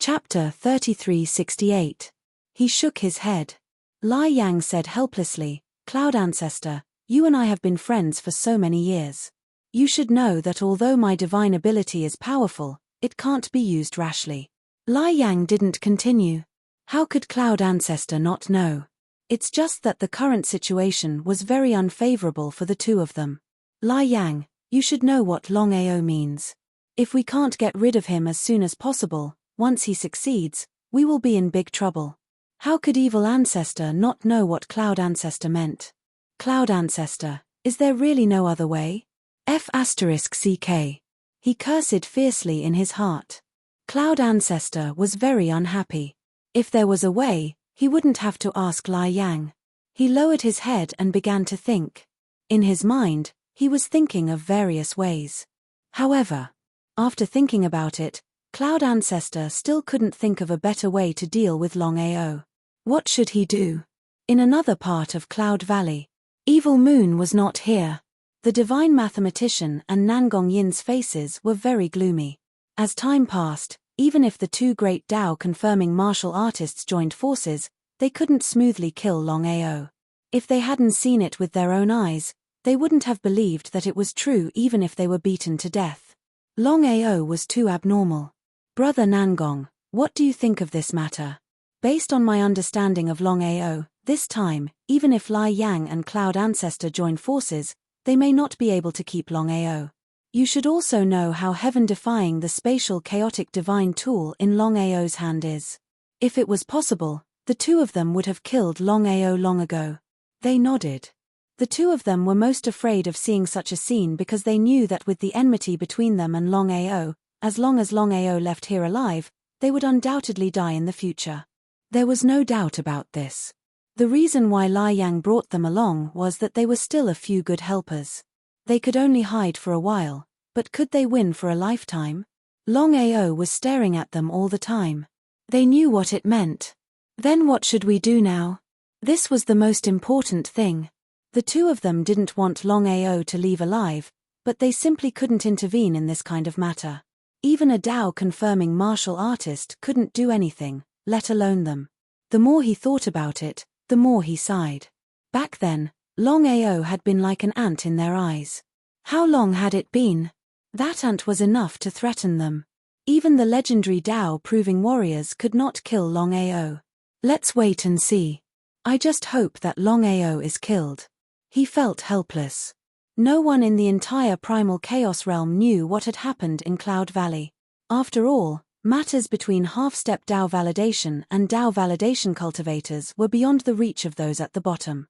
Chapter 3368. He shook his head. Lai Yang said helplessly, "Cloud Ancestor, you and I have been friends for so many years. You should know that although my divine ability is powerful, it can't be used rashly." Lai Yang didn't continue. How could Cloud Ancestor not know? It's just that the current situation was very unfavorable for the two of them. Lai Yang, you should know what Longao means. If we can't get rid of him as soon as possible, once he succeeds, we will be in big trouble. How could Evil Ancestor not know what Cloud Ancestor meant? Cloud Ancestor, is there really no other way? F***ck. He cursed fiercely in his heart. Cloud Ancestor was very unhappy. If there was a way, he wouldn't have to ask Lai Yang. He lowered his head and began to think. In his mind, he was thinking of various ways. However, after thinking about it, Cloud Ancestor still couldn't think of a better way to deal with Longao. What should he do? In another part of Cloud Valley, Evil Moon was not here. The divine mathematician and Nangong Yin's faces were very gloomy. As time passed, even if the two great Dao-confirming martial artists joined forces, they couldn't smoothly kill Longao. If they hadn't seen it with their own eyes, they wouldn't have believed that it was true even if they were beaten to death. Longao was too abnormal. Brother Nangong, what do you think of this matter? Based on my understanding of Longao, this time, even if Lai Yang and Cloud Ancestor join forces, they may not be able to keep Longao. You should also know how heaven-defying the spatial chaotic divine tool in Longao's hand is. If it was possible, the two of them would have killed Longao long ago. They nodded. The two of them were most afraid of seeing such a scene because they knew that with the enmity between them and Longao, as long as Longao left here alive, they would undoubtedly die in the future. There was no doubt about this. The reason why Lai Yang brought them along was that they were still a few good helpers. They could only hide for a while, but could they win for a lifetime? Longao was staring at them all the time. They knew what it meant. Then what should we do now? This was the most important thing. The two of them didn't want Longao to leave alive, but they simply couldn't intervene in this kind of matter. Even a Dao-confirming martial artist couldn't do anything, let alone them. The more he thought about it, the more he sighed. Back then, Longao had been like an ant in their eyes. How long had it been? That ant was enough to threaten them. Even the legendary Dao-proving warriors could not kill Longao. Let's wait and see. I just hope that Longao is killed. He felt helpless. No one in the entire primal chaos realm knew what had happened in Cloud Valley. After all, matters between half-step Dao validation and Dao validation cultivators were beyond the reach of those at the bottom.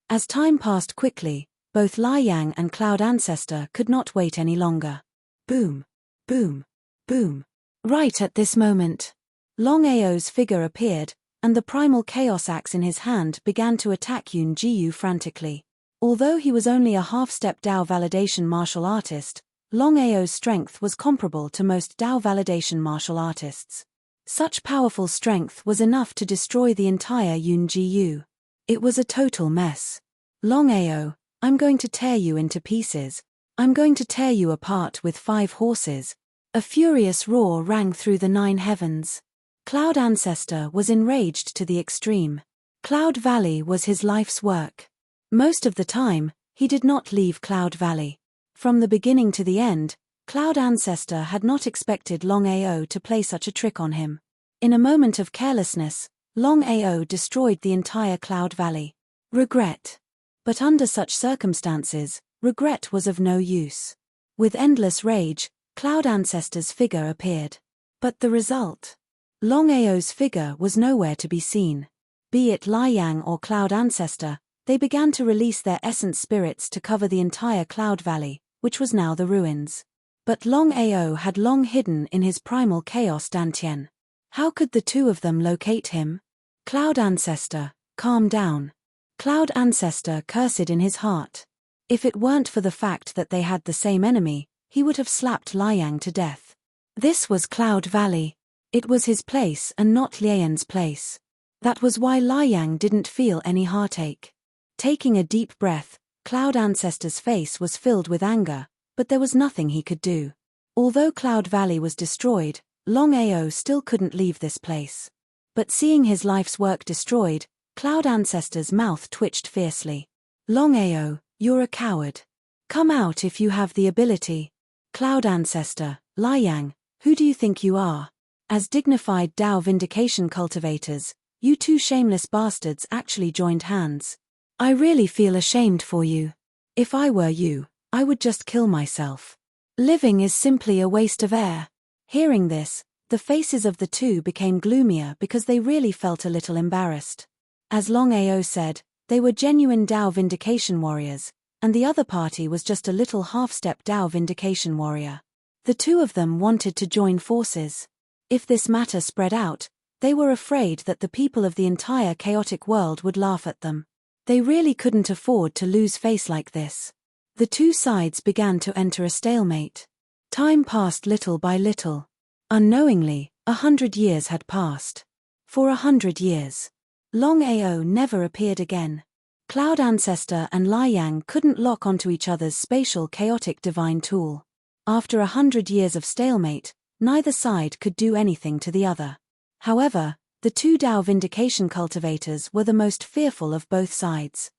As time passed quickly, both Lai Yang and Cloud Ancestor could not wait any longer. Boom, boom, boom. Right at this moment, Longao's figure appeared, and the primal chaos axe in his hand began to attack Yun Jiyu frantically. Although he was only a half-step Dao validation martial artist, Longao's strength was comparable to most Dao validation martial artists. Such powerful strength was enough to destroy the entire Yun Jiyu. It was a total mess. Longao, I'm going to tear you into pieces. I'm going to tear you apart with 5 horses. A furious roar rang through the 9 heavens. Cloud Ancestor was enraged to the extreme. Cloud Valley was his life's work. Most of the time, he did not leave Cloud Valley. From the beginning to the end, Cloud Ancestor had not expected Longao to play such a trick on him. In a moment of carelessness, Longao destroyed the entire Cloud Valley. Regret. But under such circumstances, regret was of no use. With endless rage, Cloud Ancestor's figure appeared. But the result? Longao's figure was nowhere to be seen. Be it Lai Yang or Cloud Ancestor, they began to release their essence spirits to cover the entire Cloud Valley, which was now the ruins. But Longao had long hidden in his primal chaos Dantian. How could the two of them locate him? Cloud Ancestor, calm down. Cloud Ancestor cursed in his heart. If it weren't for the fact that they had the same enemy, he would have slapped Lai Yang to death. This was Cloud Valley. It was his place and not Lian's place. That was why Lai Yang didn't feel any heartache. Taking a deep breath, Cloud Ancestor's face was filled with anger, but there was nothing he could do. Although Cloud Valley was destroyed, Longao still couldn't leave this place. But seeing his life's work destroyed, Cloud Ancestor's mouth twitched fiercely. Longao, you're a coward. Come out if you have the ability. Cloud Ancestor, Liang, who do you think you are? As dignified Tao Vindication cultivators, you two shameless bastards actually joined hands. I really feel ashamed for you. If I were you, I would just kill myself. Living is simply a waste of air. Hearing this, the faces of the two became gloomier because they really felt a little embarrassed. As Longao said, they were genuine Tao Vindication warriors, and the other party was just a little half-step Tao Vindication warrior. The two of them wanted to join forces. If this matter spread out, they were afraid that the people of the entire chaotic world would laugh at them. They really couldn't afford to lose face like this. The two sides began to enter a stalemate. Time passed little by little. Unknowingly, 100 years had passed. For 100 years, Longao never appeared again. Cloud Ancestor and Liang couldn't lock onto each other's spatial chaotic divine tool. After 100 years of stalemate, neither side could do anything to the other. However, the two Tao Vindication cultivators were the most fearful of both sides.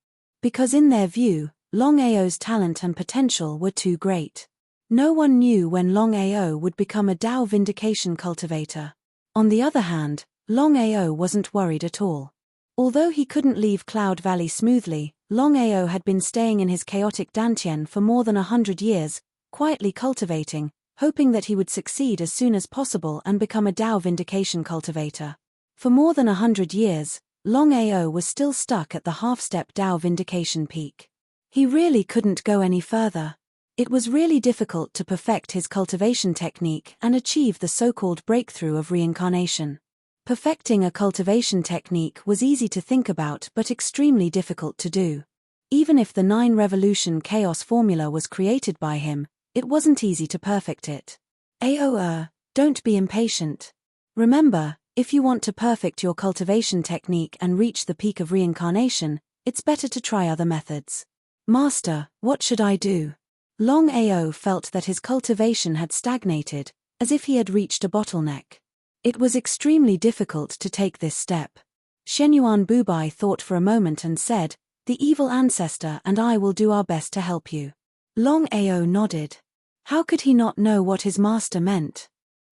Because in their view, Longao's talent and potential were too great. No one knew when Longao would become a Tao Vindication cultivator. On the other hand, Longao wasn't worried at all. Although he couldn't leave Cloud Valley smoothly, Longao had been staying in his chaotic Dantian for more than 100 years, quietly cultivating, hoping that he would succeed as soon as possible and become a Tao Vindication cultivator. For more than 100 years, Longao was still stuck at the half-step Tao Vindication peak. He really couldn't go any further. It was really difficult to perfect his cultivation technique and achieve the so-called breakthrough of reincarnation. Perfecting a cultivation technique was easy to think about but extremely difficult to do. Even if the 9-revolution chaos formula was created by him, it wasn't easy to perfect it. Don't be impatient. Remember, if you want to perfect your cultivation technique and reach the peak of reincarnation, it's better to try other methods. Master, what should I do? Longao felt that his cultivation had stagnated, as if he had reached a bottleneck. It was extremely difficult to take this step. Shenyuan Bubai thought for a moment and said, "The evil ancestor and I will do our best to help you." Longao nodded. How could he not know what his master meant?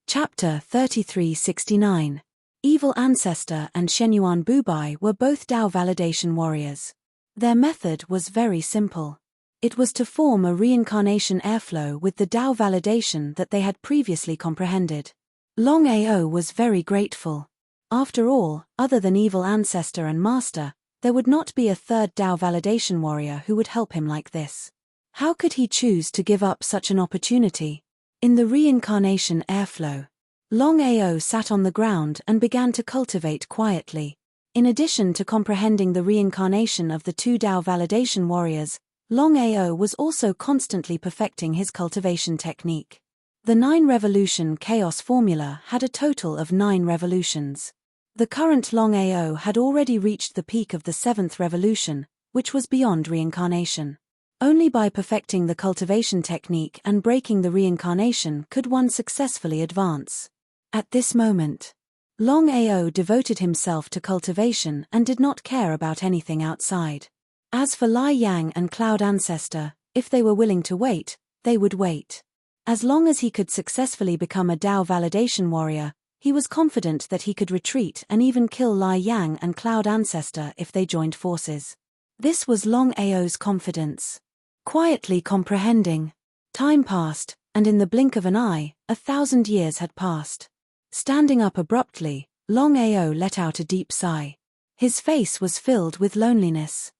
Chapter 3369. Evil Ancestor and Shenyuan Bubai were both Tao Validation warriors. Their method was very simple. It was to form a reincarnation airflow with the Tao validation that they had previously comprehended. Longao was very grateful. After all, other than Evil Ancestor and Master, there would not be a third Tao validation warrior who would help him like this. How could he choose to give up such an opportunity? In the reincarnation airflow, Longao sat on the ground and began to cultivate quietly. In addition to comprehending the reincarnation of the two Tao validation warriors, Longao was also constantly perfecting his cultivation technique. The 9-revolution chaos formula had a total of 9 revolutions. The current Longao had already reached the peak of the 7th revolution, which was beyond reincarnation. Only by perfecting the cultivation technique and breaking the reincarnation could one successfully advance. At this moment, Longao devoted himself to cultivation and did not care about anything outside. As for Liang and Cloud Ancestor, if they were willing to wait, they would wait. As long as he could successfully become a Tao validation warrior, he was confident that he could retreat and even kill Liang and Cloud Ancestor if they joined forces. This was Longao's confidence. Quietly comprehending. Time passed, and in the blink of an eye, 1,000 years had passed. Standing up abruptly, Longao let out a deep sigh. His face was filled with loneliness.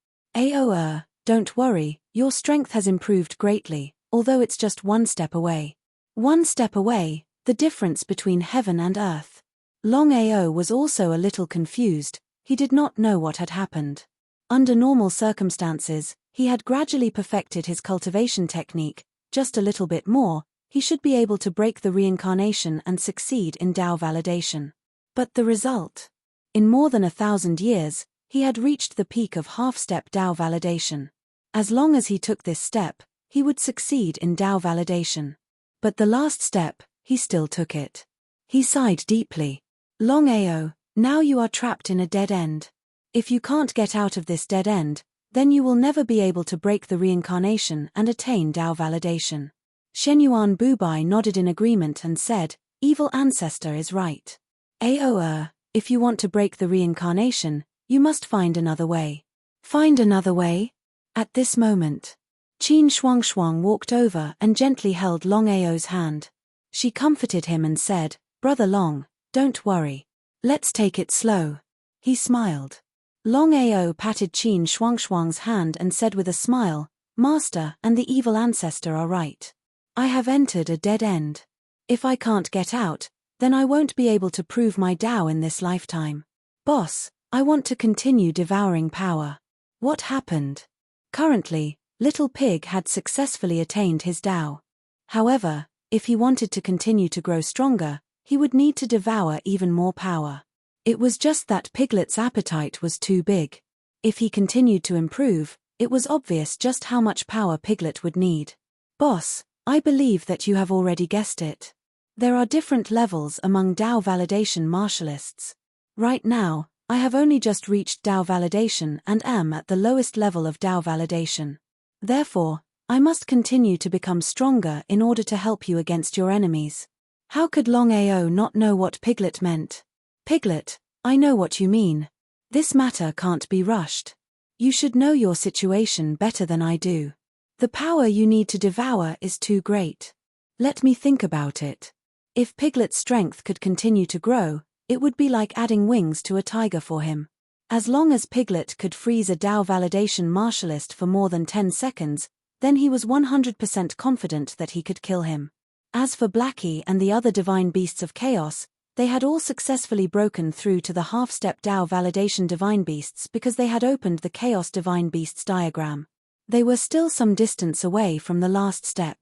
Don't worry, your strength has improved greatly, although it's just one step away. One step away, the difference between heaven and earth. Longao was also a little confused, he did not know what had happened. Under normal circumstances, he had gradually perfected his cultivation technique, just a little bit more, he should be able to break the reincarnation and succeed in Tao validation. But the result? In more than 1,000 years, he had reached the peak of half-step Tao validation. As long as he took this step, he would succeed in Tao validation. But the last step, he still took it. He sighed deeply. Longao, now you are trapped in a dead end. If you can't get out of this dead end, then you will never be able to break the reincarnation and attain Dao validation. Shenyuan Bubai nodded in agreement and said, Evil Ancestor is right. If you want to break the reincarnation, you must find another way. Find another way? At this moment, Qin Shuangshuang walked over and gently held Longao's hand. She comforted him and said, Brother Long, don't worry. Let's take it slow. He smiled. Longao patted Qin Shuangshuang's hand and said with a smile, Master and the evil ancestor are right. I have entered a dead end. If I can't get out, then I won't be able to prove my Dao in this lifetime. Boss, I want to continue devouring power. What happened? Currently, Little Pig had successfully attained his Dao. However, if he wanted to continue to grow stronger, he would need to devour even more power. It was just that Piglet's appetite was too big. If he continued to improve, it was obvious just how much power Piglet would need. Boss, I believe that you have already guessed it. There are different levels among Dao validation martialists. Right now, I have only just reached Dao validation and am at the lowest level of Dao validation. Therefore, I must continue to become stronger in order to help you against your enemies. How could Longao not know what Piglet meant? Piglet, I know what you mean. This matter can't be rushed. You should know your situation better than I do. The power you need to devour is too great. Let me think about it. If Piglet's strength could continue to grow, it would be like adding wings to a tiger for him. As long as Piglet could freeze a Dao validation martialist for more than 10 seconds, then he was 100% confident that he could kill him. As for Blackie and the other divine beasts of chaos, they had all successfully broken through to the half-step Dao validation divine beasts because they had opened the chaos divine beasts diagram. They were still some distance away from the last step.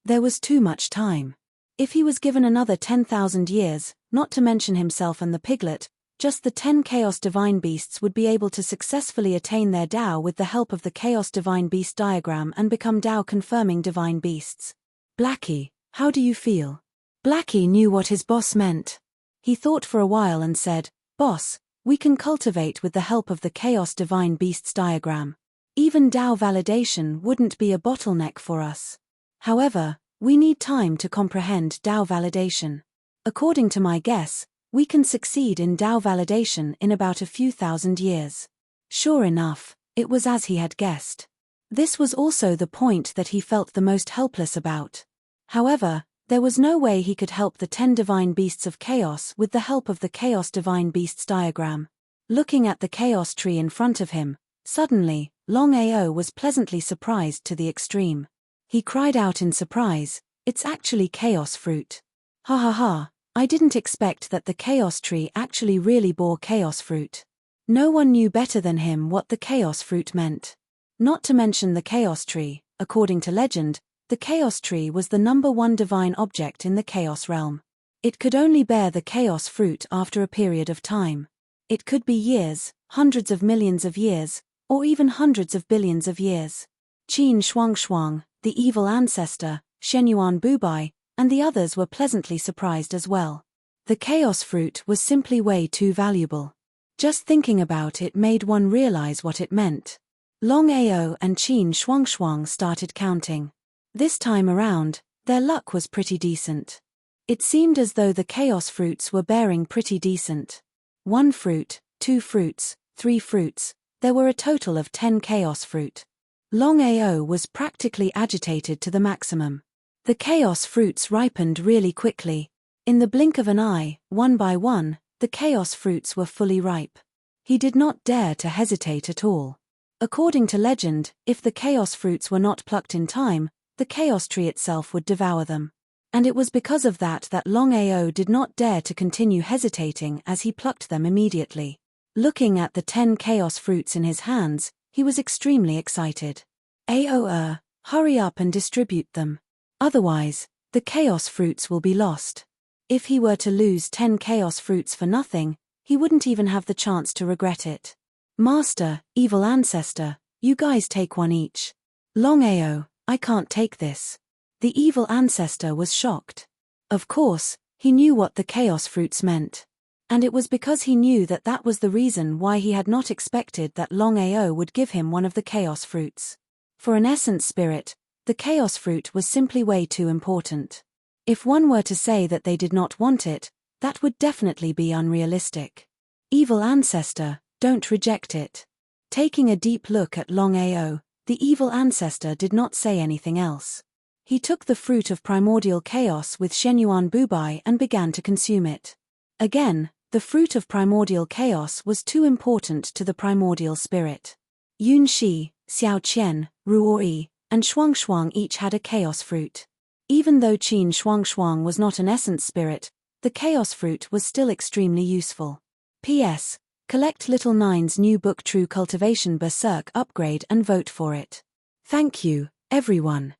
There was too much time. If he was given another 10,000 years, not to mention himself and the Piglet, just the 10 Chaos Divine Beasts would be able to successfully attain their Dao with the help of the Chaos Divine Beast diagram and become Dao-confirming Divine Beasts. Blackie, how do you feel? Blackie knew what his boss meant. He thought for a while and said, Boss, we can cultivate with the help of the Chaos Divine Beasts diagram. Even Dao validation wouldn't be a bottleneck for us. However, we need time to comprehend Dao validation. According to my guess, we can succeed in Dao validation in about a few thousand years. Sure enough, it was as he had guessed. This was also the point that he felt the most helpless about. However, there was no way he could help the 10 divine beasts of chaos with the help of the Chaos Divine Beasts diagram. Looking at the chaos tree in front of him, suddenly, Longao was pleasantly surprised to the extreme. He cried out in surprise, It's actually chaos fruit. Ha ha ha, I didn't expect that the chaos tree actually really bore chaos fruit. No one knew better than him what the chaos fruit meant. Not to mention the chaos tree, according to legend, the chaos tree was the #1 divine object in the chaos realm. It could only bear the chaos fruit after a period of time. It could be years, hundreds of millions of years, or even hundreds of billions of years. Qin Shuangshuang, the evil ancestor, Shenyuan Bubai, and the others were pleasantly surprised as well. The chaos fruit was simply way too valuable. Just thinking about it made one realize what it meant. Longao and Qin Shuangshuang started counting. This time around, their luck was pretty decent. It seemed as though the chaos fruits were bearing pretty decent. 1 fruit, 2 fruits, 3 fruits, there were a total of 10 chaos fruit. Longao was practically agitated to the maximum. The chaos fruits ripened really quickly. In the blink of an eye, one by one, the chaos fruits were fully ripe. He did not dare to hesitate at all. According to legend, if the chaos fruits were not plucked in time, the chaos tree itself would devour them. And it was because of that that Longao did not dare to continue hesitating as he plucked them immediately. Looking at the 10 chaos fruits in his hands, he was extremely excited. Hurry up and distribute them. Otherwise, the chaos fruits will be lost. If he were to lose 10 chaos fruits for nothing, he wouldn't even have the chance to regret it. Master, evil ancestor, you guys take one each. Longao, I can't take this. The evil ancestor was shocked. Of course, He knew what the chaos fruits meant. And it was because he knew that that was the reason why he had not expected that Longao would give him one of the chaos fruits. For an essence spirit, the chaos fruit was simply way too important. If one were to say that they did not want it, that would definitely be unrealistic. Evil ancestor, don't reject it. Taking a deep look at Longao, the evil ancestor did not say anything else. He took the fruit of primordial chaos with Shenyuan Bubai and began to consume it. Again, the fruit of primordial chaos was too important to the primordial spirit. Yun Shi, Xiao Qian, Ruori, and Shuangshuang each had a chaos fruit. Even though Qin Shuangshuang was not an essence spirit, the chaos fruit was still extremely useful. P.S. Collect Little Nine's new book True Cultivation Berserk upgrade and vote for it. Thank you, everyone.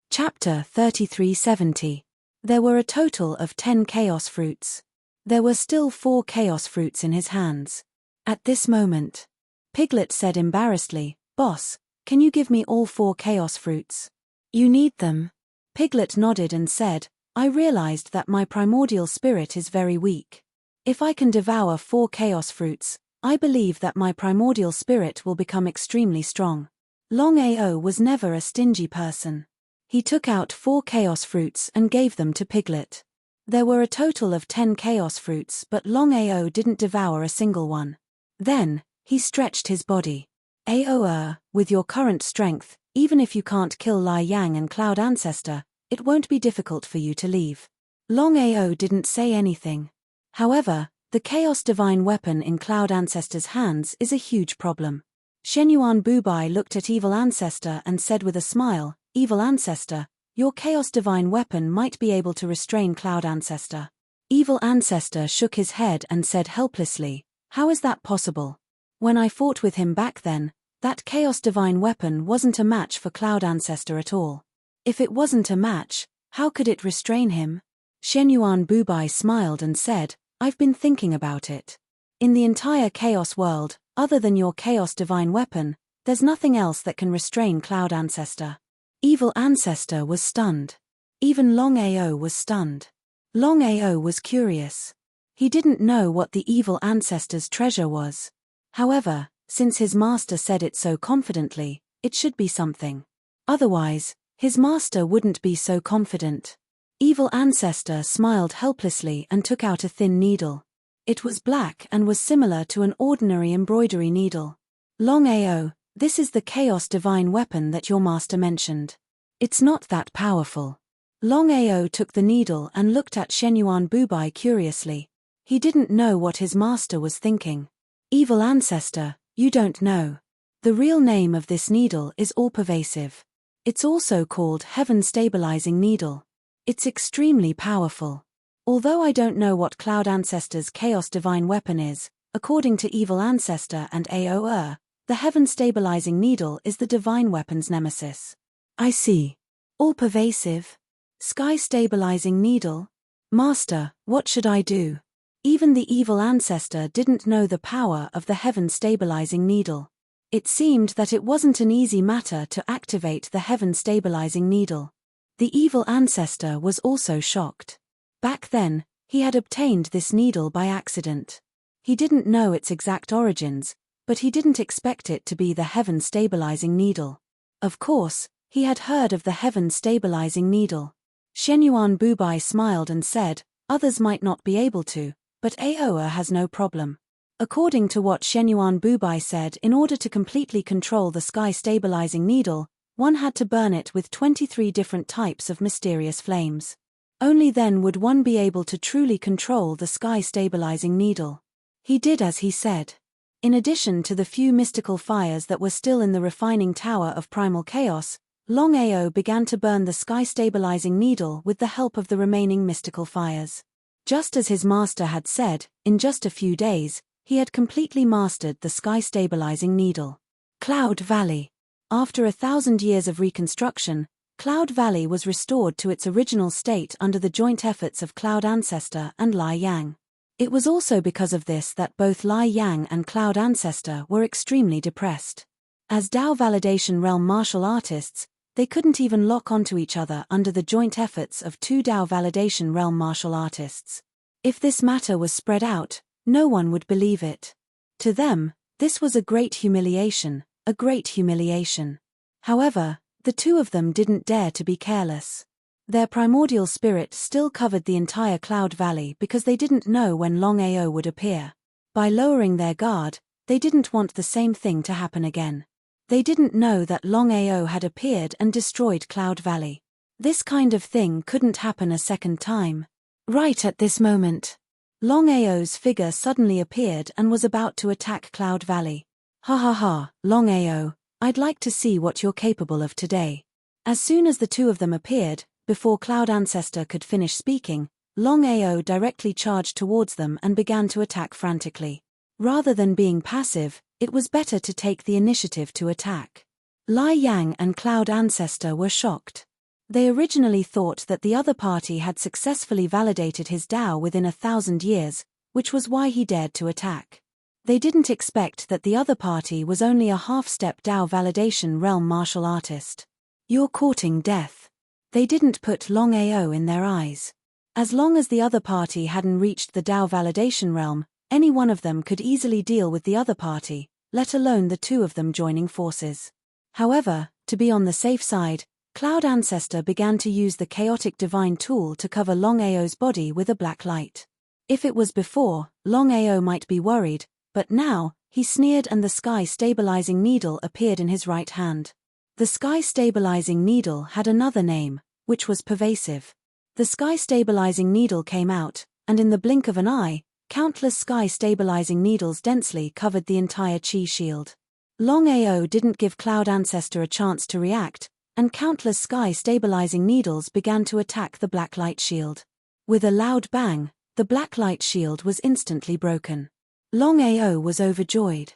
Chapter 3370. There were a total of 10 chaos fruits. There were still 4 chaos fruits in his hands. At this moment, Piglet said embarrassedly, "Boss, can you give me all 4 chaos fruits?" "You need them." Piglet nodded and said, "I realized that my primordial spirit is very weak. If I can devour 4 chaos fruits, I believe that my primordial spirit will become extremely strong." Longao was never a stingy person. He took out 4 chaos fruits and gave them to Piglet. There were a total of 10 chaos fruits, but Longao didn't devour a single one. Then, he stretched his body. With your current strength, even if you can't kill Lai Yang and Cloud Ancestor, it won't be difficult for you to leave. Longao didn't say anything. However, the Chaos Divine weapon in Cloud Ancestor's hands is a huge problem. Shenyuan Bubai looked at Evil Ancestor and said with a smile, "Evil Ancestor, your Chaos Divine weapon might be able to restrain Cloud Ancestor." Evil Ancestor shook his head and said helplessly, "How is that possible? When I fought with him back then, that Chaos Divine weapon wasn't a match for Cloud Ancestor at all. If it wasn't a match, how could it restrain him?" Shenyuan Bubai smiled and said, "I've been thinking about it. In the entire Chaos world, other than your Chaos Divine weapon, there's nothing else that can restrain Cloud Ancestor." Evil Ancestor was stunned. Even Longao was stunned. Longao was curious. He didn't know what the Evil Ancestor's treasure was. However, since his master said it so confidently, it should be something. Otherwise, his master wouldn't be so confident. Evil Ancestor smiled helplessly and took out a thin needle. It was black and was similar to an ordinary embroidery needle. "Longao, this is the Chaos Divine weapon that your master mentioned. It's not that powerful." Longao took the needle and looked at Shenyuan Bubai curiously. He didn't know what his master was thinking. "Evil Ancestor, you don't know. The real name of this needle is all-pervasive. It's also called Heaven Stabilizing Needle. It's extremely powerful. Although I don't know what Cloud Ancestor's Chaos Divine weapon is, according to Evil Ancestor and Aoer, the Heaven Stabilizing Needle is the Divine weapon's nemesis." "I see. All-pervasive. Sky Stabilizing Needle? Master, what should I do?" Even the Evil Ancestor didn't know the power of the Heaven Stabilizing Needle. It seemed that it wasn't an easy matter to activate the Heaven Stabilizing Needle. The Evil Ancestor was also shocked. Back then, he had obtained this needle by accident. He didn't know its exact origins, but he didn't expect it to be the Heaven Stabilizing Needle. Of course, he had heard of the Heaven Stabilizing Needle. Shenyuan Bubai smiled and said, "Others might not be able to, but Aoer has no problem." According to what Shenyuan Bubai said, in order to completely control the Sky Stabilizing Needle, one had to burn it with 23 different types of mysterious flames. Only then would one be able to truly control the Sky Stabilizing Needle. He did as he said. In addition to the few mystical fires that were still in the refining tower of primal chaos, Longao began to burn the Sky Stabilizing Needle with the help of the remaining mystical fires. Just as his master had said, in just a few days, he had completely mastered the Sky Stabilizing Needle. Cloud Valley. After 1,000 years of reconstruction, Cloud Valley was restored to its original state under the joint efforts of Cloud Ancestor and Lai Yang. It was also because of this that both Lai Yang and Cloud Ancestor were extremely depressed. As Dao Validation Realm martial artists, They couldn't even lock onto each other under the joint efforts of two Dao Validation Realm martial artists. If this matter was spread out, no one would believe it. To them, this was a great humiliation, a great humiliation. However, the two of them didn't dare to be careless. Their primordial spirit still covered the entire Cloud Valley because they didn't know when Longao would appear. By lowering their guard, they didn't want the same thing to happen again. They didn't know that Longao had appeared and destroyed Cloud Valley. This kind of thing couldn't happen a second time. Right at this moment, Longao's figure suddenly appeared and was about to attack Cloud Valley. Ha ha ha, Longao, I'd like to see what you're capable of today. As soon as the two of them appeared, before Cloud Ancestor could finish speaking, Longao directly charged towards them and began to attack frantically. Rather than being passive, it was better to take the initiative to attack. Lai Yang and Cloud Ancestor were shocked. They originally thought that the other party had successfully validated his Dao within 1,000 years, which was why he dared to attack. They didn't expect that the other party was only a half-step Dao Validation Realm martial artist. You're courting death. They didn't put Longao in their eyes. As long as the other party hadn't reached the Dao Validation Realm, any one of them could easily deal with the other party, let alone the two of them joining forces. However, to be on the safe side, Cloud Ancestor began to use the Chaotic Divine tool to cover Longao's body with a black light. If it was before, Longao might be worried, but now, he sneered and the Sky Stabilizing Needle appeared in his right hand. The Sky Stabilizing Needle had another name, which was pervasive. The Sky Stabilizing Needle came out, and in the blink of an eye, countless Sky Stabilizing Needles densely covered the entire Chi shield. Longao didn't give Cloud Ancestor a chance to react, and countless Sky Stabilizing Needles began to attack the Black Light Shield. With a loud bang, the Black Light Shield was instantly broken. Longao was overjoyed.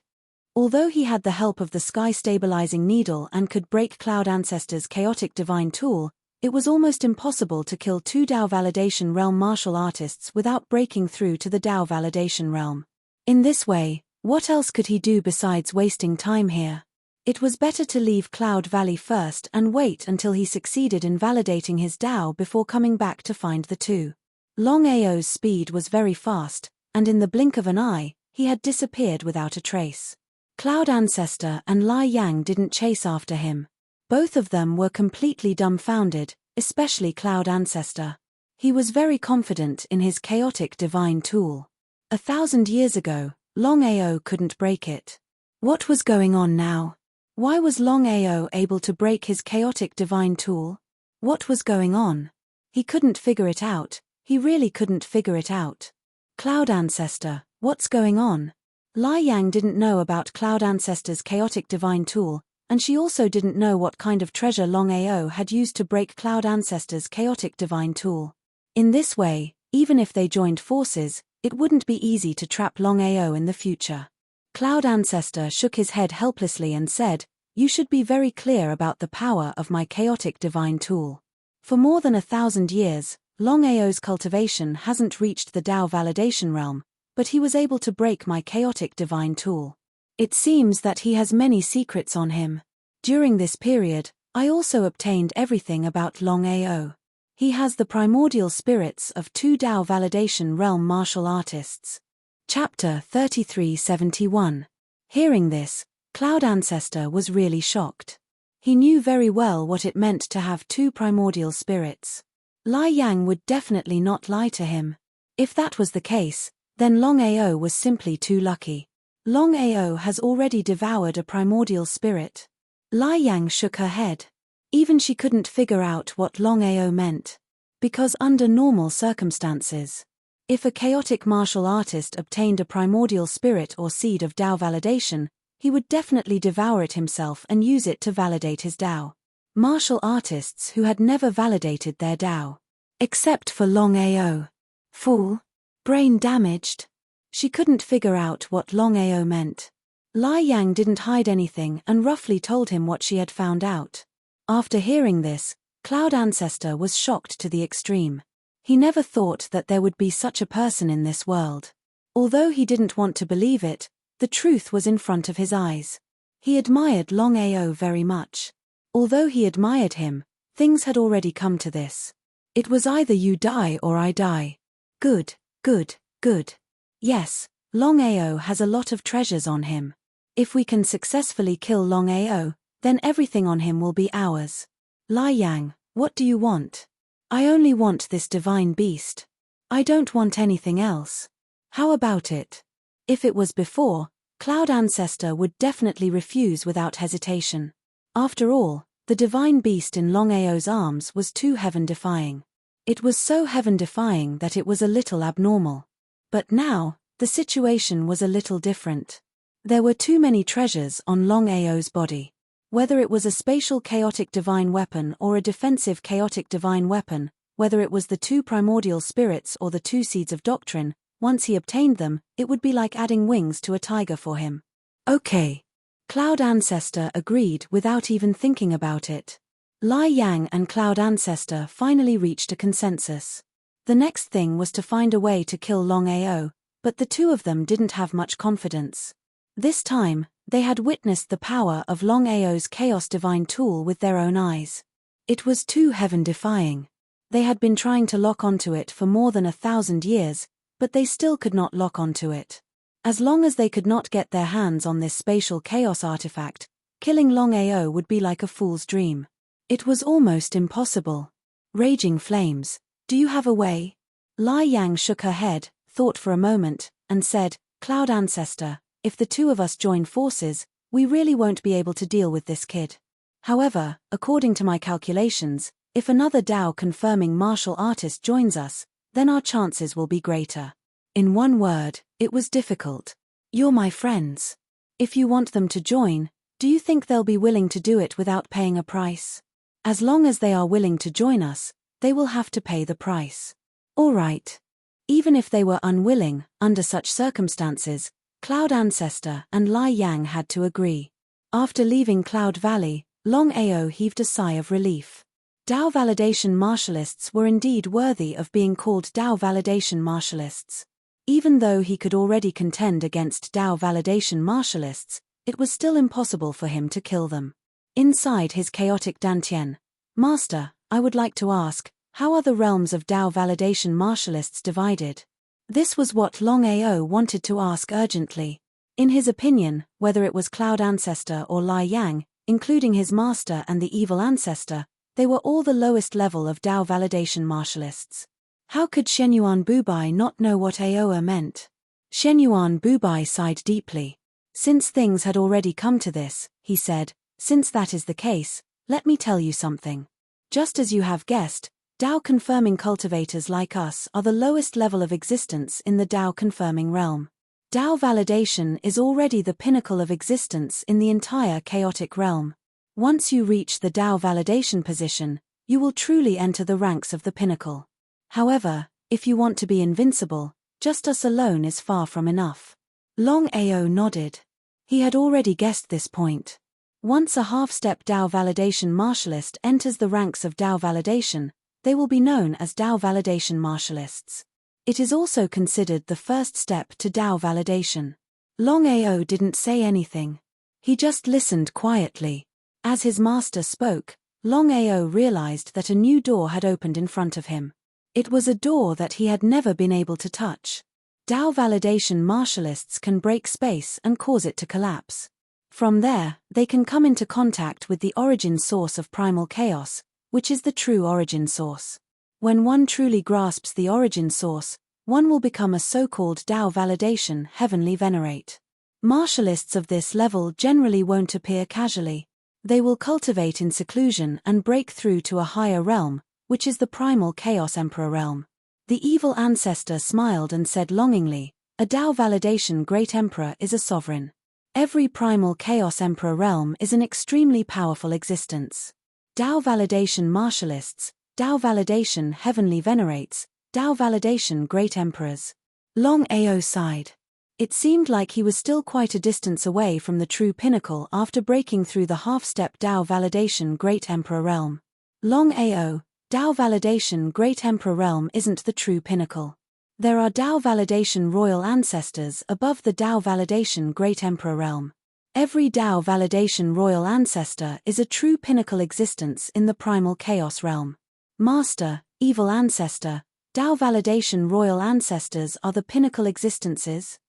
Although he had the help of the Sky Stabilizing Needle and could break Cloud Ancestor's Chaotic Divine tool, it was almost impossible to kill two Dao Validation Realm martial artists without breaking through to the Dao Validation Realm. In this way, what else could he do besides wasting time here? It was better to leave Cloud Valley first and wait until he succeeded in validating his Dao before coming back to find the two. Longao's speed was very fast, and in the blink of an eye, he had disappeared without a trace. Cloud Ancestor and Lai Yang didn't chase after him. Both of them were completely dumbfounded, especially Cloud Ancestor. He was very confident in his Chaotic Divine tool. 1,000 years ago, Longao couldn't break it. What was going on now? Why was Longao able to break his Chaotic Divine tool? What was going on? He couldn't figure it out. He really couldn't figure it out. Cloud Ancestor, what's going on? Lai Yang didn't know about Cloud Ancestor's Chaotic Divine tool, and she also didn't know what kind of treasure Longao had used to break Cloud Ancestor's Chaotic Divine tool. In this way, even if they joined forces, it wouldn't be easy to trap Longao in the future. Cloud Ancestor shook his head helplessly and said, "You should be very clear about the power of my Chaotic Divine tool. For more than 1,000 years, Longao's cultivation hasn't reached the Dao Validation Realm, but he was able to break my Chaotic Divine tool. It seems that he has many secrets on him. During this period, I also obtained everything about Longao. He has the primordial spirits of two Dao Validation Realm martial artists." Chapter 3371. Hearing this, Cloud Ancestor was really shocked. He knew very well what it meant to have two primordial spirits. Lai Yang would definitely not lie to him. If that was the case, then Longao was simply too lucky. Longao has already devoured a primordial spirit. Lai Yang shook her head. Even she couldn't figure out what Longao meant. Because under normal circumstances, if a chaotic martial artist obtained a primordial spirit or seed of Dao validation, he would definitely devour it himself and use it to validate his Dao. Martial artists who had never validated their Dao. Except for Longao. Fool. Brain damaged. She couldn't figure out what Longao meant. Lai Yang didn't hide anything and roughly told him what she had found out. After hearing this, Cloud Ancestor was shocked to the extreme. He never thought that there would be such a person in this world. Although he didn't want to believe it, the truth was in front of his eyes. He admired Longao very much. Although he admired him, things had already come to this. It was either you die or I die. Good, good, good. Yes, Longao has a lot of treasures on him. If we can successfully kill Longao, then everything on him will be ours. Lai Yang, what do you want? I only want this divine beast. I don't want anything else. How about it? If it was before, Cloud Ancestor would definitely refuse without hesitation. After all, the divine beast in Longao's arms was too heaven-defying. It was so heaven-defying that it was a little abnormal. But now, the situation was a little different. There were too many treasures on Longao's body. Whether it was a spatial chaotic divine weapon or a defensive chaotic divine weapon, whether it was the 2 primordial spirits or the 2 seeds of doctrine, once he obtained them, it would be like adding wings to a tiger for him. Okay. Cloud Ancestor agreed without even thinking about it. Lai Yang and Cloud Ancestor finally reached a consensus. The next thing was to find a way to kill Longao, but the two of them didn't have much confidence. This time, they had witnessed the power of Longao's Chaos Divine tool with their own eyes. It was too heaven-defying. They had been trying to lock onto it for more than 1,000 years, but they still could not lock onto it. As long as they could not get their hands on this spatial chaos artifact, killing Longao would be like a fool's dream. It was almost impossible. Raging flames. Do you have a way? Lai Yang shook her head, thought for a moment, and said, Cloud Ancestor, if the two of us join forces, we really won't be able to deal with this kid. However, according to my calculations, if another Dao confirming martial artist joins us, then our chances will be greater. In one word, it was difficult. You're my friends. If you want them to join, do you think they'll be willing to do it without paying a price? As long as they are willing to join us, they will have to pay the price. All right. Even if they were unwilling, under such circumstances, Cloud Ancestor and Lai Yang had to agree. After leaving Cloud Valley, Longao heaved a sigh of relief. Dao Validation Martialists were indeed worthy of being called Dao Validation Martialists. Even though he could already contend against Dao Validation Martialists, it was still impossible for him to kill them. Inside his chaotic Dantian, Master, I would like to ask, how are the realms of Dao Validation Martialists divided? This was what Longao wanted to ask urgently. In his opinion, whether it was Cloud Ancestor or Lai Yang, including his master and the evil ancestor, they were all the lowest level of Dao Validation Martialists. How could Shenyuan Bubai not know what Aoa meant? Shenyuan Bubai sighed deeply. Since things had already come to this, he said, since that is the case, let me tell you something. Just as you have guessed, Dao-confirming cultivators like us are the lowest level of existence in the Dao-confirming realm. Dao validation is already the pinnacle of existence in the entire chaotic realm. Once you reach the Dao validation position, you will truly enter the ranks of the pinnacle. However, if you want to be invincible, just us alone is far from enough. Longao nodded. He had already guessed this point. Once a half-step Dao validation martialist enters the ranks of Dao validation, they will be known as Dao validation martialists. It is also considered the first step to Dao validation. Longao didn't say anything. He just listened quietly. As his master spoke, Longao realized that a new door had opened in front of him. It was a door that he had never been able to touch. Dao validation martialists can break space and cause it to collapse. From there, they can come into contact with the origin source of primal chaos, which is the true origin source. When one truly grasps the origin source, one will become a so-called Dao validation heavenly venerate. Martialists of this level generally won't appear casually. They will cultivate in seclusion and break through to a higher realm, which is the primal Chaos Emperor realm. The evil ancestor smiled and said longingly, a Dao validation Great Emperor is a sovereign. Every primal Chaos Emperor realm is an extremely powerful existence. Dao validation martialists, Dao validation heavenly venerates, Dao validation Great Emperors. Longao sighed. It seemed like he was still quite a distance away from the true pinnacle after breaking through the half-step Dao validation Great Emperor realm. Longao, Dao validation Great Emperor realm isn't the true pinnacle. There are Dao validation royal ancestors above the Dao validation Great Emperor realm. Every Tao validation royal ancestor is a true pinnacle existence in the primal chaos realm. Master, evil ancestor, Tao validation royal ancestors are the pinnacle existences.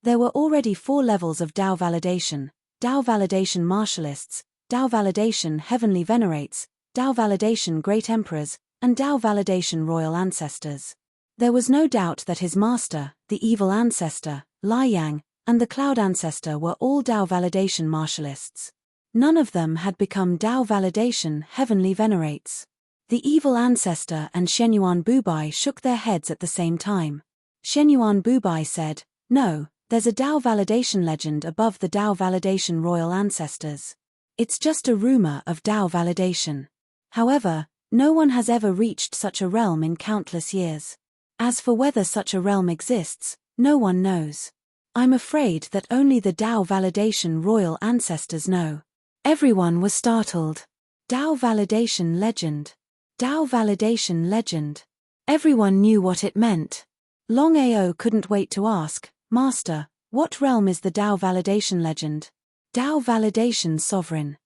There were already 4 levels of Tao validation: Tao validation martialists, Tao validation heavenly venerates, Tao validation great emperors, and Tao validation royal ancestors. There was no doubt that his master, the evil ancestor, Lai Yang, and the cloud ancestor were all Tao validation martialists. None of them had become Tao validation heavenly venerates. The evil ancestor and Shenyuan Bubai shook their heads at the same time. Shenyuan Bubai said, "No, there's a Tao validation legend above the Tao validation royal ancestors. It's just a rumor of Tao validation. However, no one has ever reached such a realm in countless years. As for whether such a realm exists, no one knows. I'm afraid that only the Tao validation royal ancestors know." Everyone was startled. Tao validation legend. Tao validation legend. Everyone knew what it meant. Longao couldn't wait to ask, "Master, what realm is the Tao validation legend?" Tao validation sovereign.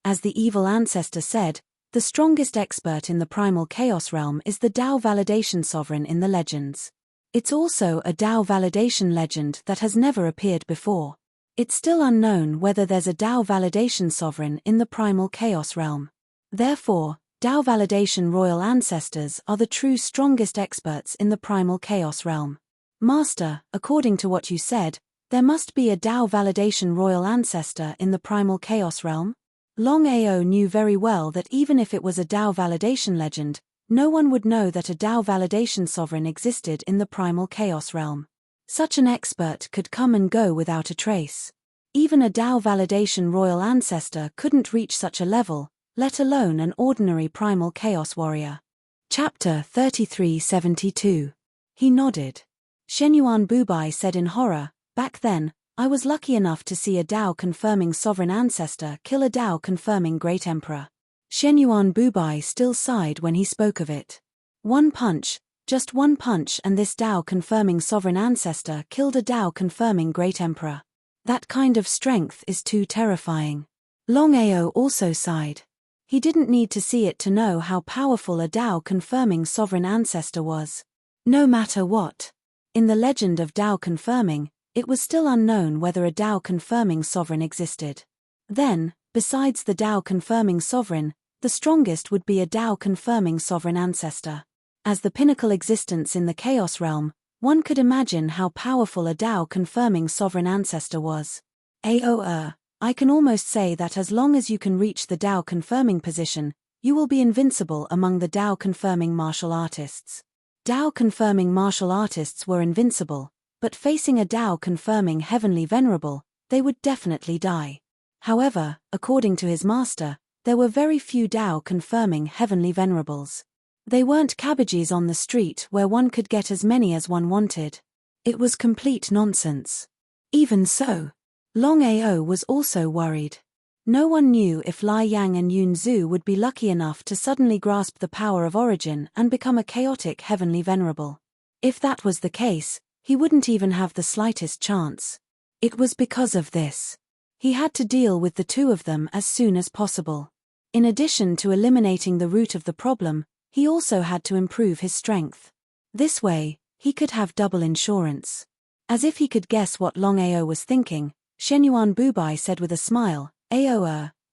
As the evil ancestor said, the strongest expert in the primal chaos realm is the Tao validation sovereign in the legends. It's also a Tao validation legend that has never appeared before. It's still unknown whether there's a Tao validation sovereign in the primal chaos realm. Therefore, Tao validation royal ancestors are the true strongest experts in the primal chaos realm. Master, according to what you said, there must be a Tao validation royal ancestor in the primal chaos realm? Longao knew very well that even if it was a Tao validation legend, no one would know that a Tao validation sovereign existed in the primal chaos realm. Such an expert could come and go without a trace. Even a Tao validation royal ancestor couldn't reach such a level, let alone an ordinary primal chaos warrior. Chapter 3372. He nodded. Shenyuan Bubai said in horror, "Back then, I was lucky enough to see a Tao-confirming sovereign ancestor kill a Tao-confirming great emperor." Shenyuan Bubai still sighed when he spoke of it. One punch, just one punch, and this Tao-confirming sovereign ancestor killed a Tao-confirming great emperor. That kind of strength is too terrifying. Longao also sighed. He didn't need to see it to know how powerful a Tao-confirming sovereign ancestor was. No matter what. In the legend of Tao-confirming, it was still unknown whether a Tao-confirming sovereign existed. Then, besides the Tao-confirming sovereign, the strongest would be a Tao-confirming sovereign ancestor. As the pinnacle existence in the chaos realm, one could imagine how powerful a Tao-confirming sovereign ancestor was. I can almost say that as long as you can reach the Tao-confirming position, you will be invincible among the Tao-confirming martial artists. Tao-confirming martial artists were invincible, but facing a Tao-confirming heavenly venerable, they would definitely die. However, according to his master, there were very few Tao-confirming heavenly venerables. They weren't cabbages on the street where one could get as many as one wanted. It was complete nonsense. Even so, Longao was also worried. No one knew if Lai Yang and Yun Zhu would be lucky enough to suddenly grasp the power of origin and become a chaotic heavenly venerable. If that was the case, he wouldn't even have the slightest chance. It was because of this. He had to deal with the two of them as soon as possible. In addition to eliminating the root of the problem, he also had to improve his strength. This way, he could have double insurance. As if he could guess what Longao was thinking, Shenyuan Bubai said with a smile,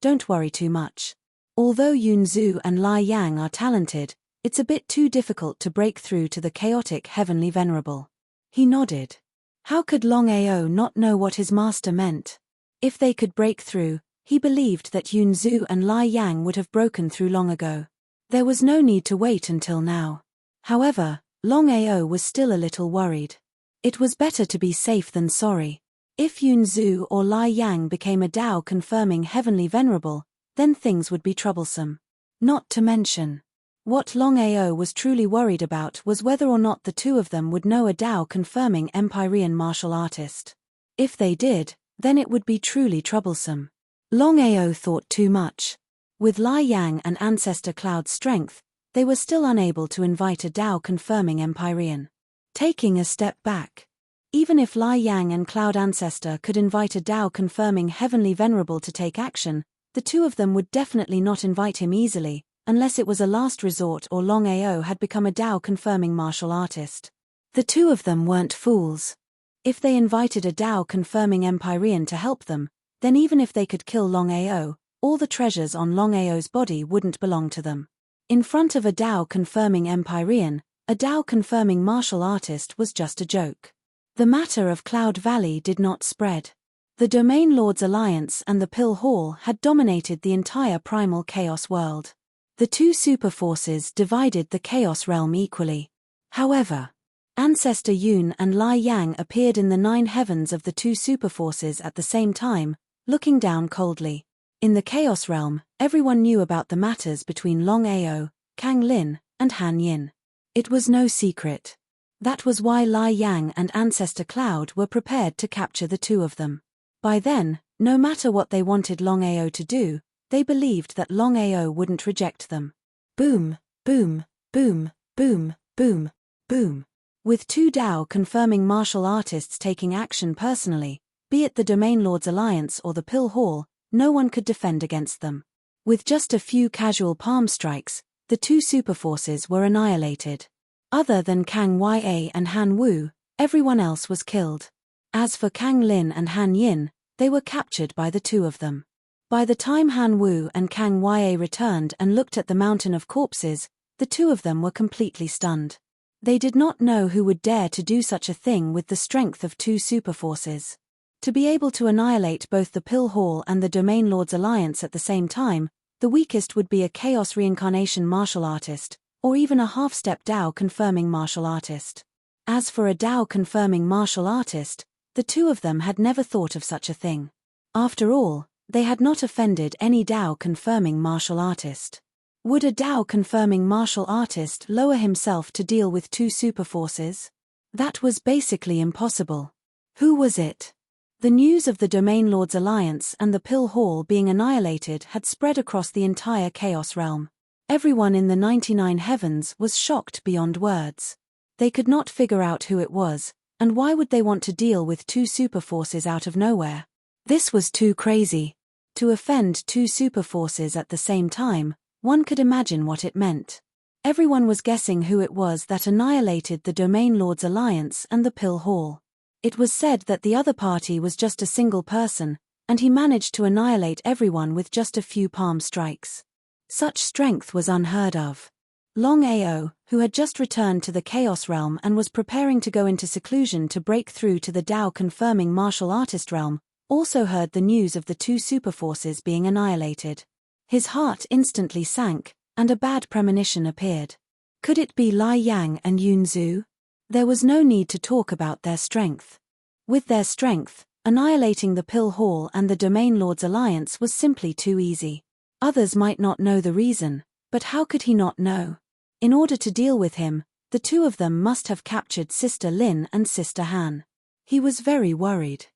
"Don't worry too much. Although Yun Zhu and Lai Yang are talented, it's a bit too difficult to break through to the chaotic heavenly venerable." He nodded. How could Longao not know what his master meant? If they could break through, he believed that Yun Zhu and Lai Yang would have broken through long ago. There was no need to wait until now. However, Longao was still a little worried. It was better to be safe than sorry. If Yun Zhu or Lai Yang became a Tao-confirming heavenly venerable, then things would be troublesome. Not to mention, what Longao was truly worried about was whether or not the two of them would know a Tao-confirming Empyrean martial artist. If they did, then it would be truly troublesome. Longao thought too much. With Lai Yang and Ancestor Cloud's strength, they were still unable to invite a Tao-confirming Empyrean. Taking a step back, Even if Lai Yang and Cloud Ancestor could invite a Tao confirming Heavenly Venerable to take action, the two of them would definitely not invite him easily, unless it was a last resort or Longao had become a Tao confirming martial artist. The two of them weren't fools. If they invited a Tao confirming Empyrean to help them, then even if they could kill Longao, all the treasures on Longao's body wouldn't belong to them. In front of a Tao confirming Empyrean, a Tao confirming martial artist was just a joke. The matter of Cloud Valley did not spread. The Domain Lords Alliance and the Pill Hall had dominated the entire primal chaos world. The two superforces divided the chaos realm equally. However, Ancestor Yun and Lai Yang appeared in the 9 heavens of the two superforces at the same time, looking down coldly. In the chaos realm, everyone knew about the matters between Longao, Kang Lin, and Han Yin. It was no secret. That was why Lai Yang and Ancestor Cloud were prepared to capture the two of them. By then, no matter what they wanted Longao to do, they believed that Longao wouldn't reject them. Boom, boom, boom, boom, boom, boom. With two Tao confirming martial artists taking action personally, be it the Domain Lords Alliance or the Pill Hall, no one could defend against them. With just a few casual palm strikes, the two superforces were annihilated. Other than Kang Ya and Han Wu, everyone else was killed. As for Kang Lin and Han Yin, they were captured by the two of them. By the time Han Wu and Kang Ya returned and looked at the mountain of corpses, the two of them were completely stunned. They did not know who would dare to do such a thing with the strength of two superforces. To be able to annihilate both the Pill Hall and the Domain Lords Alliance at the same time, the weakest would be a Chaos Reincarnation martial artist, or even a half-step Tao confirming martial artist. As for a Tao confirming martial artist, the two of them had never thought of such a thing. After all, they had not offended any Tao confirming martial artist. Would a Tao confirming martial artist lower himself to deal with two superforces? That was basically impossible. Who was it? The news of the Domain Lords Alliance and the Pill Hall being annihilated had spread across the entire Chaos realm. Everyone in the 99 heavens was shocked beyond words. They could not figure out who it was, and why would they want to deal with two superforces out of nowhere? This was too crazy. To offend two superforces at the same time, one could imagine what it meant. Everyone was guessing who it was that annihilated the Domain Lords Alliance and the Pill Hall. It was said that the other party was just a single person, and he managed to annihilate everyone with just a few palm strikes. Such strength was unheard of. Longao, who had just returned to the Chaos realm and was preparing to go into seclusion to break through to the Tao confirming martial artist realm, also heard the news of the two superforces being annihilated. His heart instantly sank, and a bad premonition appeared. Could it be Lai Yang and Yun Zhu? There was no need to talk about their strength. With their strength, annihilating the Pill Hall and the Domain Lords Alliance was simply too easy. Others might not know the reason, but how could he not know? In order to deal with him, the two of them must have captured Sister Lin and Sister Han. He was very worried.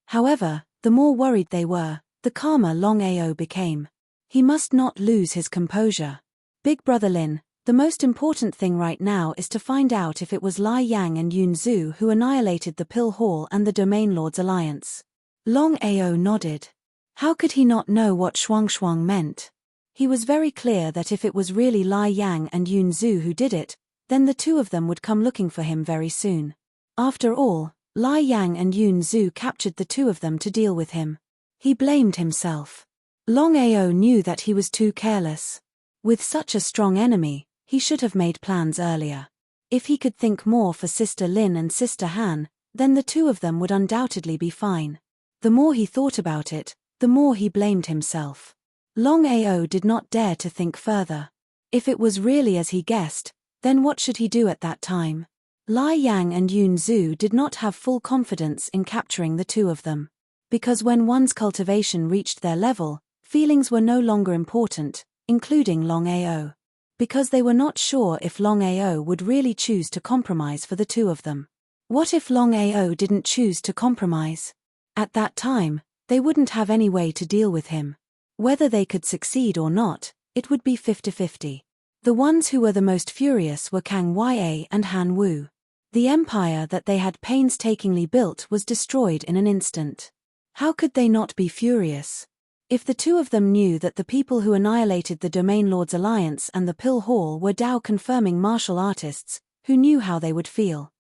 However, the more worried they were, the calmer Longao became. He must not lose his composure. Big Brother Lin, the most important thing right now is to find out if it was Lai Yang and Yun Zhu who annihilated the Pill Hall and the Domain Lords Alliance. Longao nodded. How could he not know what shuang meant? He was very clear that if it was really Lai Yang and Yun Zhu who did it, then the two of them would come looking for him very soon. After all, Lai Yang and Yun Zhu captured the two of them to deal with him. He blamed himself. Longao knew that he was too careless. With such a strong enemy, he should have made plans earlier. If he could think more for Sister Lin and Sister Han, then the two of them would undoubtedly be fine. The more he thought about it, the more he blamed himself. Longao did not dare to think further. If it was really as he guessed, then what should he do at that time? Lai Yang and Yun Zhu did not have full confidence in capturing the two of them. Because when one's cultivation reached their level, feelings were no longer important, including Longao. Because they were not sure if Longao would really choose to compromise for the two of them. What if Longao didn't choose to compromise? At that time, they wouldn't have any way to deal with him. Whether they could succeed or not, it would be 50-50. The ones who were the most furious were Kang Ya and Han Wu. The empire that they had painstakingly built was destroyed in an instant. How could they not be furious? If the two of them knew that the people who annihilated the Domain Lords Alliance and the Pill Hall were Dao-confirming martial artists, who knew how they would feel?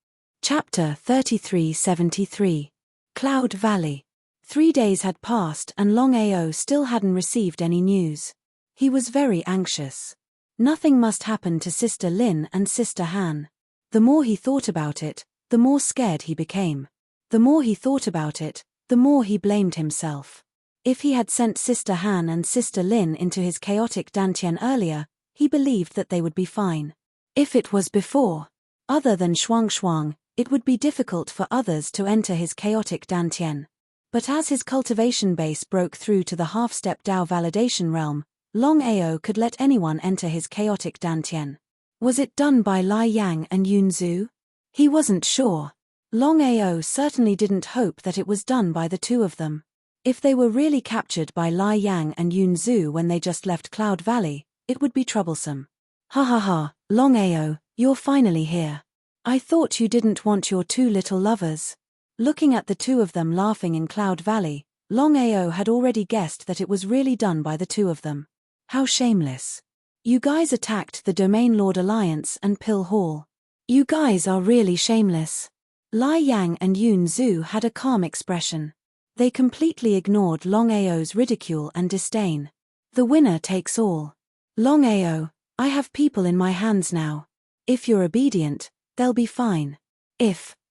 Chapter 3373. Cloud Valley. 3 days had passed and Longao still hadn't received any news. He was very anxious. Nothing must happen to Sister Lin and Sister Han. The more he thought about it, the more scared he became. The more he thought about it, the more he blamed himself. If he had sent Sister Han and Sister Lin into his chaotic dantian earlier, he believed that they would be fine. If it was before, other than Shuang, it would be difficult for others to enter his chaotic dantian. But as his cultivation base broke through to the half-step Dao validation realm, Longao could let anyone enter his chaotic dantian. Was it done by Lai Yang and Yunzu? He wasn't sure. Longao certainly didn't hope that it was done by the two of them. If they were really captured by Lai Yang and Yunzu when they just left Cloud Valley, it would be troublesome. Ha ha ha, Longao, you're finally here. I thought you didn't want your two little lovers. Looking at the two of them laughing in Cloud Valley, Longao had already guessed that it was really done by the two of them. How shameless. You guys attacked the Domain Lord Alliance and Pill Hall. You guys are really shameless. Lai Yang and Yunzu had a calm expression. They completely ignored Longao's ridicule and disdain. The winner takes all. Longao, I have people in my hands now. If you're obedient, they'll be fine.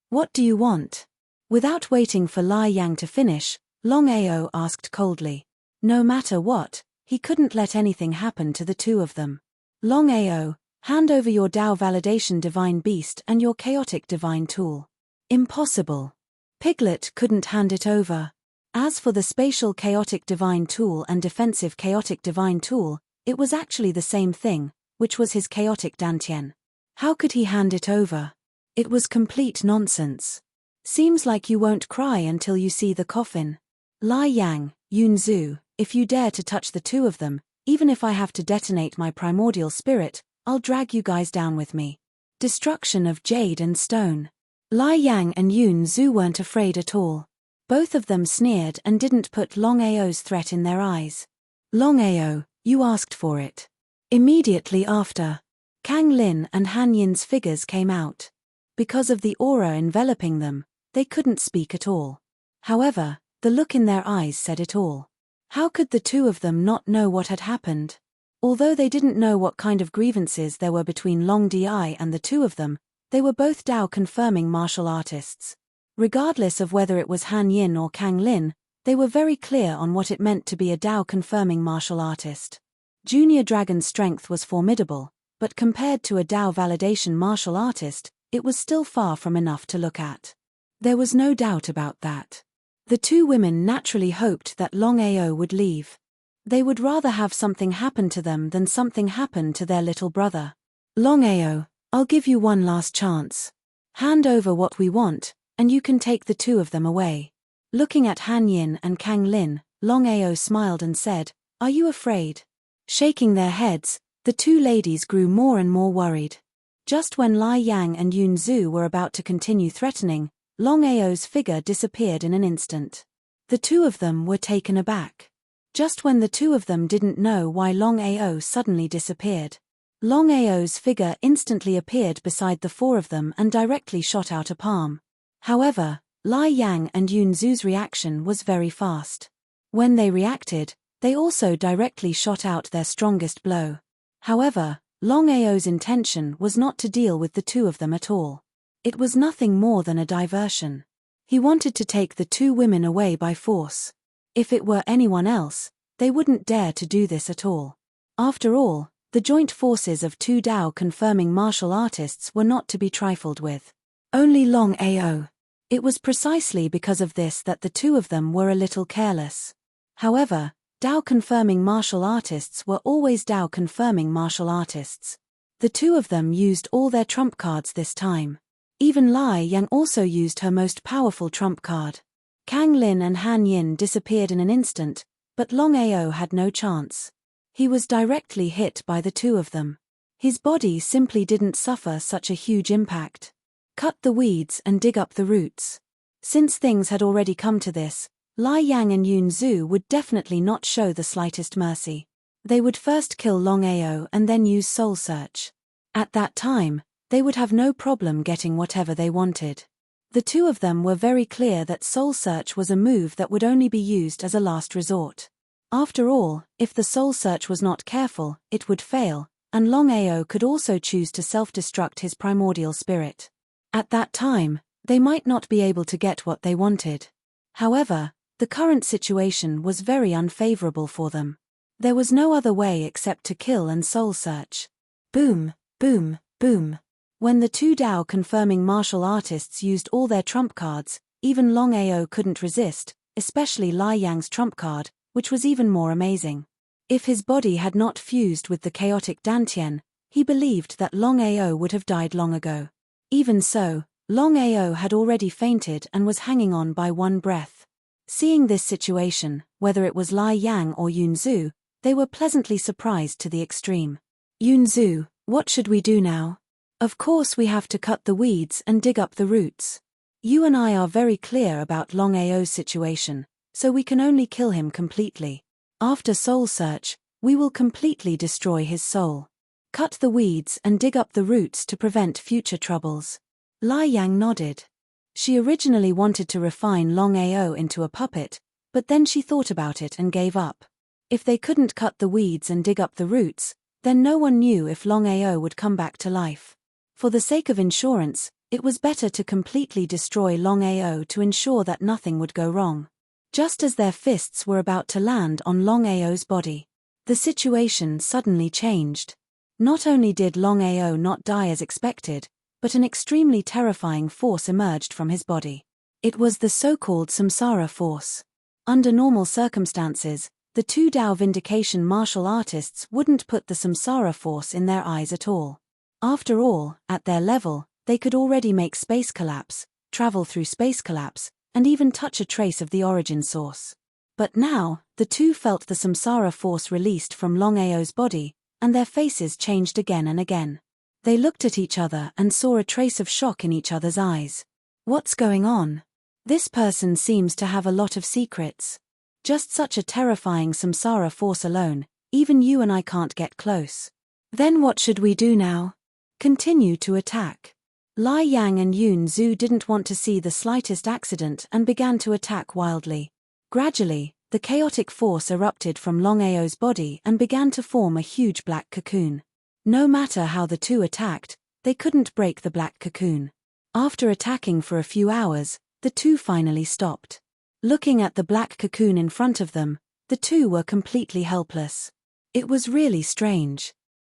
What do you want? Without waiting for Lai Yang to finish, Longao asked coldly. No matter what, he couldn't let anything happen to the two of them. Longao, hand over your Dao Validation Divine Beast and your Chaotic Divine Tool. Impossible. Piglet couldn't hand it over. As for the Spatial Chaotic Divine Tool and Defensive Chaotic Divine Tool, it was actually the same thing, which was his Chaotic Dantian. How could he hand it over? It was complete nonsense. Seems like you won't cry until you see the coffin. Lai Yang, Yunzu, if you dare to touch the two of them, even if I have to detonate my primordial spirit, I'll drag you guys down with me. Destruction of jade and stone. Lai Yang and Yunzu weren't afraid at all. Both of them sneered and didn't put Longao's threat in their eyes. Longao, you asked for it. Immediately after, Kang Lin and Han Yin's figures came out. Because of the aura enveloping them, they couldn't speak at all. However, the look in their eyes said it all. How could the two of them not know what had happened? Although they didn't know what kind of grievances there were between Long Di and the two of them, they were both Dao-confirming martial artists. Regardless of whether it was Han Yin or Kang Lin, they were very clear on what it meant to be a Dao-confirming martial artist. Junior Dragon's strength was formidable, but compared to a Dao validation martial artist, it was still far from enough to look at. There was no doubt about that. The two women naturally hoped that Longao would leave. They would rather have something happen to them than something happen to their little brother. Longao, I'll give you one last chance. Hand over what we want, and you can take the two of them away. Looking at Han Yin and Kang Lin, Longao smiled and said, Are you afraid? Shaking their heads, the two ladies grew more and more worried. Just when Lai Yang and Yunzu were about to continue threatening, Longao's figure disappeared in an instant. The two of them were taken aback. Just when the two of them didn't know why Longao suddenly disappeared. Longao's figure instantly appeared beside the four of them and directly shot out a palm. However, Lai Yang and Yunzu's reaction was very fast. When they reacted, they also directly shot out their strongest blow. However, Longao's intention was not to deal with the two of them at all. It was nothing more than a diversion. He wanted to take the two women away by force. If it were anyone else, they wouldn't dare to do this at all. After all, the joint forces of two Dao-confirming martial artists were not to be trifled with. Only Longao. It was precisely because of this that the two of them were a little careless. However, Dao-confirming martial artists were always Dao-confirming martial artists. The two of them used all their trump cards this time. Even Lai Yang also used her most powerful trump card. Kang Lin and Han Yin disappeared in an instant, but Longao had no chance. He was directly hit by the two of them. His body simply didn't suffer such a huge impact. Cut the weeds and dig up the roots. Since things had already come to this, Lai Yang and Yun Zhu would definitely not show the slightest mercy. They would first kill Longao and then use Soul Search. At that time, they would have no problem getting whatever they wanted. The two of them were very clear that Soul Search was a move that would only be used as a last resort. After all, if the Soul Search was not careful, it would fail, and Longao could also choose to self-destruct his primordial spirit. At that time, they might not be able to get what they wanted. However, the current situation was very unfavorable for them. There was no other way except to kill and Soul Search. Boom, boom, boom. When the two Dao confirming martial artists used all their trump cards, even Longao couldn't resist, especially Lai Yang's trump card, which was even more amazing. If his body had not fused with the chaotic Dantian, he believed that Longao would have died long ago. Even so, Longao had already fainted and was hanging on by one breath. Seeing this situation, whether it was Lai Yang or Yun Zhu, they were pleasantly surprised to the extreme. Yun Zhu, what should we do now? Of course we have to cut the weeds and dig up the roots. You and I are very clear about Longao's situation, so we can only kill him completely. After Soul Search, we will completely destroy his soul. Cut the weeds and dig up the roots to prevent future troubles. Lai Yang nodded. She originally wanted to refine Longao into a puppet, but then she thought about it and gave up. If they couldn't cut the weeds and dig up the roots, then no one knew if Longao would come back to life. For the sake of insurance, it was better to completely destroy Longao to ensure that nothing would go wrong. Just as their fists were about to land on Longao's body, the situation suddenly changed. Not only did Longao not die as expected, but an extremely terrifying force emerged from his body. It was the so-called Samsara force. Under normal circumstances, the two Dao Vindication martial artists wouldn't put the Samsara force in their eyes at all. After all, at their level, they could already make space collapse, travel through space collapse, and even touch a trace of the origin source. But now, the two felt the Samsara force released from Longao's body, and their faces changed again and again. They looked at each other and saw a trace of shock in each other's eyes. What's going on? This person seems to have a lot of secrets. Just such a terrifying Samsara force alone, even you and I can't get close. Then what should we do now? Continue to attack. Lai Yang and Yun Zhu didn't want to see the slightest accident and began to attack wildly. Gradually, the chaotic force erupted from Longao's body and began to form a huge black cocoon. No matter how the two attacked, they couldn't break the black cocoon. After attacking for a few hours, the two finally stopped. Looking at the black cocoon in front of them, the two were completely helpless. It was really strange.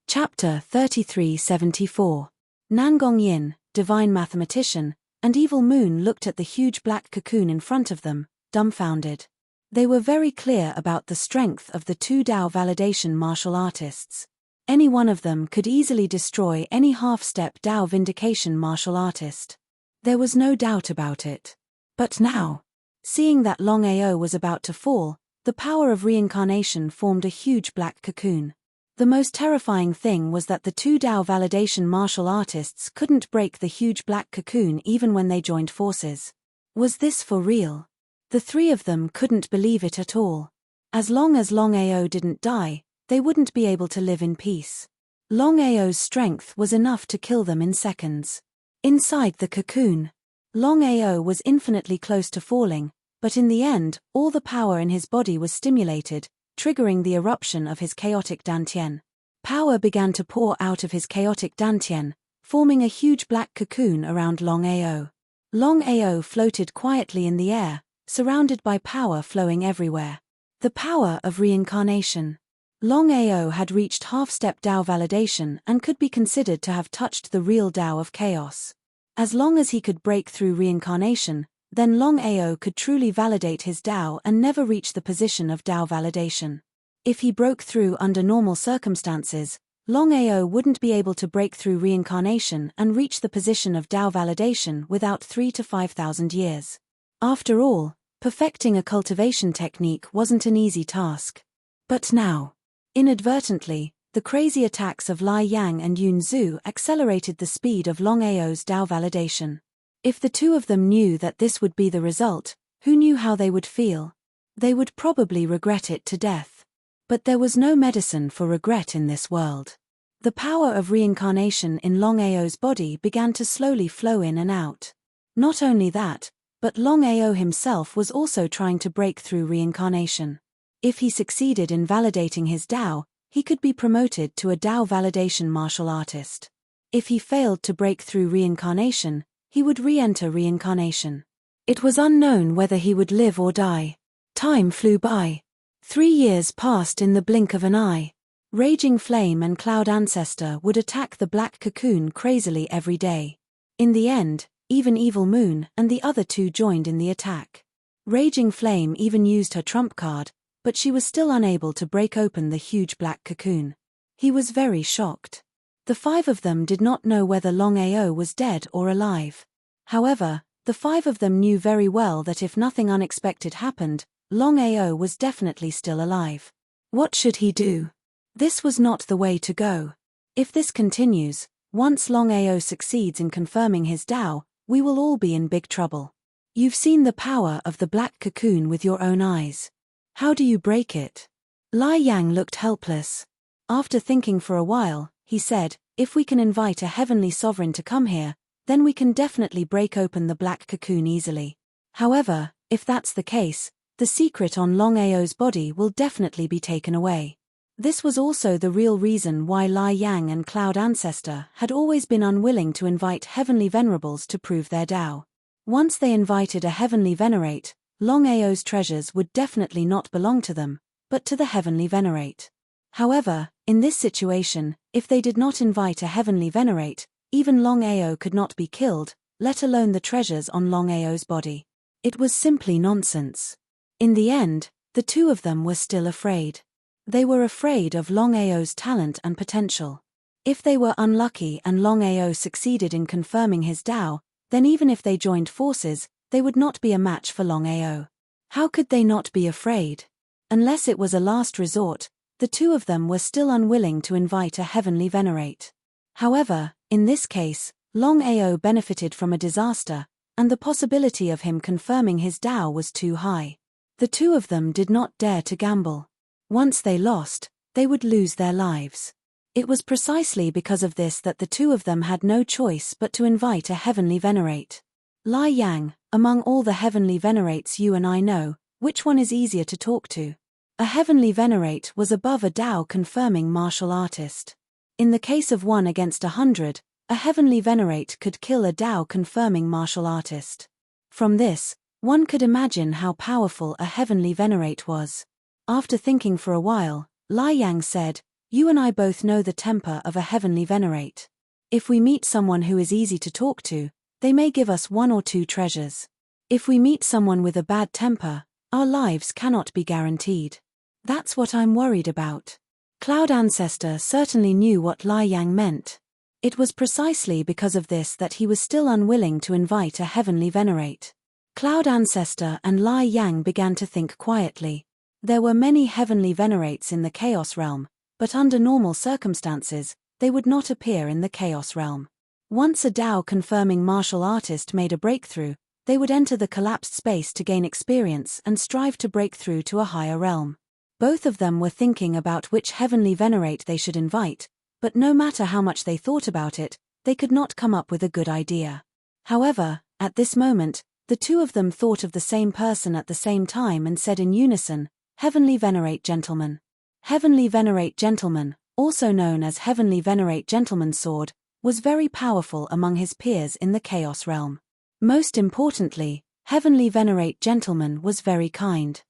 Chapter 3374. Nangong Yin, divine mathematician, and Evil Moon looked at the huge black cocoon in front of them, dumbfounded. They were very clear about the strength of the two Dao validation martial artists. Any one of them could easily destroy any half-step Dao vindication martial artist. There was no doubt about it. But now, seeing that Longao was about to fall, the power of reincarnation formed a huge black cocoon. The most terrifying thing was that the two Dao validation martial artists couldn't break the huge black cocoon even when they joined forces. Was this for real? The three of them couldn't believe it at all. As long as Longao didn't die, they wouldn't be able to live in peace. Longao's strength was enough to kill them in seconds. Inside the cocoon, Longao was infinitely close to falling, but in the end, all the power in his body was stimulated, triggering the eruption of his chaotic Dantian. Power began to pour out of his chaotic Dantian, forming a huge black cocoon around Longao. Longao floated quietly in the air, surrounded by power flowing everywhere. The power of reincarnation. Longao had reached half-step Dao validation and could be considered to have touched the real Dao of chaos. As long as he could break through reincarnation, then Longao could truly validate his Dao and never reach the position of Dao validation. If he broke through under normal circumstances, Longao wouldn't be able to break through reincarnation and reach the position of Dao validation without 3,000 to 5,000 years. After all, perfecting a cultivation technique wasn't an easy task. But now, inadvertently, The crazy attacks of Lai Yang and Yun Zhu accelerated the speed of Longao's Dao validation. If the two of them knew that this would be the result, who knew how they would feel? They would probably regret it to death. But there was no medicine for regret in this world. The power of reincarnation in Longao's body began to slowly flow in and out. Not only that, but Longao himself was also trying to break through reincarnation. If he succeeded in validating his Dao, he could be promoted to a Dao validation martial artist. If he failed to break through reincarnation, he would re-enter reincarnation. It was unknown whether he would live or die. Time flew by. 3 years passed in the blink of an eye. Raging Flame and Cloud Ancestor would attack the Black Cocoon crazily every day. In the end, even Evil Moon and the other two joined in the attack. Raging Flame even used her trump card, but she was still unable to break open the huge black cocoon. He was very shocked. The 5 of them did not know whether Longao was dead or alive. However, the 5 of them knew very well that if nothing unexpected happened, Longao was definitely still alive. What should he do? This was not the way to go. If this continues, once Longao succeeds in confirming his Dao, we will all be in big trouble. You've seen the power of the black cocoon with your own eyes. How do you break it? Lai Yang looked helpless. After thinking for a while, he said, if we can invite a heavenly sovereign to come here, then we can definitely break open the black cocoon easily. However, if that's the case, the secret on Longao's body will definitely be taken away. This was also the real reason why Lai Yang and Cloud Ancestor had always been unwilling to invite heavenly venerables to prove their Dao. Once they invited a heavenly venerate, Longao's treasures would definitely not belong to them, but to the heavenly venerate. However, in this situation, if they did not invite a heavenly venerate, even Longao could not be killed, let alone the treasures on Longao's body. It was simply nonsense. In the end, the two of them were still afraid. They were afraid of Longao's talent and potential. If they were unlucky and Longao succeeded in confirming his Dao, then even if they joined forces, they would not be a match for Longao. How could they not be afraid? Unless it was a last resort, the two of them were still unwilling to invite a heavenly venerate. However, in this case, Longao benefited from a disaster, and the possibility of him confirming his Dao was too high. The two of them did not dare to gamble. Once they lost, they would lose their lives. It was precisely because of this that the two of them had no choice but to invite a heavenly venerate. Lai Yang, among all the heavenly venerates you and I know, which one is easier to talk to? A heavenly venerate was above a Dao confirming martial artist. In the case of 1 against 100, a heavenly venerate could kill a Dao confirming martial artist. From this, one could imagine how powerful a heavenly venerate was. After thinking for a while, Lai Yang said, you and I both know the temper of a heavenly venerate. If we meet someone who is easy to talk to, they may give us 1 or 2 treasures. If we meet someone with a bad temper, our lives cannot be guaranteed. That's what I'm worried about. Cloud Ancestor certainly knew what Lai Yang meant. It was precisely because of this that he was still unwilling to invite a heavenly venerate. Cloud Ancestor and Lai Yang began to think quietly. There were many heavenly venerates in the Chaos Realm, but under normal circumstances, they would not appear in the Chaos Realm. Once a Dao confirming martial artist made a breakthrough, they would enter the collapsed space to gain experience and strive to break through to a higher realm. Both of them were thinking about which heavenly venerate they should invite, but no matter how much they thought about it, they could not come up with a good idea. However, at this moment, the two of them thought of the same person at the same time and said in unison, Heavenly Venerate Gentleman. Heavenly Venerate Gentleman, also known as Heavenly Venerate Gentleman's Sword, was very powerful among his peers in the Chaos Realm. Most importantly, Heavenly Venerate Gentleman was very kind.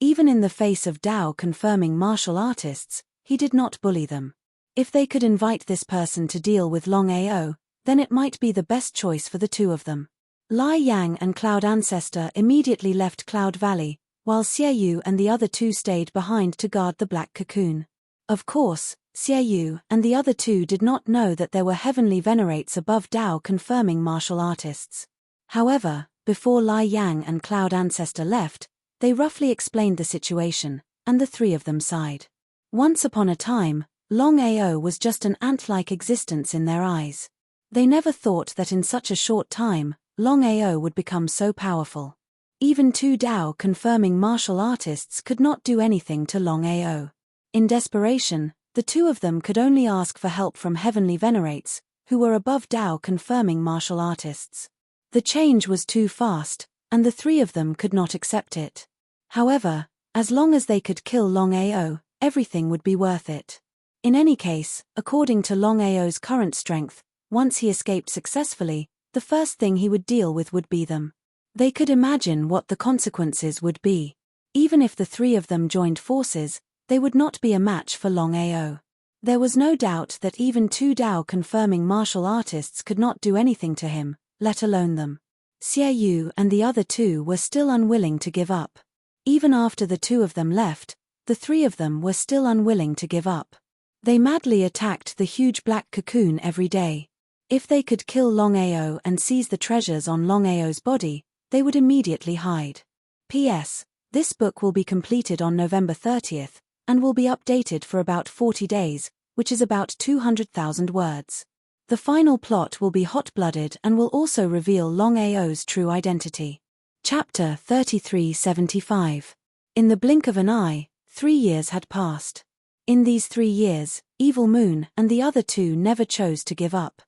Even in the face of Dao confirming martial artists, he did not bully them. If they could invite this person to deal with Longao, then it might be the best choice for the two of them. Lai Yang and Cloud Ancestor immediately left Cloud Valley, while Xiaoyu and the other two stayed behind to guard the black cocoon. Of course, Xiaoyu and the other two did not know that there were heavenly venerates above Dao confirming martial artists. However, before Lai Yang and Cloud Ancestor left, they roughly explained the situation, and the three of them sighed. Once upon a time, Longao was just an ant-like existence in their eyes. They never thought that in such a short time, Longao would become so powerful. Even two Dao-confirming martial artists could not do anything to Longao. In desperation, the two of them could only ask for help from heavenly venerates, who were above Dao-confirming martial artists. The change was too fast, and the three of them could not accept it. However, as long as they could kill Longao, everything would be worth it. In any case, according to Longao's current strength, once he escaped successfully, the first thing he would deal with would be them. They could imagine what the consequences would be. Even if the three of them joined forces, they would not be a match for Longao. There was no doubt that even two Dao-confirming martial artists could not do anything to him, let alone them. Xie Yu and the other two were still unwilling to give up. Even after the two of them left, the three of them were still unwilling to give up. They madly attacked the huge black cocoon every day. If they could kill Longao and seize the treasures on Longao's body, they would immediately hide. P.S. This book will be completed on November 30th, and will be updated for about 40 days, which is about 200,000 words. The final plot will be hot-blooded and will also reveal Longao's true identity. Chapter 3375. In the blink of an eye, 3 years had passed. In these 3 years, Evil Moon and the other two never chose to give up.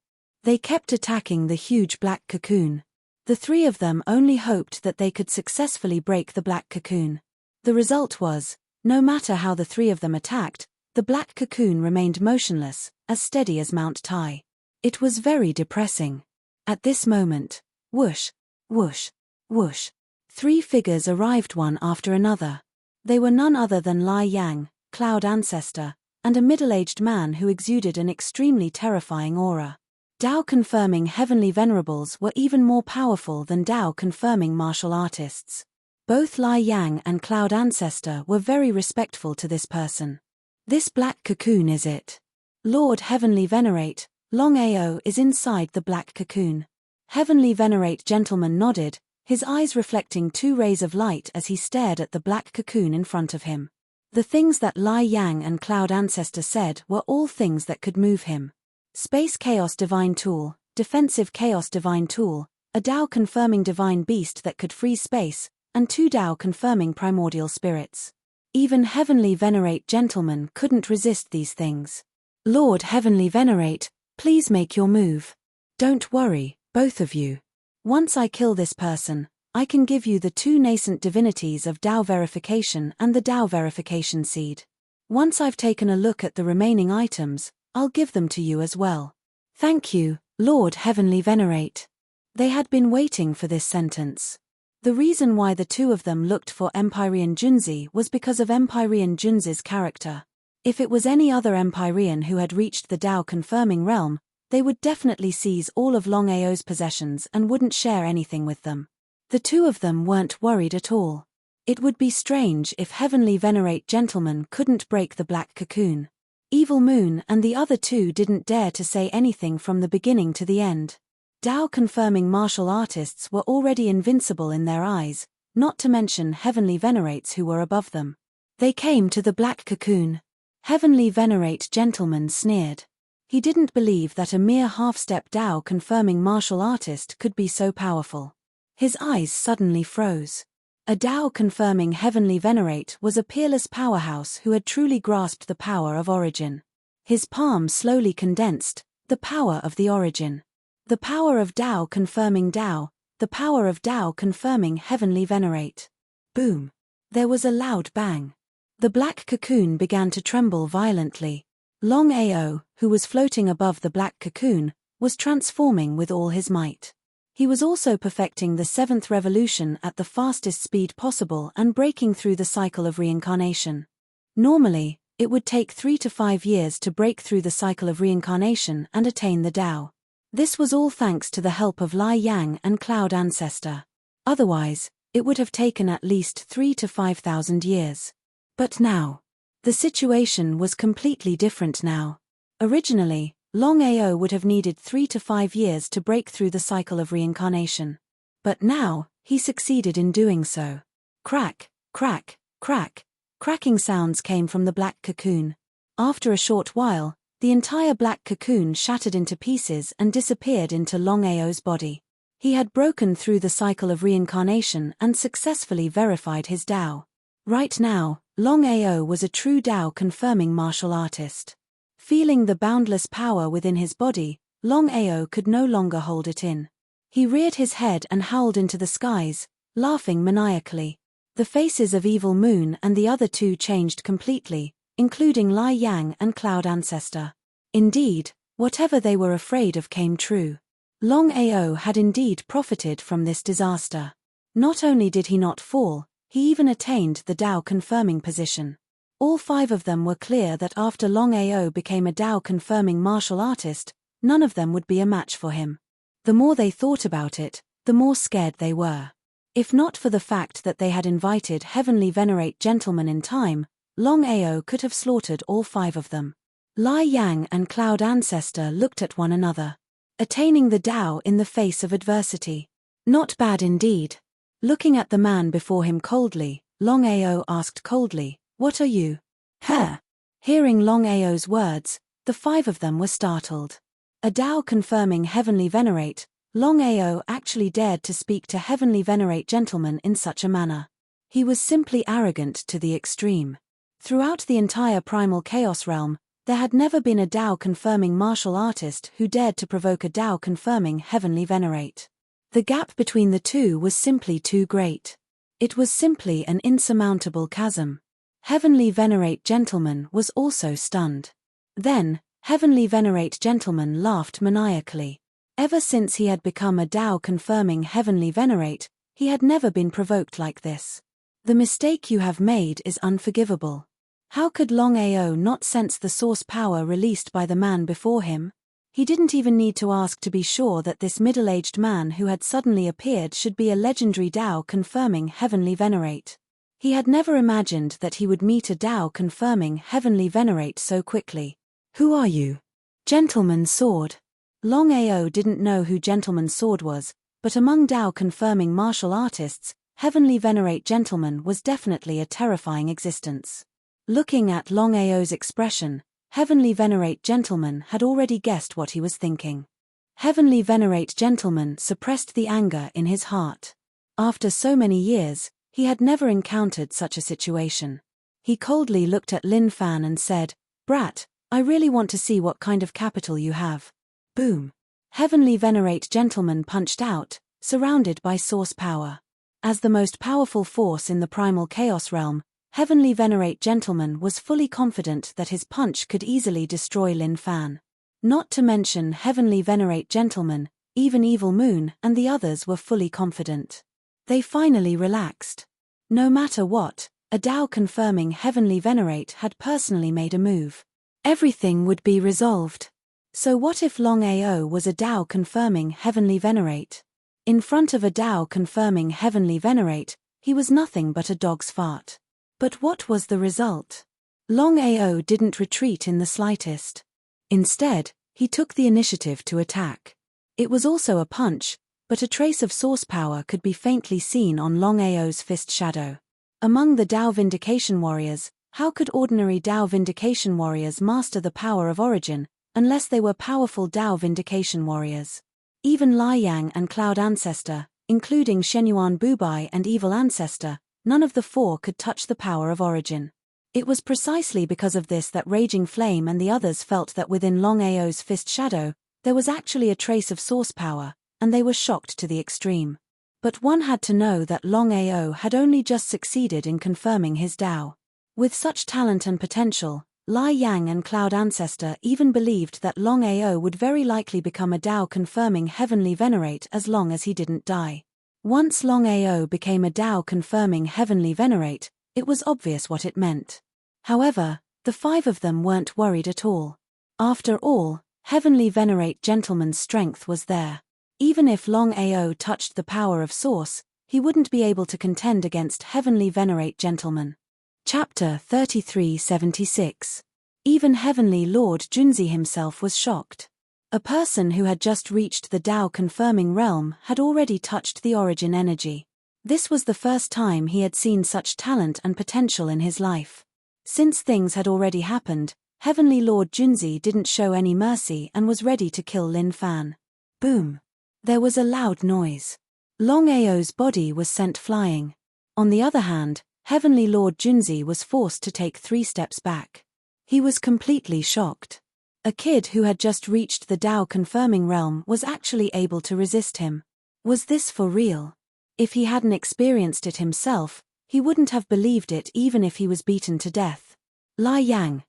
They kept attacking the huge black cocoon. The three of them only hoped that they could successfully break the black cocoon. The result was, no matter how the three of them attacked, the black cocoon remained motionless, as steady as Mount Tai. It was very depressing. At this moment, whoosh, whoosh, whoosh, 3 figures arrived one after another. They were none other than Lai Yang, Cloud Ancestor, and a middle-aged man who exuded an extremely terrifying aura. Dao-confirming heavenly venerables were even more powerful than Dao-confirming martial artists. Both Lai Yang and Cloud Ancestor were very respectful to this person. This black cocoon is it. Lord Heavenly Venerate, Longao is inside the black cocoon. Heavenly Venerate Gentleman nodded, his eyes reflecting 2 rays of light as he stared at the black cocoon in front of him. The things that Lai Yang and Cloud Ancestor said were all things that could move him. Space Chaos Divine Tool, Defensive Chaos Divine Tool, a Dao-confirming Divine Beast that could freeze space, and 2 Dao-confirming Primordial Spirits. Even Heavenly Venerate Gentleman couldn't resist these things. Lord Heavenly Venerate, please make your move. Don't worry, both of you. Once I kill this person, I can give you the 2 nascent divinities of Dao Verification and the Dao Verification Seed. Once I've taken a look at the remaining items, I'll give them to you as well. Thank you, Lord Heavenly Venerate. They had been waiting for this sentence. The reason why the two of them looked for Empyrean Junzi was because of Empyrean Junzi's character. If it was any other Empyrean who had reached the Dao-confirming realm, they would definitely seize all of Longao's possessions and wouldn't share anything with them. The two of them weren't worried at all. It would be strange if Heavenly Venerate Gentleman couldn't break the black cocoon. Evil Moon and the other two didn't dare to say anything from the beginning to the end. Dao-confirming martial artists were already invincible in their eyes, not to mention Heavenly Venerates who were above them. They came to the black cocoon. Heavenly Venerate Gentleman sneered. He didn't believe that a mere half-step Dao-confirming martial artist could be so powerful. His eyes suddenly froze. A Dao-confirming Heavenly Venerate was a peerless powerhouse who had truly grasped the power of origin. His palm slowly condensed, the power of the origin. The power of Dao-confirming Dao, the power of Dao-confirming Heavenly Venerate. Boom! There was a loud bang. The black cocoon began to tremble violently. Longao, who was floating above the black cocoon, was transforming with all his might. He was also perfecting the 7th revolution at the fastest speed possible and breaking through the cycle of reincarnation. Normally, it would take 3 to 5 years to break through the cycle of reincarnation and attain the Dao. This was all thanks to the help of Lai Yang and Cloud Ancestor. Otherwise, it would have taken at least 3 to 5,000 years. But now, the situation was completely different now. Originally, Longao would have needed 3 to 5 years to break through the cycle of reincarnation. But now, he succeeded in doing so. Crack, crack, crack. Cracking sounds came from the black cocoon. After a short while, the entire black cocoon shattered into pieces and disappeared into Longao's body. He had broken through the cycle of reincarnation and successfully verified his Tao. Right now, Longao was a true Tao-confirming martial artist. Feeling the boundless power within his body, Longao could no longer hold it in. He reared his head and howled into the skies, laughing maniacally. The faces of Evil Moon and the other two changed completely, including Lai Yang and Cloud Ancestor. Indeed, whatever they were afraid of came true. Longao had indeed profited from this disaster. Not only did he not fall, he even attained the Tao-confirming position. All five of them were clear that after Longao became a Tao-confirming martial artist, none of them would be a match for him. The more they thought about it, the more scared they were. If not for the fact that they had invited Heavenly Venerate Gentlemen in time, Longao could have slaughtered all five of them. Lai Yang and Cloud Ancestor looked at one another. Attaining the Tao in the face of adversity. Not bad indeed. Looking at the man before him coldly, Longao asked coldly, "What are you?" "Huh." Hearing Longao's words, the five of them were startled. A Tao-confirming Heavenly Venerate, Longao actually dared to speak to Heavenly Venerate Gentlemen in such a manner. He was simply arrogant to the extreme. Throughout the entire primal chaos realm, there had never been a Tao-confirming martial artist who dared to provoke a Tao-confirming Heavenly Venerate. The gap between the two was simply too great. It was simply an insurmountable chasm. Heavenly Venerate Gentleman was also stunned. Then, Heavenly Venerate Gentleman laughed maniacally. Ever since he had become a Tao-confirming Heavenly Venerate, he had never been provoked like this. The mistake you have made is unforgivable. How could Longao not sense the source power released by the man before him? He didn't even need to ask to be sure that this middle-aged man who had suddenly appeared should be a legendary Tao-confirming Heavenly Venerate. He had never imagined that he would meet a Tao-confirming Heavenly Venerate so quickly. "Who are you?" "Gentleman's Sword." Longao didn't know who Gentleman's Sword was, but among Tao-confirming martial artists, Heavenly Venerate Gentleman was definitely a terrifying existence. Looking at Longao's expression, Heavenly Venerate Gentleman had already guessed what he was thinking. Heavenly Venerate Gentleman suppressed the anger in his heart. After so many years, he had never encountered such a situation. He coldly looked at Lin Fan and said, "Brat, I really want to see what kind of capital you have." Boom. Heavenly Venerate Gentleman punched out, surrounded by source power. As the most powerful force in the primal chaos realm, Heavenly Venerate Gentleman was fully confident that his punch could easily destroy Lin Fan. Not to mention Heavenly Venerate Gentleman, even Evil Moon and the others were fully confident. They finally relaxed. No matter what, a Tao-confirming Heavenly Venerate had personally made a move. Everything would be resolved. So what if Longao was a Tao-confirming Heavenly Venerate? In front of a Tao-confirming Heavenly Venerate, he was nothing but a dog's fart. But what was the result? Longao didn't retreat in the slightest. Instead, he took the initiative to attack. It was also a punch, but a trace of source power could be faintly seen on Longao's fist shadow. Among the Tao Vindication Warriors, how could ordinary Tao Vindication Warriors master the power of origin, unless they were powerful Tao Vindication Warriors? Even Lai Yang and Cloud Ancestor, including Shenyuan Bubai and Evil Ancestor, none of the four could touch the power of origin. It was precisely because of this that Raging Flame and the others felt that within Longao's fist shadow, there was actually a trace of source power, and they were shocked to the extreme. But one had to know that Longao had only just succeeded in confirming his Tao. With such talent and potential, Lai Yang and Cloud Ancestor even believed that Longao would very likely become a Tao-confirming Heavenly Venerate as long as he didn't die. Once Longao became a Tao-confirming Heavenly Venerate, it was obvious what it meant. However, the five of them weren't worried at all. After all, Heavenly Venerate Gentleman's strength was there. Even if Longao touched the power of Source, he wouldn't be able to contend against Heavenly Venerate Gentleman. Chapter 3376. Even Heavenly Lord Junzi himself was shocked. A person who had just reached the Tao-confirming realm had already touched the origin energy. This was the first time he had seen such talent and potential in his life. Since things had already happened, Heavenly Lord Junzi didn't show any mercy and was ready to kill Lin Fan. Boom! There was a loud noise. Longao's body was sent flying. On the other hand, Heavenly Lord Junzi was forced to take 3 steps back. He was completely shocked. A kid who had just reached the Tao confirming realm was actually able to resist him. Was this for real? If he hadn't experienced it himself, he wouldn't have believed it even if he was beaten to death. Lai Yang,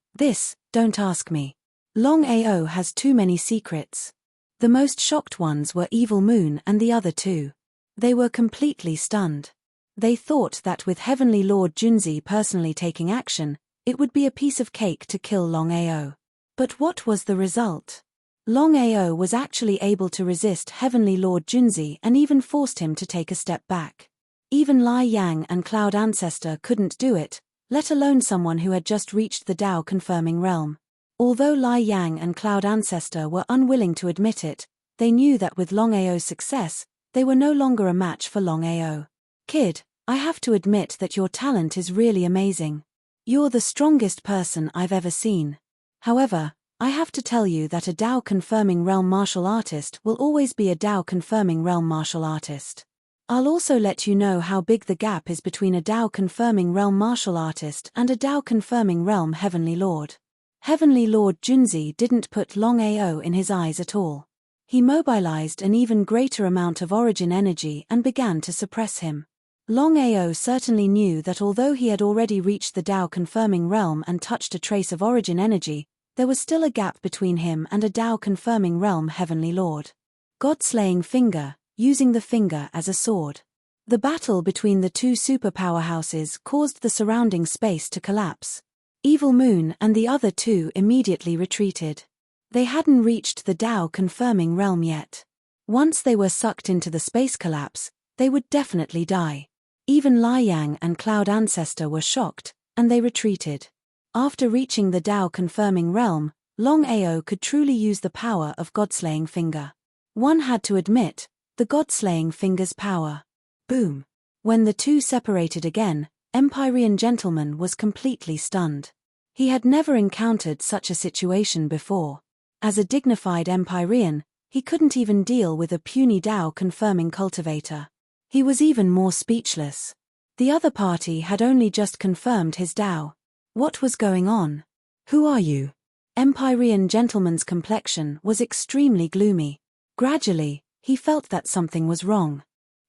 don't ask me. Longao has too many secrets. The most shocked ones were Evil Moon and the other 2. They were completely stunned. They thought that with Heavenly Lord Junzi personally taking action, it would be a piece of cake to kill Longao. But what was the result? Longao was actually able to resist Heavenly Lord Junzi and even forced him to take a step back. Even Lai Yang and Cloud Ancestor couldn't do it, let alone someone who had just reached the Tao confirming realm. Although Lai Yang and Cloud Ancestor were unwilling to admit it, they knew that with Longao's success, they were no longer a match for Longao. Kid, I have to admit that your talent is really amazing. You're the strongest person I've ever seen. However, I have to tell you that a Tao confirming realm martial artist will always be a Tao confirming realm martial artist. I'll also let you know how big the gap is between a Tao confirming realm martial artist and a Tao confirming realm Heavenly Lord. Heavenly Lord Junzi didn't put Longao in his eyes at all. He mobilized an even greater amount of origin energy and began to suppress him. Longao certainly knew that although he had already reached the Tao confirming realm and touched a trace of origin energy, there was still a gap between him and a Tao confirming realm Heavenly Lord. God-slaying finger, using the finger as a sword. The battle between the 2 superpowerhouses caused the surrounding space to collapse. Evil Moon and the other 2 immediately retreated. They hadn't reached the Tao confirming realm yet. Once they were sucked into the space collapse, they would definitely die. Even Lai Yang and Cloud Ancestor were shocked, and they retreated. After reaching the Tao confirming realm, Longao could truly use the power of God-slaying finger. One had to admit, the God-slaying finger's power. Boom! When the 2 separated again, Empyrean Gentleman was completely stunned. He had never encountered such a situation before. As a dignified Empyrean, he couldn't even deal with a puny Tao confirming cultivator. He was even more speechless. The other party had only just confirmed his Tao. What was going on? Who are you? Empyrean Gentleman's complexion was extremely gloomy. Gradually, he felt that something was wrong.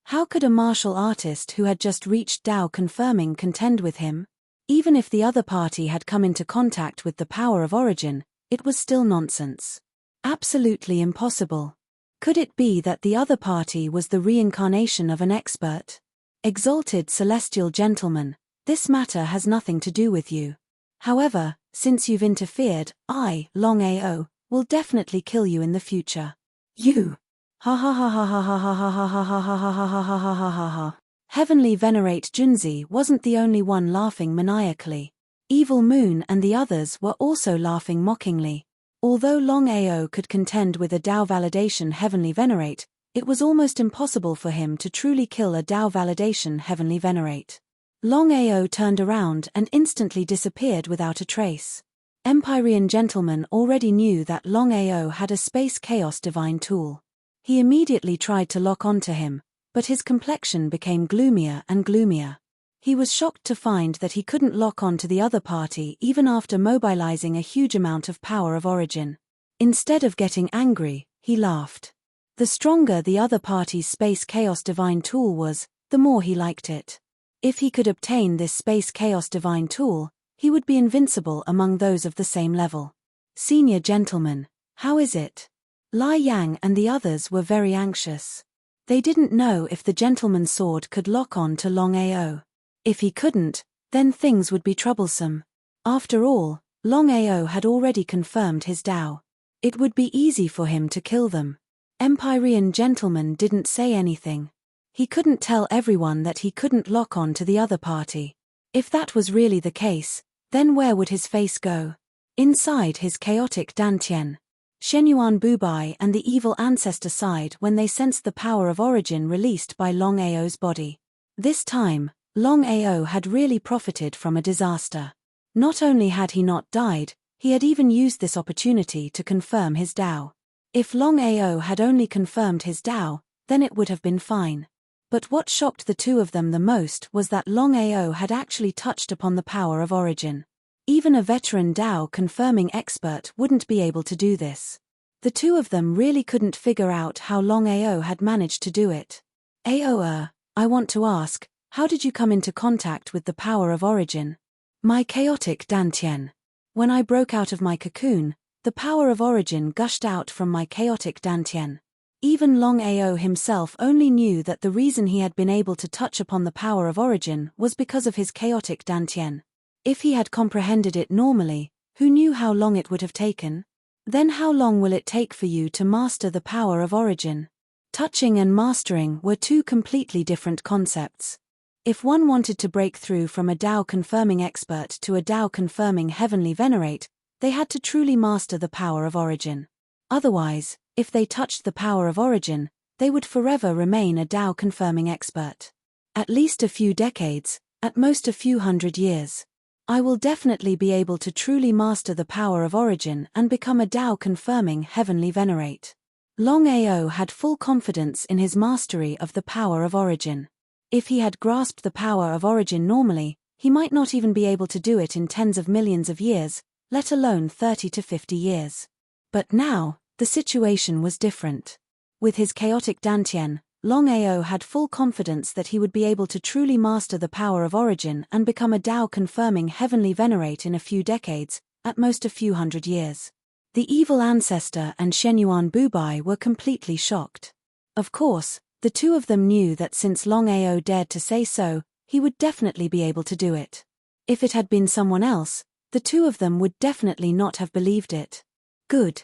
How could a martial artist who had just reached Tao confirming contend with him? Even if the other party had come into contact with the power of origin, it was still nonsense. Absolutely impossible. Could it be that the other party was the reincarnation of an expert? Exalted Celestial Gentleman, this matter has nothing to do with you. However, since you've interfered, I, Longao, will definitely kill you in the future. You! Ha ha ha ha ha ha ha ha ha ha ha ha ha ha ha ha ha ha ha. Heavenly Venerate Junzi wasn't the only one laughing maniacally. Evil Moon and the others were also laughing mockingly. Although Longao could contend with a Tao validation Heavenly Venerate, it was almost impossible for him to truly kill a Tao validation Heavenly Venerate. Longao turned around and instantly disappeared without a trace. Empyrean Gentleman already knew that Longao had a Space Chaos Divine tool. He immediately tried to lock onto him, but his complexion became gloomier and gloomier. He was shocked to find that he couldn't lock onto the other party even after mobilizing a huge amount of power of origin. Instead of getting angry, he laughed. The stronger the other party's Space Chaos Divine tool was, the more he liked it. If he could obtain this Space Chaos Divine tool, he would be invincible among those of the same level. Senior Gentleman, how is it? Lai Yang and the others were very anxious. They didn't know if the Gentleman's sword could lock on to Longao. If he couldn't, then things would be troublesome. After all, Longao had already confirmed his Tao. It would be easy for him to kill them. Empyrean Gentleman didn't say anything. He couldn't tell everyone that he couldn't lock on to the other party. If that was really the case, then where would his face go? Inside his chaotic Dantian. Shenyuan Bubai and the evil ancestor sighed when they sensed the power of origin released by Longao's body. This time, Longao had really profited from a disaster. Not only had he not died, He had even used this opportunity to confirm his Tao. If Longao had only confirmed his Tao, then it would have been fine. But what shocked the two of them the most was that Longao had actually touched upon the power of origin. Even a veteran Tao confirming expert wouldn't be able to do this. The two of them really couldn't figure out how Longao had managed to do it. I want to ask, how did you come into contact with the power of origin? My chaotic Dantian. When I broke out of my cocoon, the power of origin gushed out from my chaotic Dantian. Even Longao himself only knew that the reason he had been able to touch upon the power of origin was because of his chaotic Dantian. If he had comprehended it normally, who knew how long it would have taken? Then how long will it take for you to master the power of origin? Touching and mastering were two completely different concepts. If one wanted to break through from a Tao-confirming expert to a Tao-confirming heavenly venerate, they had to truly master the power of origin. Otherwise, if they touched the power of origin, they would forever remain a Tao-confirming expert. At least a few decades, at most a few hundred years. I will definitely be able to truly master the power of origin and become a Tao-confirming heavenly venerate. Longao had full confidence in his mastery of the power of origin. If he had grasped the power of origin normally, he might not even be able to do it in tens of millions of years, let alone 30 to 50 years. But now, the situation was different. With his chaotic Dantian, Longao had full confidence that he would be able to truly master the power of origin and become a Tao-confirming heavenly venerate in a few decades, at most a few hundred years. The evil ancestor and Shenyuan Bubai were completely shocked. Of course, the two of them knew that since Longao dared to say so, he would definitely be able to do it. If it had been someone else, the two of them would definitely not have believed it. Good.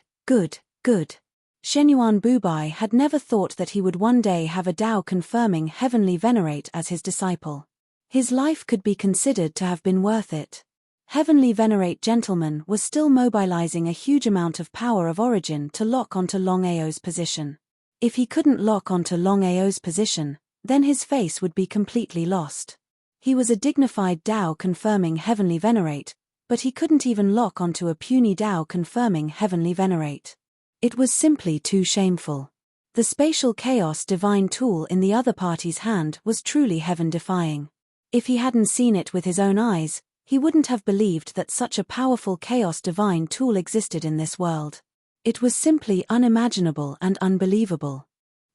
Shenyuan Bubai had never thought that he would one day have a Tao-confirming heavenly venerate as his disciple. His life could be considered to have been worth it. Heavenly venerate gentleman was still mobilizing a huge amount of power of origin to lock onto Longao's position. If he couldn't lock onto Longao's position, then his face would be completely lost. He was a dignified Tao-confirming heavenly venerate, but he couldn't even lock onto a puny Tao-confirming heavenly venerate. It was simply too shameful. The spatial chaos divine tool in the other party's hand was truly heaven-defying. If he hadn't seen it with his own eyes, he wouldn't have believed that such a powerful chaos divine tool existed in this world. It was simply unimaginable and unbelievable.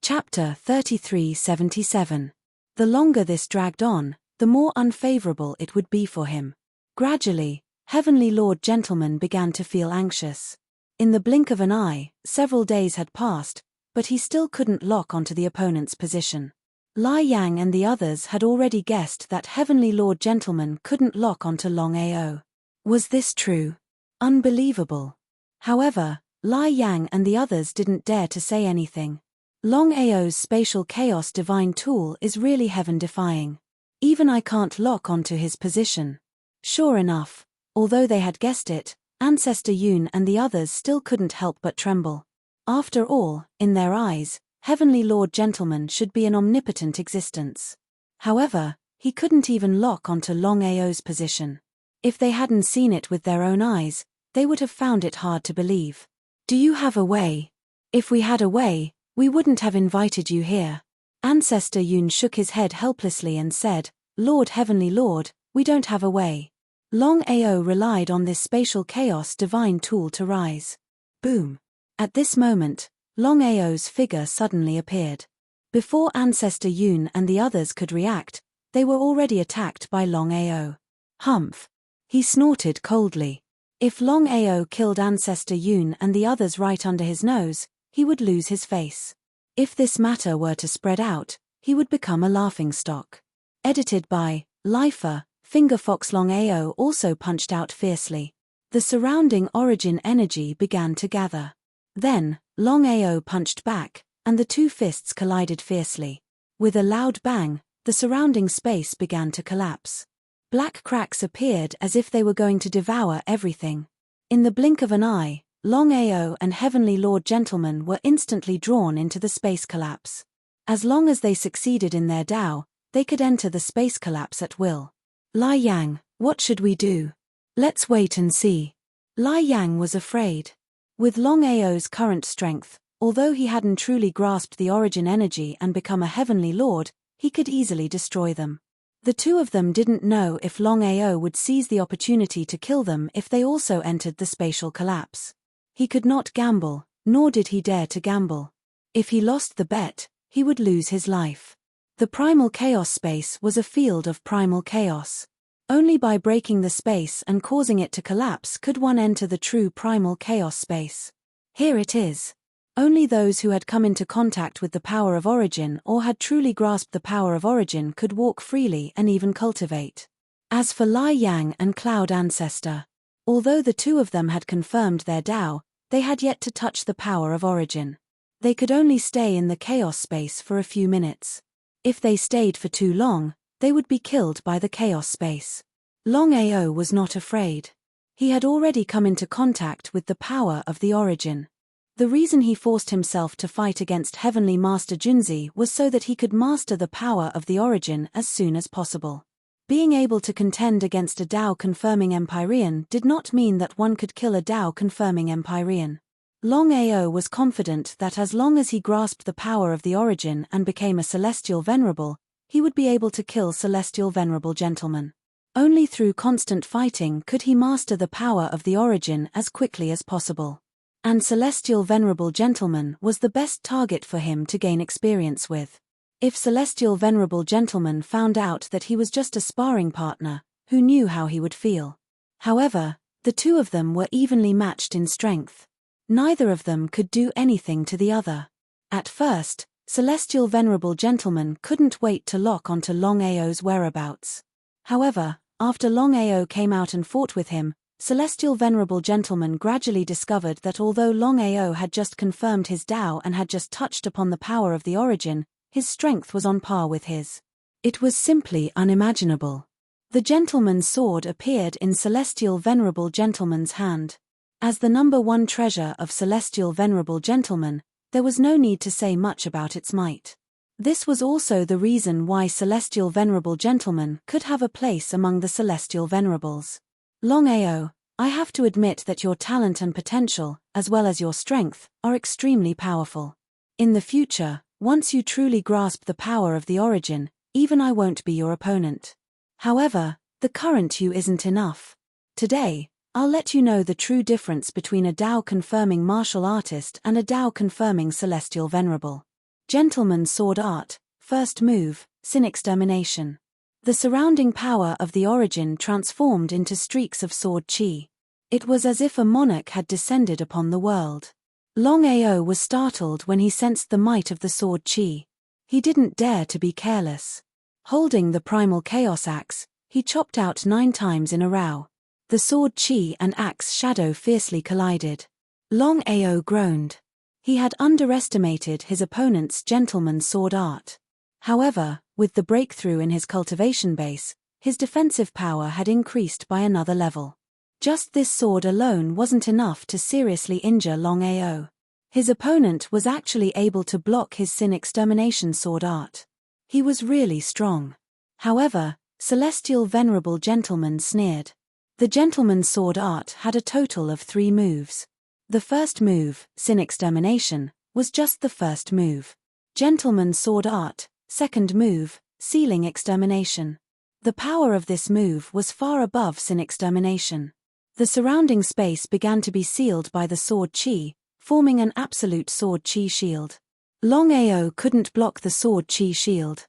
Chapter 3377. The longer this dragged on, the more unfavorable it would be for him. Gradually, Heavenly Lord Gentleman began to feel anxious. In the blink of an eye, several days had passed, but he still couldn't lock onto the opponent's position. Lai Yang and the others had already guessed that Heavenly Lord Gentleman couldn't lock onto Longao. Was this true? Unbelievable. However, Lai Yang and the others didn't dare to say anything. Longao's spatial chaos divine tool is really heaven-defying. Even I can't lock onto his position. Sure enough, although they had guessed it, Ancestor Yun and the others still couldn't help but tremble. After all, in their eyes, Heavenly Lord Gentleman should be an omnipotent existence. However, he couldn't even lock onto Longao's position. If they hadn't seen it with their own eyes, they would have found it hard to believe. Do you have a way? If we had a way, we wouldn't have invited you here. Ancestor Yun shook his head helplessly and said, Lord Heavenly Lord, we don't have a way. Longao relied on this spatial chaos divine tool to rise. Boom. At this moment, Longao's figure suddenly appeared. Before Ancestor Yun and the others could react, they were already attacked by Longao. Humph. He snorted coldly. If Longao killed Ancestor Yun and the others right under his nose, he would lose his face. If this matter were to spread out, he would become a laughingstock. Edited by Lifer. Fingerfox. Longao also punched out fiercely. The surrounding origin energy began to gather. Then, Longao punched back, and the two fists collided fiercely. With a loud bang, the surrounding space began to collapse. Black cracks appeared as if they were going to devour everything. In the blink of an eye, Longao and Heavenly Lord Gentleman were instantly drawn into the space collapse. As long as they succeeded in their Tao, they could enter the space collapse at will. Lai Yang, what should we do? Let's wait and see. Lai Yang was afraid. With Longao's current strength, although he hadn't truly grasped the origin energy and become a heavenly lord, he could easily destroy them. The two of them didn't know if Longao would seize the opportunity to kill them if they also entered the spatial collapse. He could not gamble, nor did he dare to gamble. If he lost the bet, he would lose his life. The primal chaos space was a field of primal chaos. Only by breaking the space and causing it to collapse could one enter the true primal chaos space. Here it is. Only those who had come into contact with the power of origin or had truly grasped the power of origin could walk freely and even cultivate. As for Lai Yang and Cloud Ancestor, although the two of them had confirmed their Tao, they had yet to touch the power of origin. They could only stay in the chaos space for a few minutes. If they stayed for too long, they would be killed by the chaos space. Longao was not afraid. He had already come into contact with the power of the origin. The reason he forced himself to fight against Heavenly Master Junzi was so that he could master the power of the origin as soon as possible. Being able to contend against a Tao-confirming Empyrean did not mean that one could kill a Tao-confirming Empyrean. Longao was confident that as long as he grasped the power of the origin and became a Celestial Venerable, he would be able to kill Celestial Venerable Gentlemen. Only through constant fighting could he master the power of the origin as quickly as possible. And Celestial Venerable Gentleman was the best target for him to gain experience with. If Celestial Venerable Gentleman found out that he was just a sparring partner, who knew how he would feel? However, the two of them were evenly matched in strength. Neither of them could do anything to the other. At first, Celestial Venerable Gentleman couldn't wait to lock onto Longao's whereabouts. However, after Longao came out and fought with him, Celestial Venerable Gentleman gradually discovered that although Longao had just confirmed his Tao and had just touched upon the power of the origin, his strength was on par with his. It was simply unimaginable. The Gentleman's sword appeared in Celestial Venerable Gentleman's hand. As the number one treasure of Celestial Venerable Gentleman, there was no need to say much about its might. This was also the reason why Celestial Venerable Gentleman could have a place among the Celestial Venerables. Longao, I have to admit that your talent and potential, as well as your strength, are extremely powerful. In the future, once you truly grasp the power of the origin, even I won't be your opponent. However, the current you isn't enough. Today, I'll let you know the true difference between a Tao-confirming martial artist and a Tao-confirming Celestial Venerable. Gentleman Sword Art, first move, Sin Extermination. The surrounding power of the origin transformed into streaks of sword chi. It was as if a monarch had descended upon the world. Longao was startled when he sensed the might of the sword chi. He didn't dare to be careless. Holding the primal chaos axe, he chopped out 9 times in a row. The sword chi and axe shadow fiercely collided. Longao groaned. He had underestimated his opponent's gentleman's sword art. However, with the breakthrough in his cultivation base, his defensive power had increased by another level. Just this sword alone wasn't enough to seriously injure Longao. His opponent was actually able to block his Sin Extermination sword art. He was really strong. However, Celestial Venerable Gentleman sneered. The Gentleman's sword art had a total of 3 moves. The first move, Sin Extermination, was just the first move. Gentleman's sword art, second move, Sealing Extermination. The power of this move was far above Sin Extermination. The surrounding space began to be sealed by the sword chi, forming an absolute sword chi shield. Longao couldn't block the sword chi shield.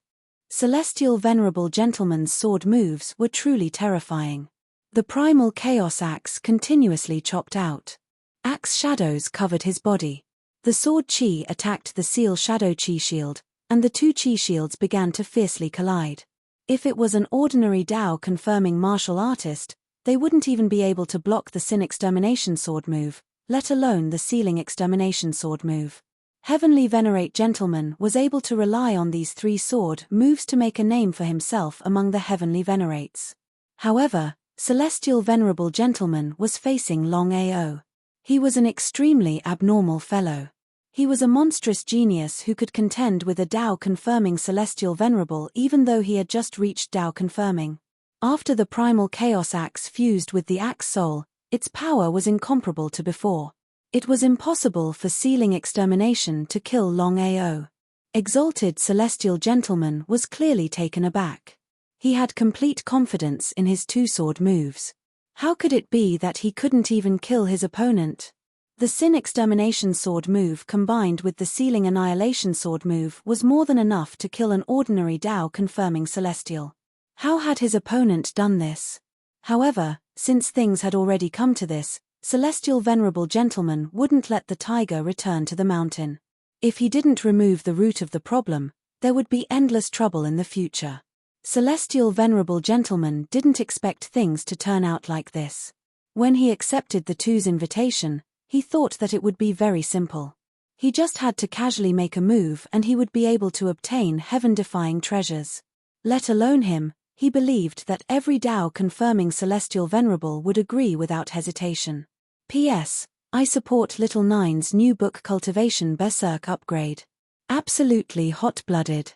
Celestial Venerable Gentleman's sword moves were truly terrifying. The primal chaos axe continuously chopped out. Axe shadows covered his body. The sword chi attacked the seal shadow chi shield, and the 2 chi shields began to fiercely collide. If it was an ordinary Tao-confirming martial artist, they wouldn't even be able to block the Sin Extermination sword move, let alone the Sealing Extermination sword move. Heavenly Venerate Gentleman was able to rely on these 3 sword moves to make a name for himself among the Heavenly Venerates. However, Celestial Venerable Gentleman was facing Longao. He was an extremely abnormal fellow. He was a monstrous genius who could contend with a Tao-confirming Celestial Venerable even though he had just reached Tao-confirming. After the primal chaos axe fused with the axe soul, Its power was incomparable to before. It was impossible for sealing extermination to kill Longao. Exalted Celestial Gentleman was clearly taken aback. He had complete confidence in his two-sword moves. How could it be that he couldn't even kill his opponent? The Sin Extermination Sword move combined with the Sealing Annihilation Sword move was more than enough to kill an ordinary Dao-confirming Celestial. How had his opponent done this? However, since things had already come to this, Celestial Venerable Gentleman wouldn't let the tiger return to the mountain. If he didn't remove the root of the problem, there would be endless trouble in the future. Celestial Venerable Gentleman didn't expect things to turn out like this. When he accepted the two's invitation, he thought that it would be very simple. He just had to casually make a move and he would be able to obtain heaven-defying treasures. Let alone him, he believed that every Dao-confirming Celestial Venerable would agree without hesitation. P.S. I support Little Nine's new book Cultivation Berserk upgrade. Absolutely hot-blooded.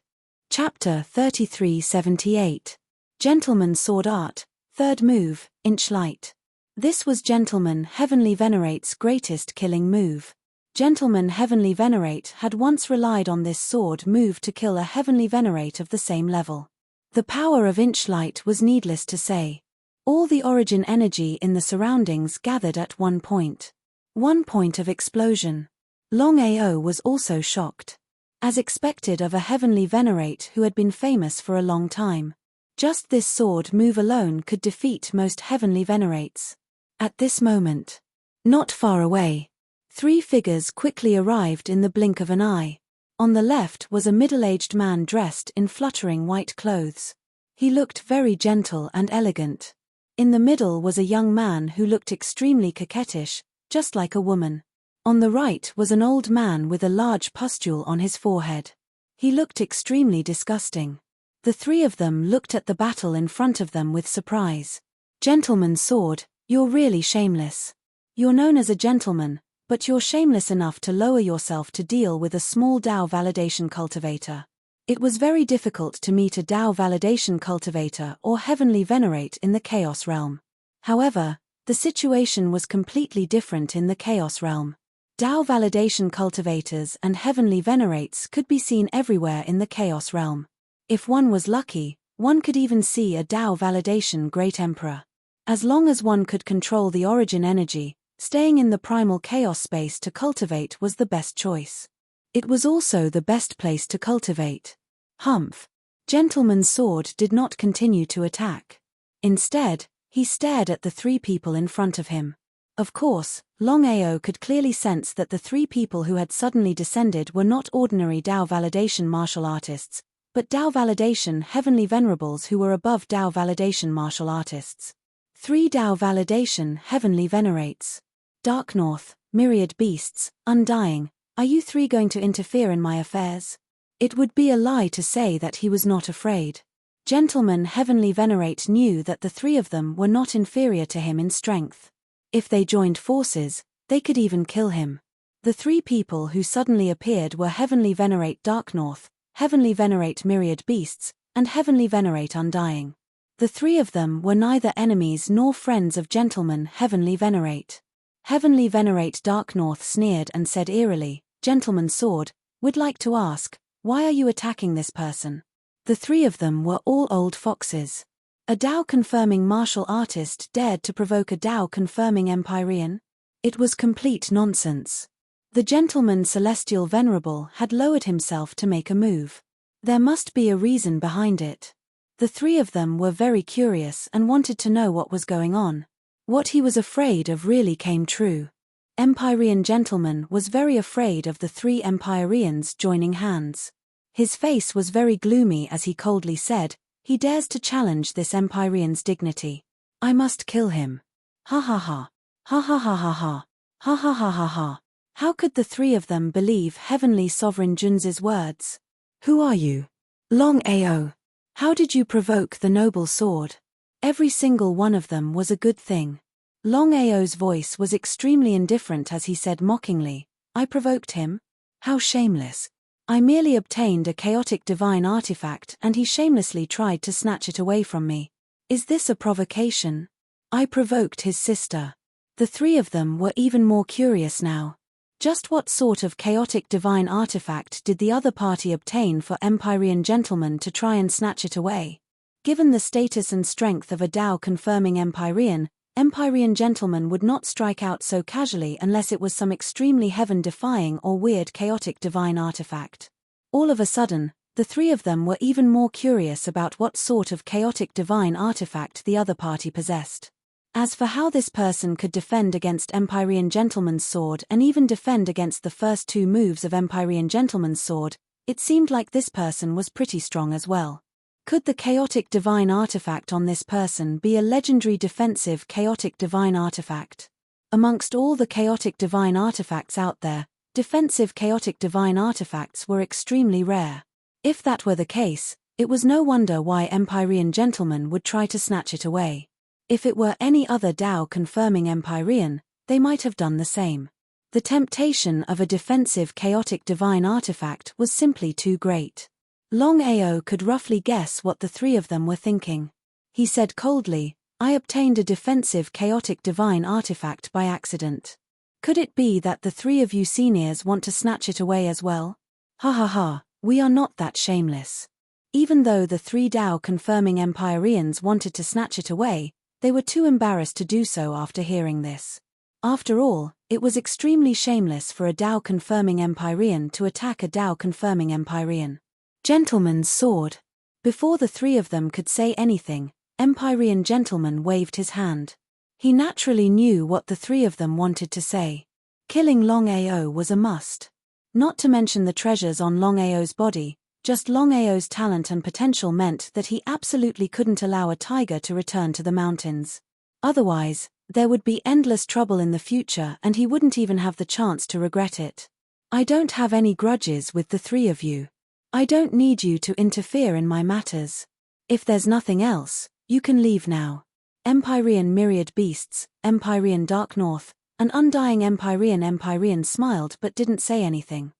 Chapter 3378. Gentleman Sword Art, third move, Inch Light. This was Gentleman Heavenly Venerate's greatest killing move. Gentleman Heavenly Venerate had once relied on this sword move to kill a Heavenly Venerate of the same level. The power of Inch Light was needless to say. All the origin energy in the surroundings gathered at one point. One point of explosion. Longao was also shocked. As expected of a Heavenly Venerate who had been famous for a long time. Just this sword move alone could defeat most Heavenly Venerates. At this moment, not far away, three figures quickly arrived in the blink of an eye. On the left was a middle-aged man dressed in fluttering white clothes. He looked very gentle and elegant. In the middle was a young man who looked extremely coquettish, just like a woman. On the right was an old man with a large pustule on his forehead. He looked extremely disgusting. The three of them looked at the battle in front of them with surprise. Gentleman's Sword, you're really shameless. You're known as a gentleman, but you're shameless enough to lower yourself to deal with a small Dao validation cultivator. It was very difficult to meet a Dao validation cultivator or Heavenly Venerate in the Chaos Realm. However, the situation was completely different in the Chaos Realm. Dao validation cultivators and Heavenly Venerates could be seen everywhere in the Chaos Realm. If one was lucky, one could even see a Dao validation Great Emperor. As long as one could control the origin energy, staying in the primal chaos space to cultivate was the best choice. It was also the best place to cultivate. Humph. Gentleman's Sword did not continue to attack. Instead, he stared at the three people in front of him. Of course, Longao could clearly sense that the three people who had suddenly descended were not ordinary Dao validation martial artists, but Dao validation Heavenly Venerables who were above Dao validation martial artists. 3 Dao validation Heavenly Venerates. Dark North, Myriad Beasts, Undying, are you three going to interfere in my affairs? It would be a lie to say that he was not afraid. Gentleman Heavenly Venerate knew that the three of them were not inferior to him in strength. If they joined forces, they could even kill him. The three people who suddenly appeared were Heavenly Venerate Dark North, Heavenly Venerate Myriad Beasts, and Heavenly Venerate Undying. The three of them were neither enemies nor friends of Gentleman Heavenly Venerate. Heavenly Venerate Dark North sneered and said eerily, Gentleman's Sword, would like to ask, why are you attacking this person? The three of them were all old foxes. A Dao-confirming martial artist dared to provoke a Dao-confirming Empyrean? It was complete nonsense. The Gentleman Celestial Venerable had lowered himself to make a move. There must be a reason behind it. The three of them were very curious and wanted to know what was going on. What he was afraid of really came true. Empyrean Gentleman was very afraid of the 3 Empyreans joining hands. His face was very gloomy as he coldly said, he dares to challenge this Empyrean's dignity. I must kill him. Ha ha ha. Ha ha ha ha ha. Ha ha ha ha ha. How could the three of them believe Heavenly Sovereign Junzi's words? Who are you? Longao. How did you provoke the noble sword? Every single one of them was a good thing. Longao's voice was extremely indifferent as he said mockingly, I provoked him? How shameless. I merely obtained a chaotic divine artifact and he shamelessly tried to snatch it away from me. Is this a provocation? I provoked his sister. The three of them were even more curious now. Just what sort of chaotic divine artifact did the other party obtain for Empyrean gentlemen to try and snatch it away? Given the status and strength of a Tao-confirming Empyrean gentleman would not strike out so casually unless it was some extremely heaven-defying or weird chaotic divine artifact. All of a sudden, the three of them were even more curious about what sort of chaotic divine artifact the other party possessed. As for how this person could defend against Empyrean gentleman's sword and even defend against the first two moves of Empyrean gentleman's sword, it seemed like this person was pretty strong as well. Could the chaotic divine artifact on this person be a legendary defensive chaotic divine artifact? Amongst all the chaotic divine artifacts out there, defensive chaotic divine artifacts were extremely rare. If that were the case, it was no wonder why Empyrean gentlemen would try to snatch it away. If it were any other Tao-confirming Empyrean, they might have done the same. The temptation of a defensive chaotic divine artifact was simply too great. Longao could roughly guess what the three of them were thinking. He said coldly, "I obtained a defensive chaotic divine artifact by accident. Could it be that the three of you seniors want to snatch it away as well? Ha ha ha, we are not that shameless." Even though the three Tao-confirming Empyreans wanted to snatch it away, they were too embarrassed to do so after hearing this. After all, it was extremely shameless for a Tao-confirming Empyrean to attack a Tao-confirming Empyrean. Gentleman's sword. Before the three of them could say anything, Empyrean gentleman waved his hand. He naturally knew what the three of them wanted to say. Killing Longao was a must. Not to mention the treasures on Longao's body, just Longao's talent and potential meant that he absolutely couldn't allow a tiger to return to the mountains. Otherwise, there would be endless trouble in the future and he wouldn't even have the chance to regret it. I don't have any grudges with the three of you. I don't need you to interfere in my matters. If there's nothing else, you can leave now. Empyrean myriad beasts, Empyrean dark north, an undying Empyrean smiled but didn't say anything.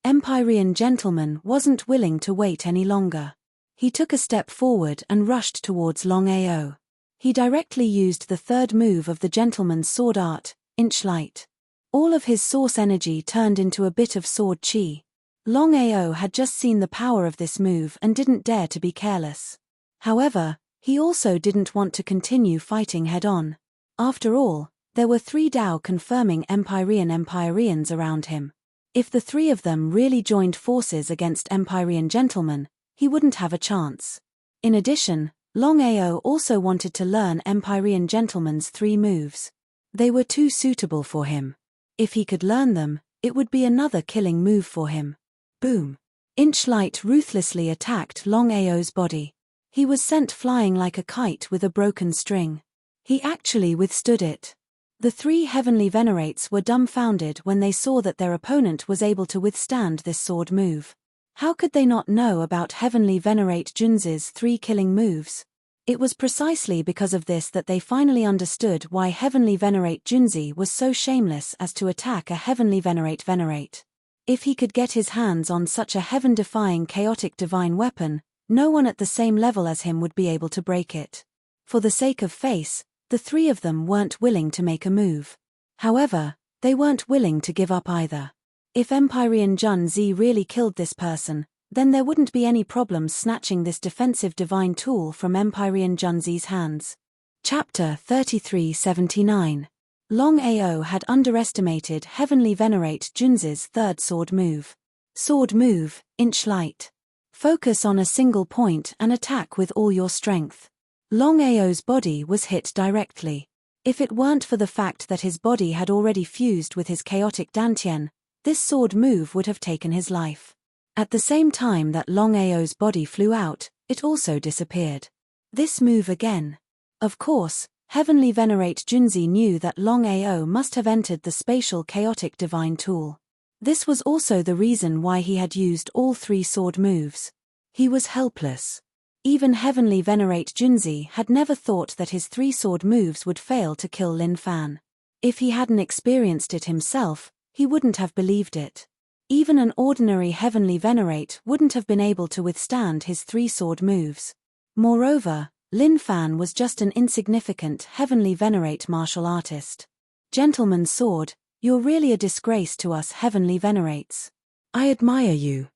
Empyrean gentleman wasn't willing to wait any longer. He took a step forward and rushed towards Longao. He directly used the third move of the gentleman's sword art, inch light. All of his source energy turned into a bit of sword chi. Longao had just seen the power of this move and didn't dare to be careless. However, he also didn't want to continue fighting head-on. After all, there were three Tao-confirming Empyreans around him. If the three of them really joined forces against Empyrean gentlemen, he wouldn't have a chance. In addition, Longao also wanted to learn Empyrean gentleman's three moves. They were too suitable for him. If he could learn them, it would be another killing move for him. Boom. Inchlight ruthlessly attacked Longao's body. He was sent flying like a kite with a broken string. He actually withstood it. The three heavenly venerates were dumbfounded when they saw that their opponent was able to withstand this sword move. How could they not know about heavenly venerate Junzi's three killing moves? It was precisely because of this that they finally understood why heavenly venerate Junzi was so shameless as to attack a heavenly venerate. If he could get his hands on such a heaven-defying chaotic divine weapon, no one at the same level as him would be able to break it. For the sake of face, the three of them weren't willing to make a move. However, they weren't willing to give up either. If Empyrean Junzi really killed this person, then there wouldn't be any problems snatching this defensive divine tool from Empyrean Junzi's hands. Chapter 3379. Longao had underestimated heavenly venerate Junzi's third sword move. Sword move, inch light. Focus on a single point and attack with all your strength. Longao's body was hit directly. If it weren't for the fact that his body had already fused with his chaotic dantian, this sword move would have taken his life. At the same time that Longao's body flew out, it also disappeared. This move again. Of course, heavenly venerate Junzi knew that Longao must have entered the spatial chaotic divine tool. This was also the reason why he had used all three sword moves. He was helpless. Even heavenly venerate Junzi had never thought that his three sword moves would fail to kill Lin Fan. If he hadn't experienced it himself, he wouldn't have believed it. Even an ordinary heavenly venerate wouldn't have been able to withstand his three sword moves. Moreover, Lin Fan was just an insignificant heavenly venerate martial artist. Gentleman's sword, you're really a disgrace to us Heavenly Venerates. I admire you.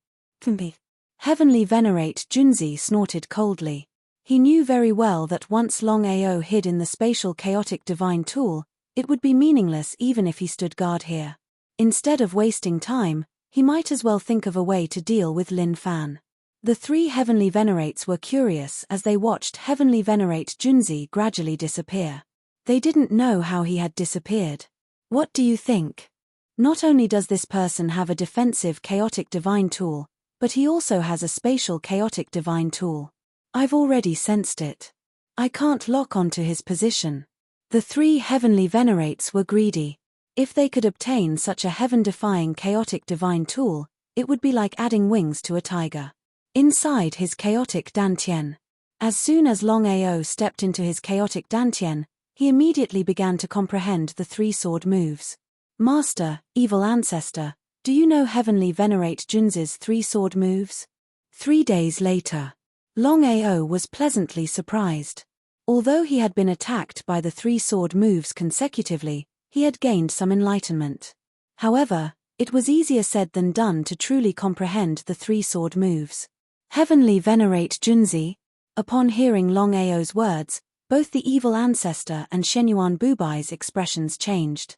Heavenly Venerate Junzi snorted coldly. He knew very well that once Longao hid in the spatial chaotic divine tool, it would be meaningless even if he stood guard here. Instead of wasting time, he might as well think of a way to deal with Lin Fan. The three Heavenly Venerates were curious as they watched Heavenly Venerate Junzi gradually disappear. They didn't know how he had disappeared. What do you think? Not only does this person have a defensive chaotic divine tool, but he also has a spatial chaotic divine tool. I've already sensed it. I can't lock onto his position. The three Heavenly Venerates were greedy. If they could obtain such a heaven-defying chaotic divine tool, it would be like adding wings to a tiger. Inside his chaotic Dantian. As soon as Longao stepped into his chaotic Dantian, he immediately began to comprehend the three sword moves. Master, evil ancestor, do you know Heavenly Venerate Junzi's three sword moves? 3 days later. Longao was pleasantly surprised. Although he had been attacked by the three sword moves consecutively, he had gained some enlightenment. However, it was easier said than done to truly comprehend the three sword moves. Heavenly Venerate Junzi. Upon hearing Longao's words, both the evil ancestor and Shenyuan Bubai's expressions changed.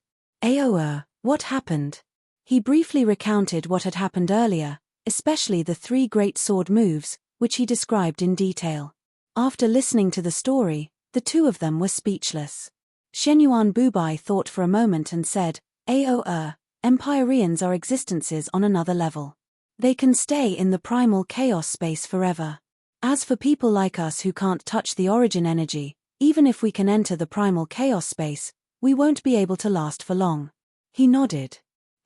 What happened? He briefly recounted what had happened earlier, especially the three great sword moves, which he described in detail. After listening to the story, the two of them were speechless. Shenyuan Bubai thought for a moment and said, Empyreans are existences on another level. They can stay in the primal chaos space forever. As for people like us who can't touch the origin energy, even if we can enter the primal chaos space, we won't be able to last for long. He nodded.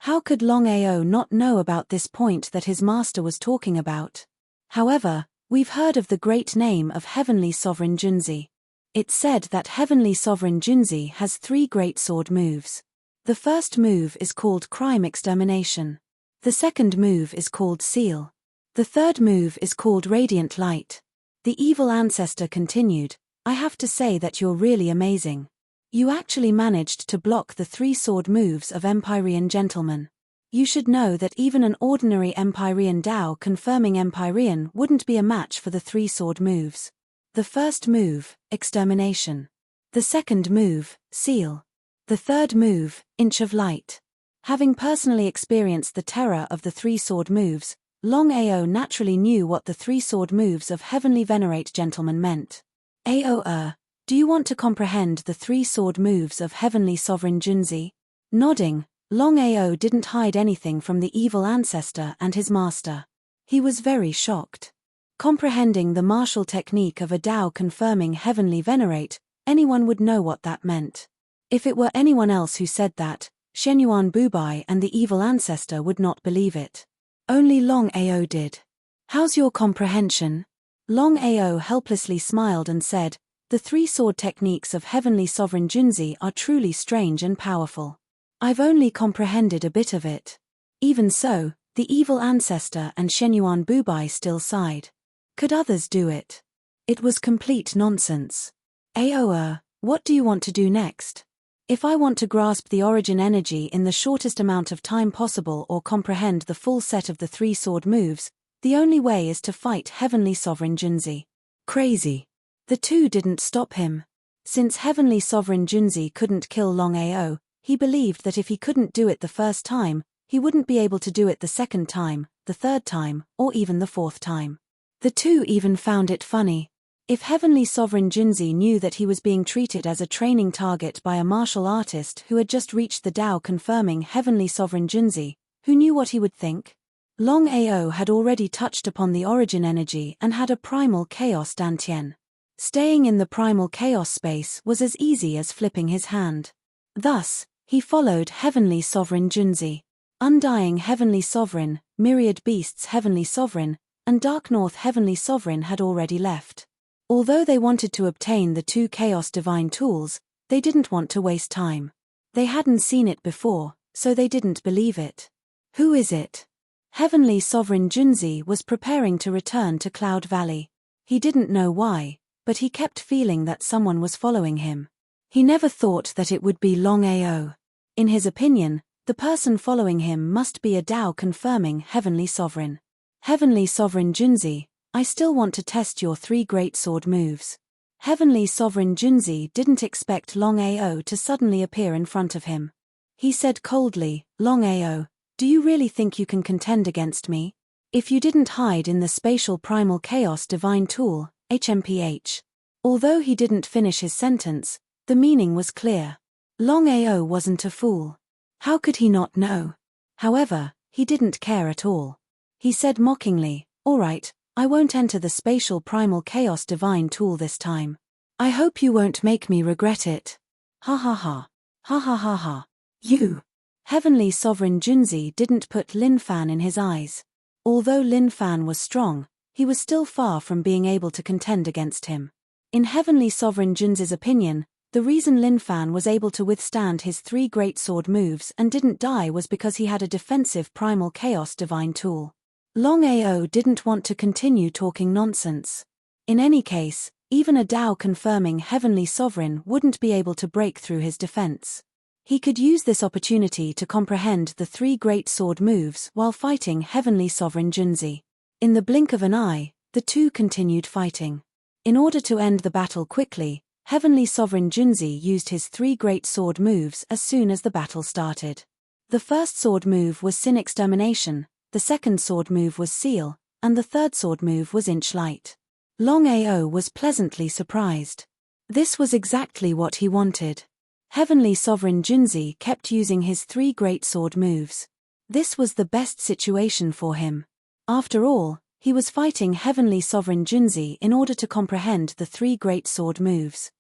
How could Longao not know about this point that his master was talking about? However, we've heard of the great name of Heavenly Sovereign Junzi. It's said that Heavenly Sovereign Junzi has three great sword moves. The first move is called Crime Extermination. The second move is called Seal. The third move is called Radiant Light. The evil ancestor continued, I have to say that you're really amazing. You actually managed to block the three sword moves of Empyrean gentlemen. You should know that even an ordinary Empyrean Tao confirming Empyrean wouldn't be a match for the three sword moves. The first move, Extermination. The second move, Seal. The third move, Inch of Light. Having personally experienced the terror of the three sword moves, Longao naturally knew what the three sword moves of Heavenly Venerate gentlemen meant. Do you want to comprehend the three sword moves of Heavenly Sovereign Junzi? Nodding, Longao didn't hide anything from the evil ancestor and his master. He was very shocked. Comprehending the martial technique of a Tao confirming Heavenly Venerate, anyone would know what that meant. If it were anyone else who said that, Shenyuan Bubai and the evil ancestor would not believe it. Only Longao did. How's your comprehension? Longao helplessly smiled and said, the three sword techniques of Heavenly Sovereign Junzi are truly strange and powerful. I've only comprehended a bit of it. Even so, the evil ancestor and Shenyuan Bubai still sighed. Could others do it? It was complete nonsense. What do you want to do next? If I want to grasp the origin energy in the shortest amount of time possible or comprehend the full set of the three sword moves, the only way is to fight Heavenly Sovereign Junzi. Crazy. The two didn't stop him. Since Heavenly Sovereign Junzi couldn't kill Longao, he believed that if he couldn't do it the first time, he wouldn't be able to do it the second time, the third time, or even the fourth time. The two even found it funny. If Heavenly Sovereign Junzi knew that he was being treated as a training target by a martial artist who had just reached the Tao confirming Heavenly Sovereign Junzi, who knew what he would think? Longao had already touched upon the origin energy and had a primal chaos Dantian. Staying in the primal chaos space was as easy as flipping his hand. Thus, he followed Heavenly Sovereign Junzi. Undying Heavenly Sovereign, Myriad Beasts Heavenly Sovereign, and Dark North Heavenly Sovereign had already left. Although they wanted to obtain the two Chaos Divine tools, they didn't want to waste time. They hadn't seen it before, so they didn't believe it. Who is it? Heavenly Sovereign Junzi was preparing to return to Cloud Valley. He didn't know why, but he kept feeling that someone was following him. He never thought that it would be Longao. In his opinion, the person following him must be a Tao-confirming Heavenly Sovereign. Heavenly Sovereign Junzi, I still want to test your 3 great sword moves. Heavenly Sovereign Junzi didn't expect Longao to suddenly appear in front of him. He said coldly, Longao, do you really think you can contend against me? If you didn't hide in the spatial primal chaos divine tool, HMPH. Although he didn't finish his sentence, the meaning was clear. Longao wasn't a fool. How could he not know? However, he didn't care at all. He said mockingly, all right, I won't enter the spatial primal chaos divine tool this time. I hope you won't make me regret it. Ha ha ha. Ha ha ha ha. You. Heavenly Sovereign Junzi didn't put Lin Fan in his eyes. Although Lin Fan was strong, he was still far from being able to contend against him. In Heavenly Sovereign Junzi's opinion, the reason Lin Fan was able to withstand his 3 great sword moves and didn't die was because he had a defensive primal chaos divine tool. Longao didn't want to continue talking nonsense. In any case, even a Tao-confirming Heavenly Sovereign wouldn't be able to break through his defense. He could use this opportunity to comprehend the 3 great sword moves while fighting Heavenly Sovereign Junzi. In the blink of an eye, the two continued fighting. In order to end the battle quickly, Heavenly Sovereign Junzi used his 3 great sword moves as soon as the battle started. The first sword move was Sin Extermination, the second sword move was Seal, and the third sword move was Inch Light. Longao was pleasantly surprised. This was exactly what he wanted. Heavenly Sovereign Junzi kept using his 3 great sword moves. This was the best situation for him. After all, he was fighting Heavenly Sovereign Junzi in order to comprehend the 3 great sword moves.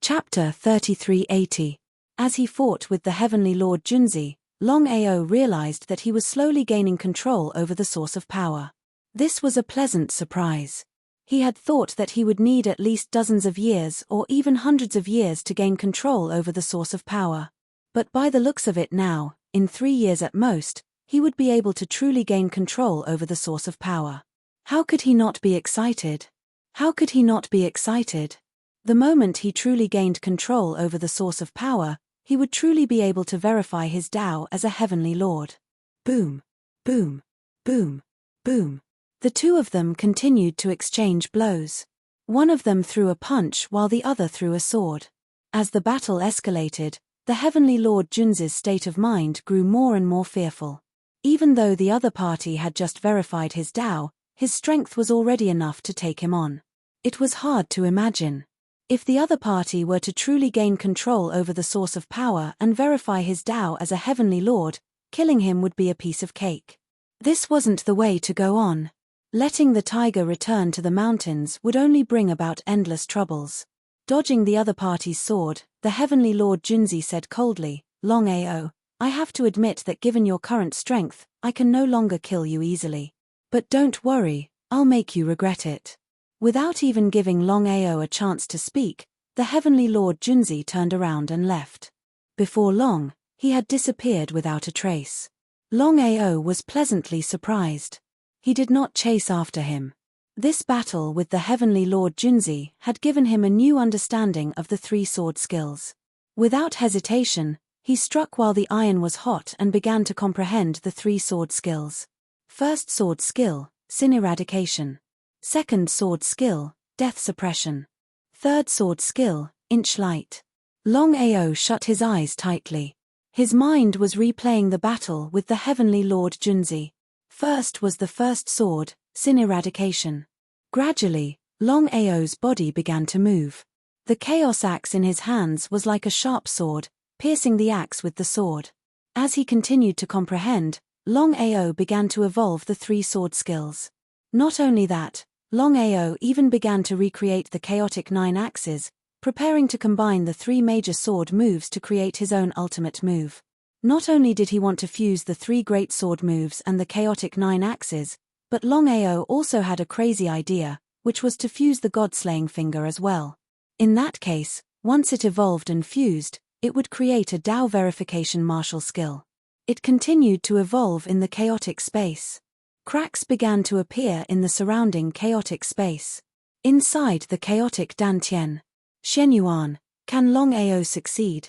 Chapter 3380. As he fought with the Heavenly Lord Junzi, Longao realized that he was slowly gaining control over the source of power. This was a pleasant surprise. He had thought that he would need at least dozens of years or even hundreds of years to gain control over the source of power. But by the looks of it now, in 3 years at most, he would be able to truly gain control over the source of power. How could he not be excited? How could he not be excited? The moment he truly gained control over the source of power, he would truly be able to verify his Tao as a Heavenly Lord. Boom, boom, boom, boom. The two of them continued to exchange blows. One of them threw a punch while the other threw a sword. As the battle escalated, the Heavenly Lord Junzi's state of mind grew more and more fearful. Even though the other party had just verified his Tao, his strength was already enough to take him on. It was hard to imagine. If the other party were to truly gain control over the source of power and verify his Tao as a Heavenly Lord, killing him would be a piece of cake. This wasn't the way to go on. Letting the tiger return to the mountains would only bring about endless troubles. Dodging the other party's sword, the Heavenly Lord Junzi said coldly, Longao, I have to admit that given your current strength, I can no longer kill you easily. But don't worry, I'll make you regret it. Without even giving Longao a chance to speak, the Heavenly Lord Junzi turned around and left. Before long, he had disappeared without a trace. Longao was pleasantly surprised. He did not chase after him. This battle with the Heavenly Lord Junzi had given him a new understanding of the 3 sword skills. Without hesitation, he struck while the iron was hot and began to comprehend the 3 sword skills. First sword skill, Sin Eradication. Second sword skill, Death Suppression. Third sword skill, Inch Light. Longao shut his eyes tightly. His mind was replaying the battle with the Heavenly Lord Junzi. First was the first sword, Sin Eradication. Gradually, Longao's body began to move. The chaos axe in his hands was like a sharp sword, piercing the axe with the sword. As he continued to comprehend, Longao began to evolve the 3 sword skills. Not only that, Longao even began to recreate the chaotic 9 axes, preparing to combine the 3 major sword moves to create his own ultimate move. Not only did he want to fuse the 3 great sword moves and the chaotic 9 axes, but Longao also had a crazy idea, which was to fuse the God-slaying finger as well. In that case, once it evolved and fused, it would create a Tao verification martial skill. It continued to evolve in the chaotic space. Cracks began to appear in the surrounding chaotic space. Inside the chaotic Dantian. Shenyuan, can Longao succeed?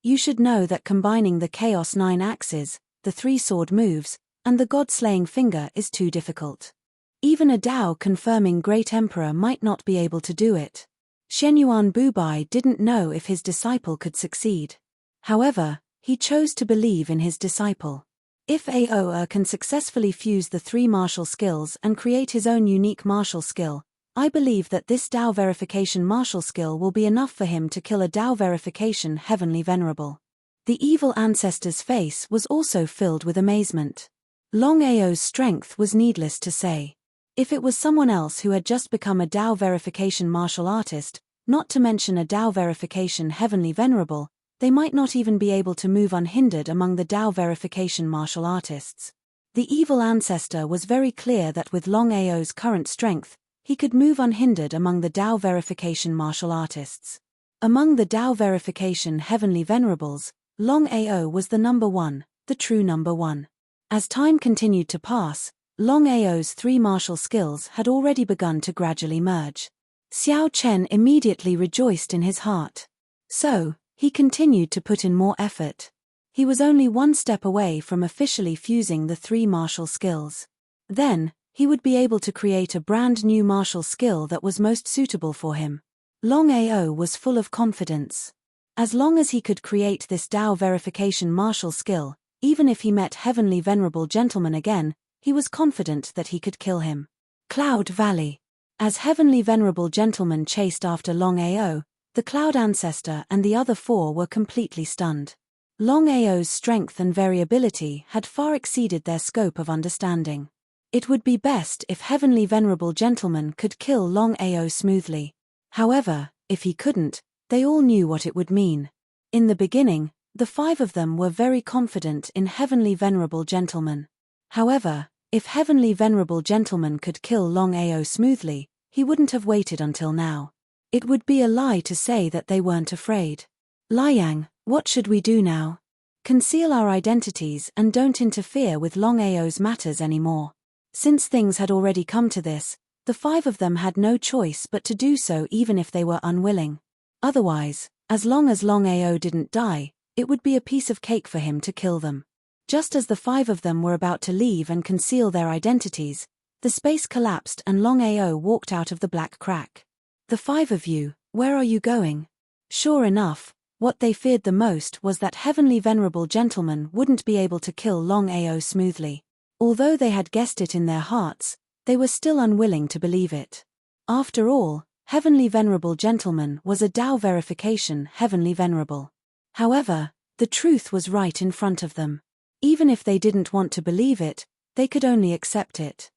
You should know that combining the Chaos 9 axes, the 3 sword moves, and the god-slaying finger is too difficult. Even a Dao confirming Great Emperor might not be able to do it. Shenyuan Bubai didn't know if his disciple could succeed. However, he chose to believe in his disciple. If Aoa can successfully fuse the 3 martial skills and create his own unique martial skill, I believe that this Dao verification martial skill will be enough for him to kill a Dao verification heavenly venerable. The evil ancestor's face was also filled with amazement. Longao's strength was needless to say. If it was someone else who had just become a Dao verification martial artist, not to mention a Dao verification heavenly venerable, they might not even be able to move unhindered among the Dao verification martial artists. The evil ancestor was very clear that with Longao's current strength, he could move unhindered among the Dao verification martial artists. Among the Dao verification heavenly venerables, Longao was the number 1, the true number 1. As time continued to pass, Longao's 3 martial skills had already begun to gradually merge. Xiao Chen immediately rejoiced in his heart. So, he continued to put in more effort. He was only 1 step away from officially fusing the 3 martial skills. Then, he would be able to create a brand new martial skill that was most suitable for him. Longao was full of confidence. As long as he could create this Dao verification martial skill, even if he met Heavenly Venerable Gentleman again, he was confident that he could kill him. Cloud Valley. As Heavenly Venerable Gentleman chased after Longao, the Cloud Ancestor and the other 4 were completely stunned. Longao's strength and variability had far exceeded their scope of understanding. It would be best if Heavenly Venerable Gentleman could kill Longao smoothly. However, if he couldn't, they all knew what it would mean. In the beginning, the 5 of them were very confident in Heavenly Venerable Gentleman. However, if Heavenly Venerable Gentleman could kill Longao smoothly, he wouldn't have waited until now. It would be a lie to say that they weren't afraid. Liang, what should we do now? Conceal our identities and don't interfere with Longao's matters anymore. Since things had already come to this, the 5 of them had no choice but to do so even if they were unwilling. Otherwise, as long as Longao didn't die, it would be a piece of cake for him to kill them. Just as the 5 of them were about to leave and conceal their identities, the space collapsed and Longao walked out of the black crack. The 5 of you, where are you going? Sure enough, what they feared the most was that Heavenly Venerable Gentleman wouldn't be able to kill Longao smoothly. Although they had guessed it in their hearts, they were still unwilling to believe it. After all, Heavenly Venerable Gentleman was a Dao verification Heavenly Venerable. However, the truth was right in front of them. Even if they didn't want to believe it, they could only accept it.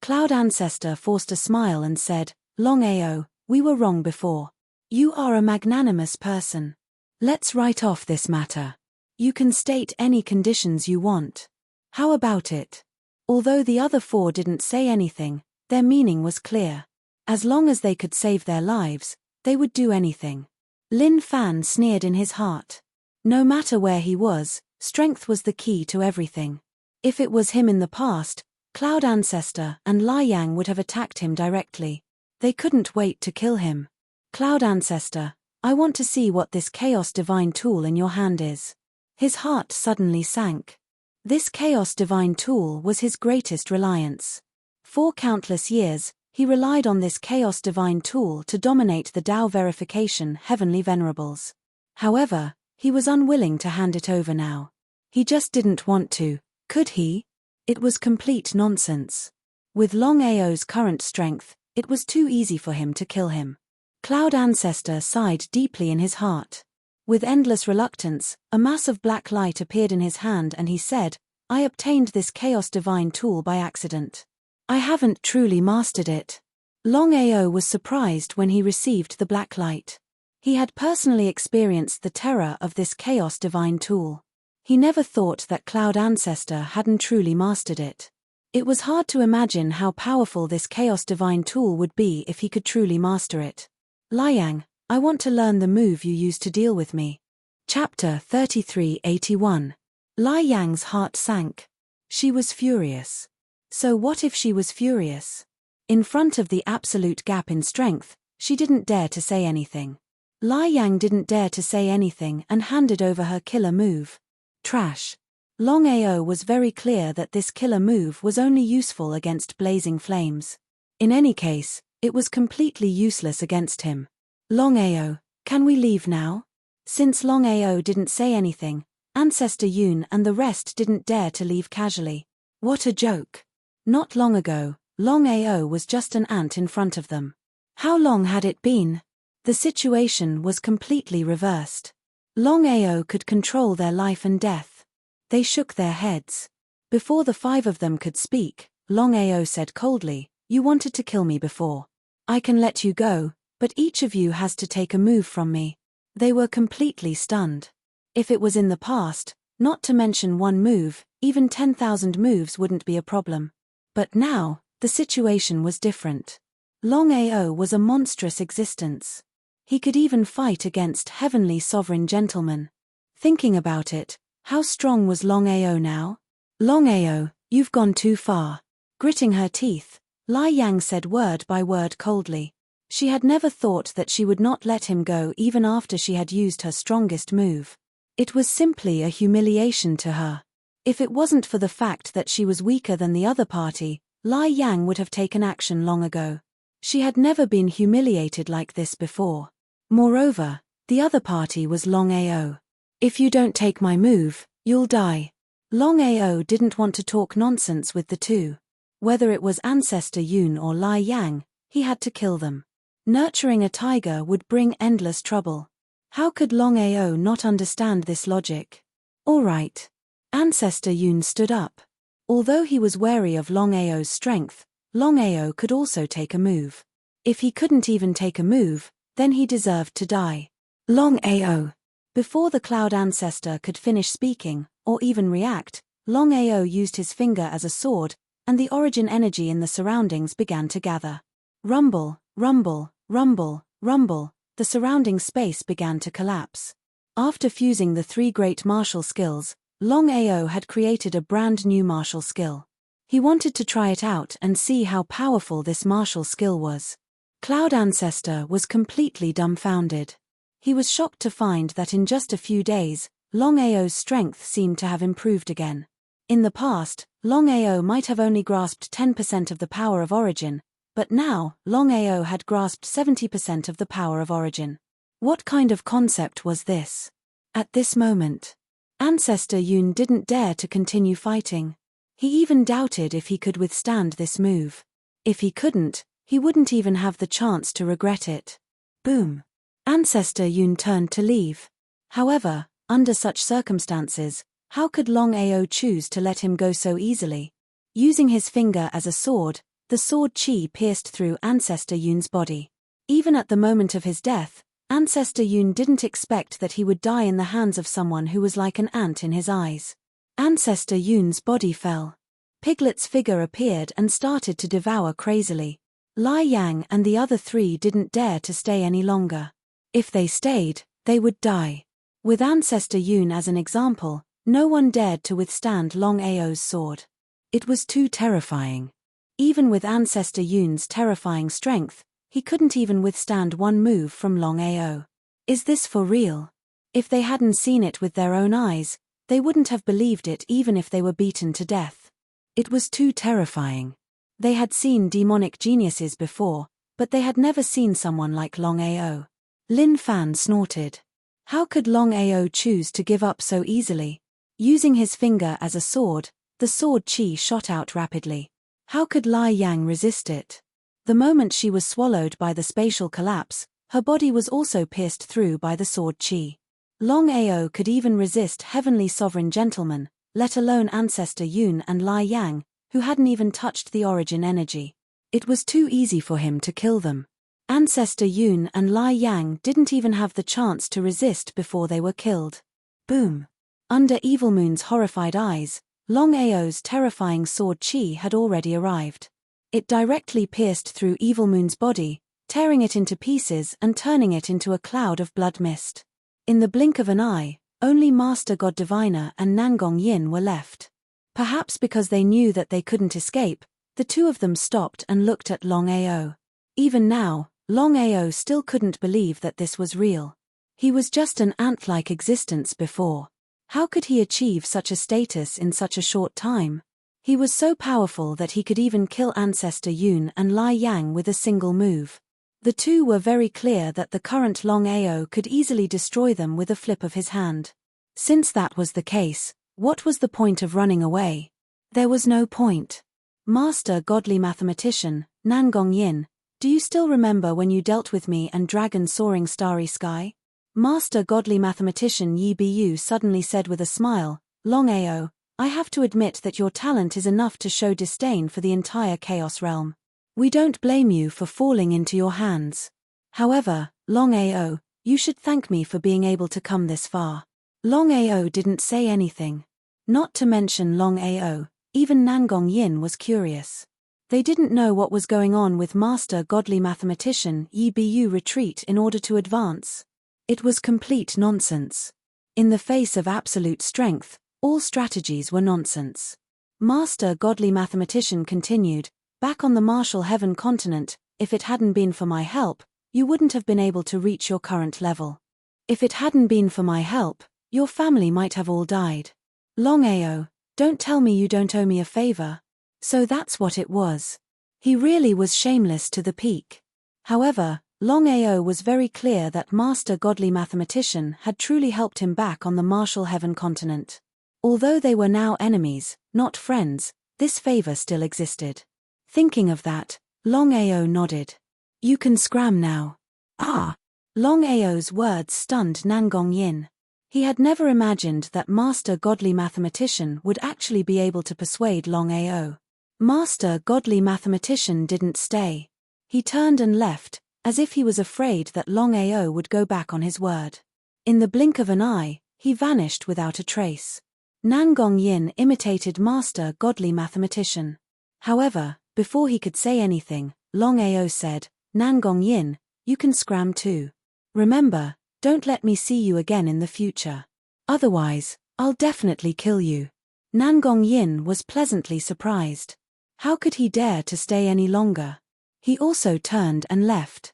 Cloud Ancestor forced a smile and said, Longao, we were wrong before. You are a magnanimous person. Let's write off this matter. You can state any conditions you want. How about it? Although the other 4 didn't say anything, their meaning was clear. As long as they could save their lives, they would do anything. Lin Fan sneered in his heart. No matter where he was, strength was the key to everything. If it was him in the past, Cloud Ancestor and Liang would have attacked him directly. They couldn't wait to kill him. Cloud Ancestor, I want to see what this Chaos Divine tool in your hand is. His heart suddenly sank. This Chaos Divine tool was his greatest reliance. For countless years, he relied on this Chaos Divine tool to dominate the Dao verification Heavenly Venerables. However, he was unwilling to hand it over now. He just didn't want to, could he? It was complete nonsense. With Longao's current strength, it was too easy for him to kill him. Cloud Ancestor sighed deeply in his heart. With endless reluctance, a mass of black light appeared in his hand and he said, I obtained this Chaos Divine tool by accident. I haven't truly mastered it. Longao was surprised when he received the black light. He had personally experienced the terror of this Chaos Divine tool. He never thought that Cloud Ancestor hadn't truly mastered it. It was hard to imagine how powerful this Chaos Divine tool would be if he could truly master it. Liang, I want to learn the move you used to deal with me. Chapter 3381. Liang's heart sank. She was furious. So what if she was furious? In front of the absolute gap in strength, she didn't dare to say anything. Lai Yang didn't dare to say anything and handed over her killer move. Trash. Longao was very clear that this killer move was only useful against blazing flames. In any case, it was completely useless against him. Longao, can we leave now? Since Longao didn't say anything, Ancestor Yun and the rest didn't dare to leave casually. What a joke. Not long ago, Longao was just an ant in front of them. How long had it been? The situation was completely reversed. Longao could control their life and death. They shook their heads. Before the 5 of them could speak, Longao said coldly, "You wanted to kill me before. I can let you go, but each of you has to take a move from me." They were completely stunned. If it was in the past, not to mention one move, even 10,000 moves wouldn't be a problem. But now, the situation was different. Longao was a monstrous existence. He could even fight against heavenly sovereign gentlemen. Thinking about it, how strong was Longao now? "Longao, you've gone too far." Gritting her teeth, Lai Yang said word by word coldly. She had never thought that she would not let him go even after she had used her strongest move. It was simply a humiliation to her. If it wasn't for the fact that she was weaker than the other party, Lai Yang would have taken action long ago. She had never been humiliated like this before. Moreover, the other party was Longao. "If you don't take my move, you'll die." Longao didn't want to talk nonsense with the two. Whether it was Ancestor Yun or Lai Yang, he had to kill them. Nurturing a tiger would bring endless trouble. How could Longao not understand this logic? All right. Ancestor Yun stood up. Although he was wary of Longao's strength, Longao could also take a move. If he couldn't even take a move, then he deserved to die. Longao. Before the Cloud Ancestor could finish speaking, or even react, Longao used his finger as a sword, and the origin energy in the surroundings began to gather. Rumble, rumble, rumble, rumble, the surrounding space began to collapse. After fusing the 3 great martial skills, Longao had created a brand new martial skill. He wanted to try it out and see how powerful this martial skill was. Cloud Ancestor was completely dumbfounded. He was shocked to find that in just a few days, Longao's strength seemed to have improved again. In the past, Longao might have only grasped 10% of the power of origin, but now, Longao had grasped 70% of the power of origin. What kind of concept was this? At this moment, Ancestor Yun didn't dare to continue fighting. He even doubted if he could withstand this move. If he couldn't, he wouldn't even have the chance to regret it. Boom. Ancestor Yun turned to leave. However, under such circumstances, how could Longao choose to let him go so easily? Using his finger as a sword, the sword chi pierced through Ancestor Yun's body. Even at the moment of his death, Ancestor Yun didn't expect that he would die in the hands of someone who was like an ant in his eyes. Ancestor Yun's body fell. Piglet's figure appeared and started to devour crazily. Lai Yang and the other 3 didn't dare to stay any longer. If they stayed, they would die. With Ancestor Yun as an example, no one dared to withstand Longao's sword. It was too terrifying. Even with Ancestor Yun's terrifying strength, he couldn't even withstand one move from Longao. Is this for real? If they hadn't seen it with their own eyes, they wouldn't have believed it even if they were beaten to death. It was too terrifying. They had seen demonic geniuses before, but they had never seen someone like Longao. Lin Fan snorted. How could Longao choose to give up so easily? Using his finger as a sword, the sword chi shot out rapidly. How could Lai Yang resist it? The moment she was swallowed by the spatial collapse, her body was also pierced through by the sword chi. Longao could even resist heavenly sovereign gentlemen, let alone Ancestor Yun and Lai Yang, who hadn't even touched the origin energy. It was too easy for him to kill them. Ancestor Yun and Lai Yang didn't even have the chance to resist before they were killed. Boom. Under Evil Moon's horrified eyes, Longao's terrifying sword chi had already arrived. It directly pierced through Evil Moon's body, tearing it into pieces and turning it into a cloud of blood mist. In the blink of an eye, only Master God Diviner and Nangong Yin were left. Perhaps because they knew that they couldn't escape, the 2 of them stopped and looked at Longao. Even now, Longao still couldn't believe that this was real. He was just an ant-like existence before. How could he achieve such a status in such a short time? He was so powerful that he could even kill Ancestor Yun and Lai Yang with a single move. The two were very clear that the current Longao could easily destroy them with a flip of his hand. Since that was the case, what was the point of running away? There was no point. Master Godly Mathematician, Nangong Yin, do you still remember when you dealt with me and Dragon Soaring Starry Sky? Master Godly Mathematician Yi Bu suddenly said with a smile, Longao, I have to admit that your talent is enough to show disdain for the entire Chaos Realm. We don't blame you for falling into your hands. However, Longao, you should thank me for being able to come this far. Longao didn't say anything. Not to mention Longao, even Nangong Yin was curious. They didn't know what was going on with Master Godly Mathematician Yi Bu retreat in order to advance. It was complete nonsense. In the face of absolute strength, all strategies were nonsense. Master Godly Mathematician continued, back on the Martial Heaven continent, if it hadn't been for my help, you wouldn't have been able to reach your current level. If it hadn't been for my help, your family might have all died. Longao, don't tell me you don't owe me a favor. So that's what it was. He really was shameless to the peak. However, Longao was very clear that Master Godly Mathematician had truly helped him back on the Martial Heaven continent. Although they were now enemies, not friends, this favor still existed. Thinking of that, Longao nodded. You can scram now. Ah! Longao's words stunned Nangong Yin. He had never imagined that Master Godly Mathematician would actually be able to persuade Longao. Master Godly Mathematician didn't stay. He turned and left, as if he was afraid that Longao would go back on his word. In the blink of an eye, he vanished without a trace. Nangong Yin imitated Master Godly Mathematician. However, before he could say anything, Longao said, Nangong Yin, you can scram too. Remember, don't let me see you again in the future. Otherwise, I'll definitely kill you. Nangong Yin was pleasantly surprised. How could he dare to stay any longer? He also turned and left.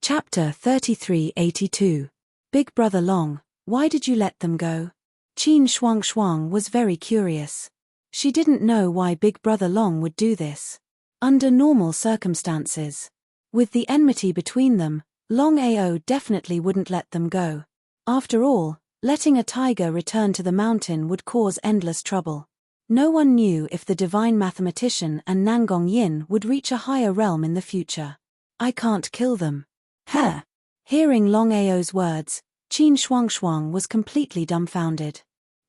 Chapter 3382. Big Brother Long, why did you let them go? Qin Shuang was very curious. She didn't know why Big Brother Long would do this. Under normal circumstances. With the enmity between them, Longao definitely wouldn't let them go. After all, letting a tiger return to the mountain would cause endless trouble. No one knew if the divine mathematician and Nangong Yin would reach a higher realm in the future. I can't kill them. Huh! Hearing Longao's words, Qin Shuang was completely dumbfounded.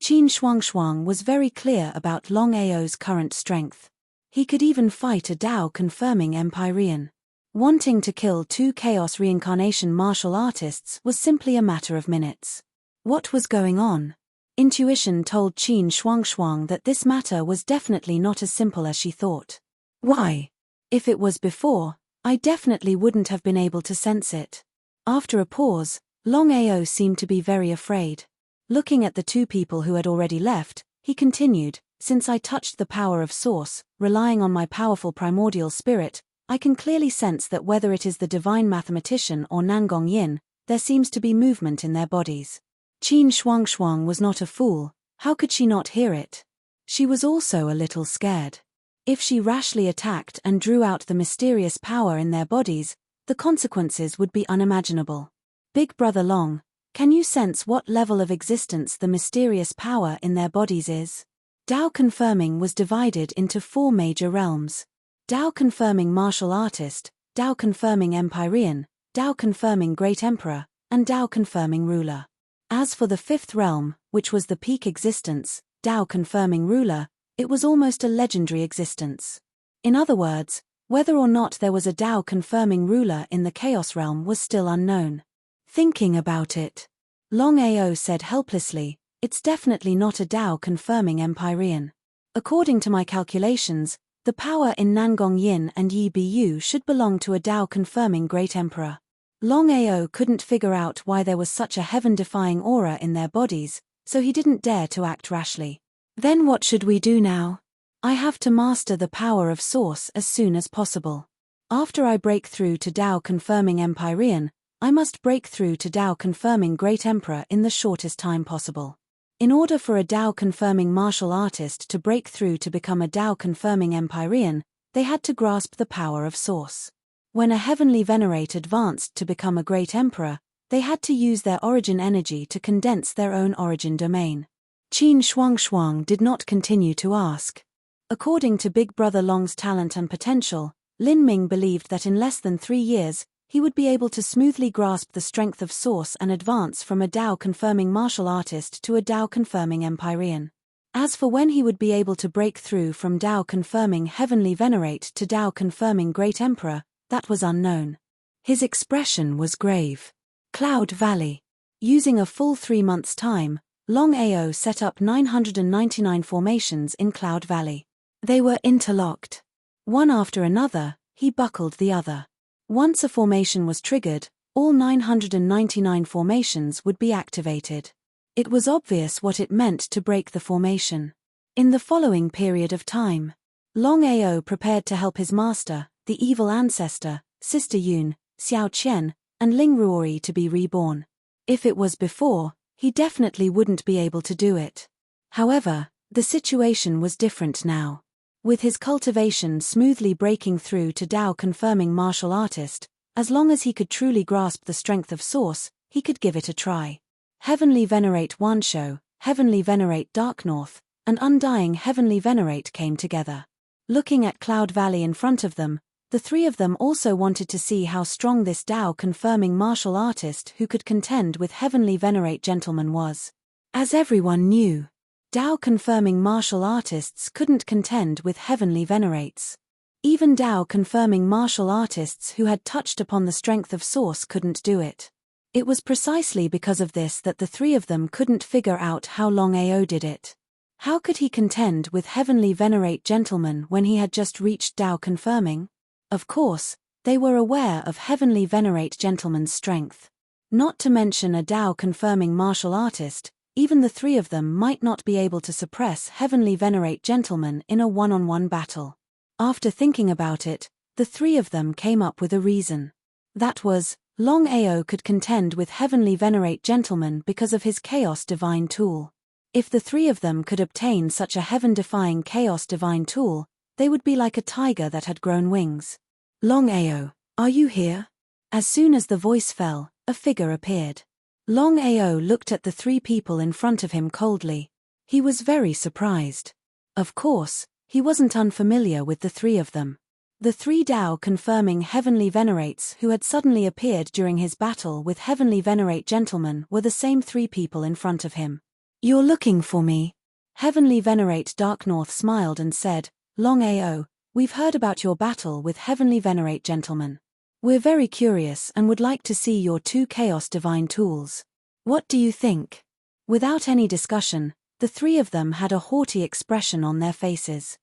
Qin Shuang was very clear about Longao's current strength. He could even fight a Tao-confirming Empyrean. Wanting to kill two Chaos Reincarnation martial artists was simply a matter of minutes. What was going on? Intuition told Qin Shuang that this matter was definitely not as simple as she thought. Why? If it was before, I definitely wouldn't have been able to sense it. After a pause, Longao seemed to be very afraid. Looking at the two people who had already left, he continued, since I touched the power of Source, relying on my powerful primordial spirit, I can clearly sense that whether it is the divine mathematician or Nangong Yin, there seems to be movement in their bodies. Qin Shuang was not a fool, how could she not hear it? She was also a little scared. If she rashly attacked and drew out the mysterious power in their bodies, the consequences would be unimaginable. Big Brother Long, can you sense what level of existence the mysterious power in their bodies is? Tao confirming was divided into 4 major realms. Tao confirming martial artist, Tao confirming Empyrean, Tao confirming Great Emperor, and Tao confirming ruler. As for the 5th realm, which was the peak existence, Tao confirming ruler, it was almost a legendary existence. In other words, whether or not there was a Tao confirming ruler in the Chaos realm was still unknown. Thinking about it, Longao said helplessly, it's definitely not a Tao confirming Empyrean. According to my calculations, the power in Nangong Yin and Yi Bu should belong to a Tao confirming Great Emperor. Longao couldn't figure out why there was such a heaven-defying aura in their bodies, so he didn't dare to act rashly. Then what should we do now? I have to master the power of Source as soon as possible. After I break through to Tao confirming Empyrean, I must break through to Tao confirming Great Emperor in the shortest time possible. In order for a Tao confirming martial artist to break through to become a Tao confirming Empyrean, they had to grasp the power of Source. When a heavenly venerate advanced to become a Great Emperor, they had to use their origin energy to condense their own origin domain. Qin Shuang did not continue to ask. According to Big Brother Long's talent and potential, Lin Ming believed that in less than 3 years, he would be able to smoothly grasp the strength of Source and advance from a Tao confirming martial artist to a Tao confirming Empyrean. As for when he would be able to break through from Tao confirming heavenly venerate to Tao confirming Great Emperor, that was unknown. His expression was grave. Cloud Valley. Using a full 3 months' time, Longao set up 999 formations in Cloud Valley. They were interlocked. One after another, he buckled the other. Once a formation was triggered, all 999 formations would be activated. It was obvious what it meant to break the formation. In the following period of time, Longao prepared to help his master, the evil ancestor, Sister Yun, Xiao Qian, and Ling Ruori to be reborn. If it was before, he definitely wouldn't be able to do it. However, the situation was different now. With his cultivation smoothly breaking through to Tao confirming martial artist, as long as he could truly grasp the strength of Source, he could give it a try. Heavenly Venerate Wanshou, Heavenly Venerate Dark North, and Undying Heavenly Venerate came together. Looking at Cloud Valley in front of them, the 3 of them also wanted to see how strong this Tao confirming martial artist who could contend with Heavenly Venerate Gentleman was. As everyone knew, Tao confirming martial artists couldn't contend with heavenly venerates. Even Tao confirming martial artists who had touched upon the strength of Source couldn't do it. It was precisely because of this that the 3 of them couldn't figure out how Longao did it. How could he contend with heavenly venerate gentleman when he had just reached Tao confirming? Of course, they were aware of heavenly venerate gentleman's strength. Not to mention a Tao confirming martial artist, even the 3 of them might not be able to suppress heavenly venerate gentleman in a one-on-one battle. After thinking about it, the 3 of them came up with a reason. That was, Longao could contend with heavenly venerate gentleman because of his chaos divine tool. If the 3 of them could obtain such a heaven-defying chaos divine tool, they would be like a tiger that had grown wings. Longao, are you here? As soon as the voice fell, a figure appeared. Longao looked at the 3 people in front of him coldly. He was very surprised. Of course, he wasn't unfamiliar with the 3 of them. The 3 Tao confirming heavenly venerates who had suddenly appeared during his battle with heavenly venerate gentlemen were the same 3 people in front of him. You're looking for me? Heavenly venerate Dark North smiled and said, Longao, we've heard about your battle with heavenly venerate gentlemen. We're very curious and would like to see your 2 chaos divine tools. What do you think? Without any discussion, the 3 of them had a haughty expression on their faces.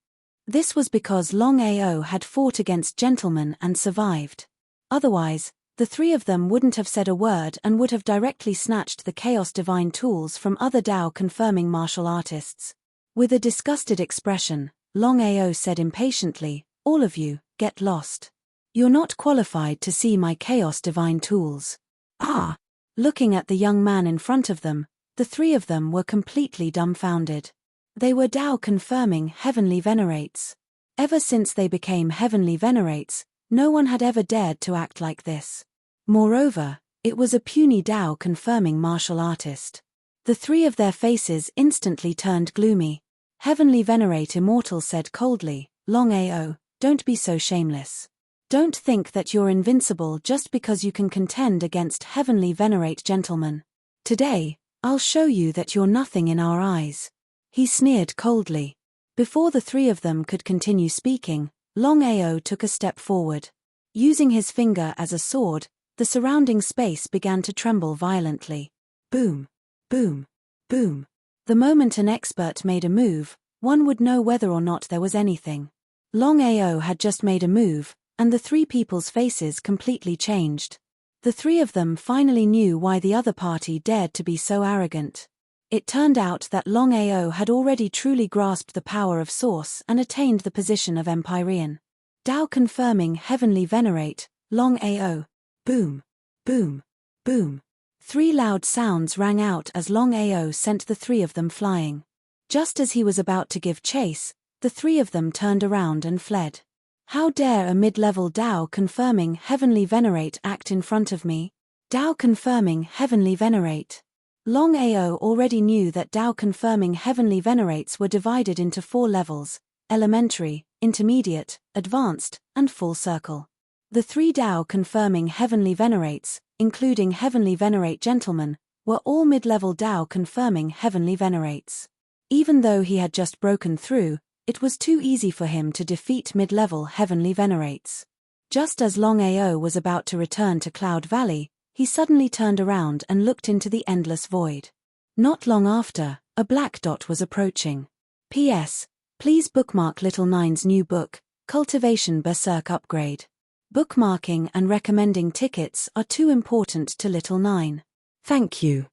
This was because Longao had fought against gentlemen and survived. Otherwise, the 3 of them wouldn't have said a word and would have directly snatched the chaos divine tools from other Tao confirming martial artists. With a disgusted expression, Longao said impatiently, all of you, get lost. You're not qualified to see my chaos divine tools. Ah! Looking at the young man in front of them, the 3 of them were completely dumbfounded. They were Tao confirming heavenly venerates. Ever since they became heavenly venerates, no one had ever dared to act like this. Moreover, it was a puny Tao confirming martial artist. The 3 of their faces instantly turned gloomy. Heavenly venerate immortal said coldly, Longao, don't be so shameless. Don't think that you're invincible just because you can contend against heavenly venerate gentlemen. Today, I'll show you that you're nothing in our eyes. He sneered coldly. Before the 3 of them could continue speaking, Longao took a step forward. Using his finger as a sword, the surrounding space began to tremble violently. Boom! Boom! Boom! The moment an expert made a move, one would know whether or not there was anything. Longao had just made a move, and the 3 people's faces completely changed. The 3 of them finally knew why the other party dared to be so arrogant. It turned out that Longao had already truly grasped the power of Source and attained the position of Empyrean. Tao confirming heavenly venerate, Longao. Boom. Boom. Boom. 3 loud sounds rang out as Longao sent the 3 of them flying. Just as he was about to give chase, the 3 of them turned around and fled. How dare a mid-level Tao confirming heavenly venerate act in front of me? Tao confirming heavenly venerate. Longao already knew that Tao confirming heavenly venerates were divided into 4 levels: elementary, intermediate, advanced, and full circle. The 3 Tao confirming heavenly venerates, including heavenly venerate gentlemen, were all mid-level Tao confirming heavenly venerates. Even though he had just broken through, it was too easy for him to defeat mid-level heavenly venerates. Just as Longao was about to return to Cloud Valley, he suddenly turned around and looked into the endless void. Not long after, a black dot was approaching. P.S. Please bookmark Little Nine's new book, Cultivation Berserk Upgrade. Bookmarking and recommending tickets are too important to Little Nine. Thank you.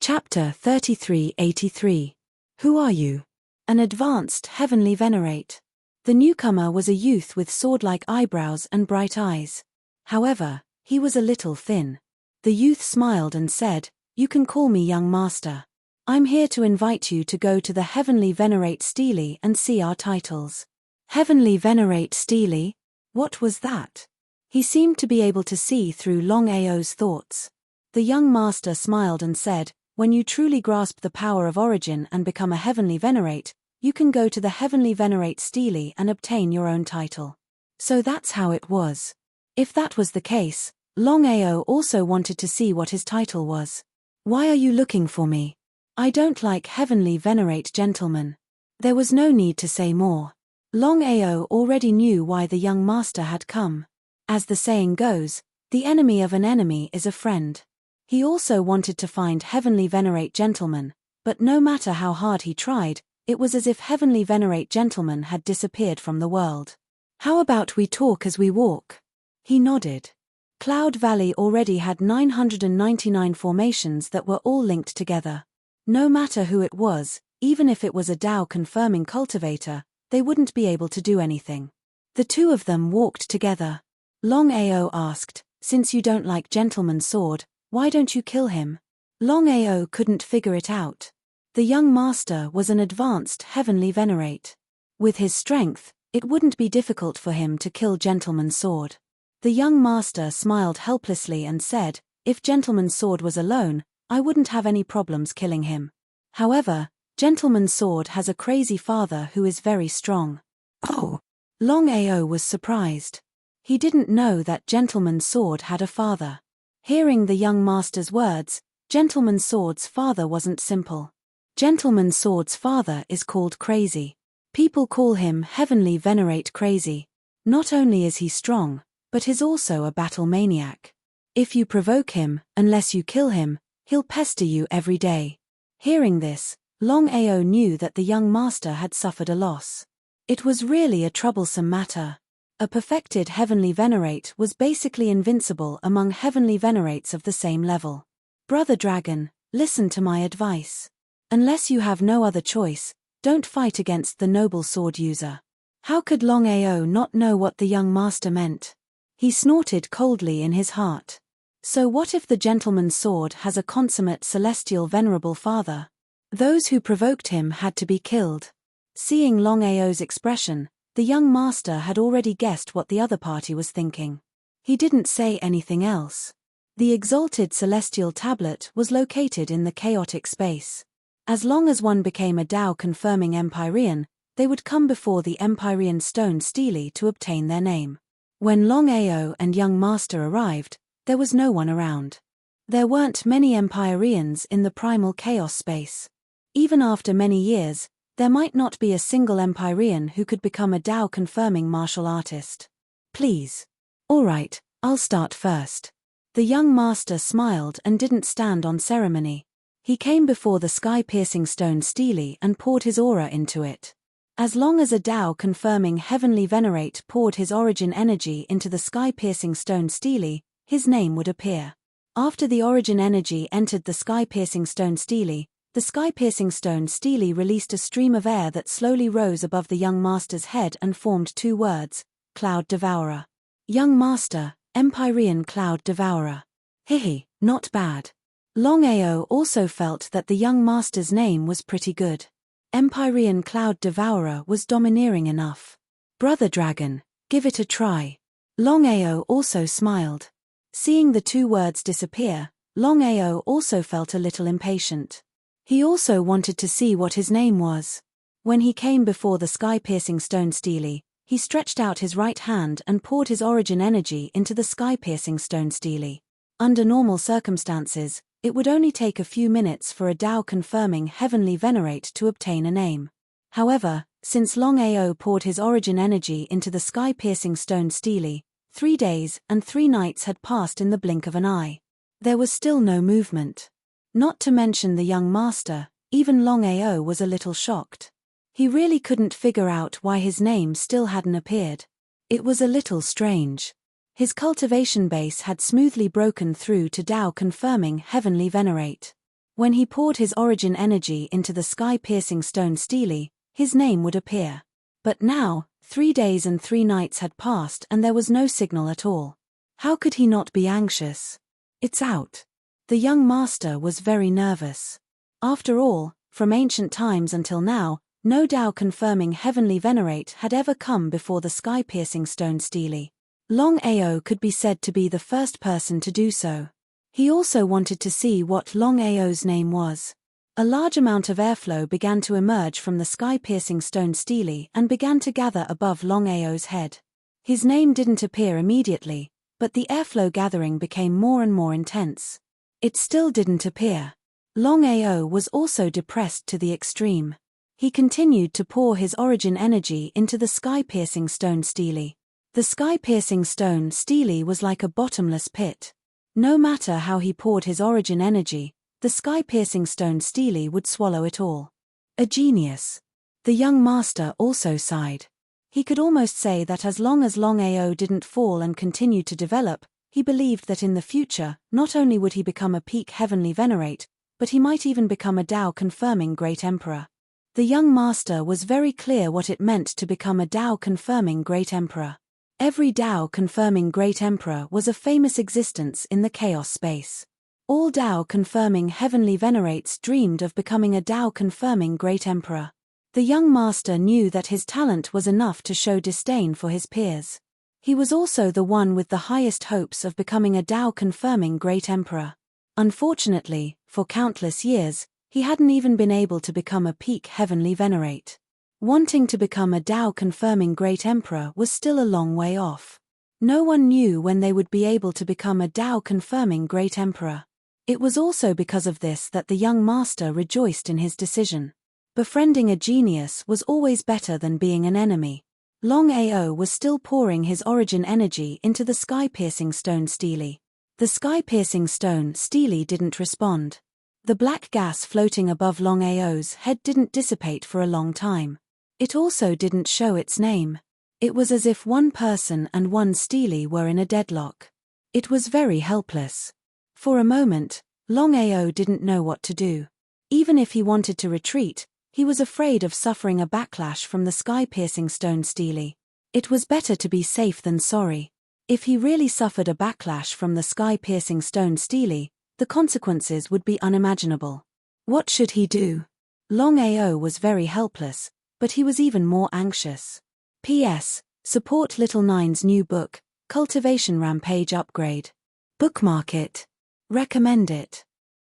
Chapter 3383. Who are you? An advanced heavenly venerate. The newcomer was a youth with sword-like eyebrows and bright eyes. However, he was a little thin. The youth smiled and said, "You can call me young master. I'm here to invite you to go to the Heavenly Venerate Steely and see our titles." Heavenly Venerate Steely? What was that? He seemed to be able to see through Longao's thoughts. The young master smiled and said, "When you truly grasp the power of origin and become a Heavenly Venerate, you can go to the Heavenly Venerate Steely and obtain your own title." So that's how it was. If that was the case, Longao also wanted to see what his title was. "Why are you looking for me? I don't like Heavenly Venerate gentlemen." There was no need to say more. Longao already knew why the young master had come. As the saying goes, the enemy of an enemy is a friend. He also wanted to find Heavenly Venerate gentlemen, but no matter how hard he tried, it was as if Heavenly Venerate gentlemen had disappeared from the world. "How about we talk as we walk?" He nodded. Cloud Valley already had 999 formations that were all linked together. No matter who it was, even if it was a Tao-confirming cultivator, they wouldn't be able to do anything. The 2 of them walked together. Longao asked, "Since you don't like Gentleman's Sword, why don't you kill him?" Longao couldn't figure it out. The young master was an advanced heavenly venerate. With his strength, it wouldn't be difficult for him to kill Gentleman's Sword. The young master smiled helplessly and said, "If Gentleman's Sword was alone, I wouldn't have any problems killing him. However, Gentleman's Sword has a crazy father who is very strong." Oh! Longao was surprised. He didn't know that Gentleman's Sword had a father. Hearing the young master's words, Gentleman's Sword's father wasn't simple. Gentleman's Sword's father is called Crazy. People call him Heavenly Venerate Crazy. Not only is he strong, but he's also a battle maniac. If you provoke him, unless you kill him, he'll pester you every day. Hearing this, Longao knew that the young master had suffered a loss. It was really a troublesome matter. A perfected Heavenly Venerate was basically invincible among Heavenly Venerates of the same level. Brother Dragon, listen to my advice. Unless you have no other choice, don't fight against the noble sword user. How could Longao not know what the young master meant? He snorted coldly in his heart. So what if the Gentleman's Sword has a consummate celestial venerable father? Those who provoked him had to be killed. Seeing Longao's expression, the young master had already guessed what the other party was thinking. He didn't say anything else. The exalted celestial tablet was located in the chaotic space. As long as one became a Tao-confirming Empyrean, they would come before the Empyrean stone Steely to obtain their name. When Longao and young master arrived, there was no one around. There weren't many Empyreans in the primal chaos space. Even after many years, there might not be a single Empyrean who could become a Tao-confirming martial artist. "Please." "All right, I'll start first." The young master smiled and didn't stand on ceremony. He came before the sky-piercing stone Steely and poured his aura into it. As long as a Tao-confirming Heavenly Venerate poured his origin energy into the sky-piercing stone Steely, his name would appear. After the origin energy entered the sky-piercing stone Steely, the sky-piercing stone Steely released a stream of air that slowly rose above the young master's head and formed 2 words, Cloud Devourer. Young Master, Empyrean Cloud Devourer. Hihi, not bad. Longao also felt that the young master's name was pretty good. Empyrean Cloud Devourer was domineering enough. Brother Dragon, give it a try. Longao also smiled. Seeing the two words disappear, Longao also felt a little impatient. He also wanted to see what his name was. When he came before the sky-piercing stone Steely, he stretched out his right hand and poured his origin energy into the sky-piercing stone Steely. Under normal circumstances, it would only take a few minutes for a Tao-confirming heavenly venerate to obtain a name. However, since Longao poured his origin energy into the sky-piercing stone Steely, 3 days and 3 nights had passed in the blink of an eye. There was still no movement. Not to mention the young master, even Longao was a little shocked. He really couldn't figure out why his name still hadn't appeared. It was a little strange. His cultivation base had smoothly broken through to Tao-confirming heavenly venerate. When he poured his origin energy into the sky-piercing stone Steely, his name would appear. But now, 3 days and 3 nights had passed and there was no signal at all. How could he not be anxious? It's out. The young master was very nervous. After all, from ancient times until now, no Tao-confirming heavenly venerate had ever come before the sky-piercing stone Steely. Longao could be said to be the first person to do so. He also wanted to see what Longao's name was. A large amount of airflow began to emerge from the sky-piercing stone Steely and began to gather above Longao's head. His name didn't appear immediately, but the airflow gathering became more and more intense. It still didn't appear. Longao was also depressed to the extreme. He continued to pour his origin energy into the sky-piercing stone Steely. The sky-piercing stone Steely was like a bottomless pit. No matter how he poured his origin energy, the sky-piercing stone Steely would swallow it all. A genius. The young master also sighed. He could almost say that as long as Longao didn't fall and continued to develop, he believed that in the future, not only would he become a peak heavenly venerate, but he might even become a Tao-confirming great emperor. The young master was very clear what it meant to become a Tao-confirming great emperor. Every Tao-confirming great emperor was a famous existence in the chaos space. All Tao-confirming heavenly venerates dreamed of becoming a Tao-confirming great emperor. The young master knew that his talent was enough to show disdain for his peers. He was also the one with the highest hopes of becoming a Tao-confirming great emperor. Unfortunately, for countless years, he hadn't even been able to become a peak heavenly venerate. Wanting to become a Tao-confirming great emperor was still a long way off. No one knew when they would be able to become a Tao-confirming great emperor. It was also because of this that the young master rejoiced in his decision. Befriending a genius was always better than being an enemy. Longao was still pouring his origin energy into the sky-piercing stone Steely. The sky-piercing stone Steely didn't respond. The black gas floating above Longao's head didn't dissipate for a long time. It also didn't show its name. It was as if one person and one Steely were in a deadlock. It was very helpless. For a moment, Longao didn't know what to do. Even if he wanted to retreat, he was afraid of suffering a backlash from the sky-piercing stone Steely. It was better to be safe than sorry. If he really suffered a backlash from the sky-piercing stone Steely, the consequences would be unimaginable. What should he do? Longao was very helpless, but he was even more anxious. P.S. Support Little Nine's new book, Cultivation Rampage Upgrade. Bookmark it. Recommend it.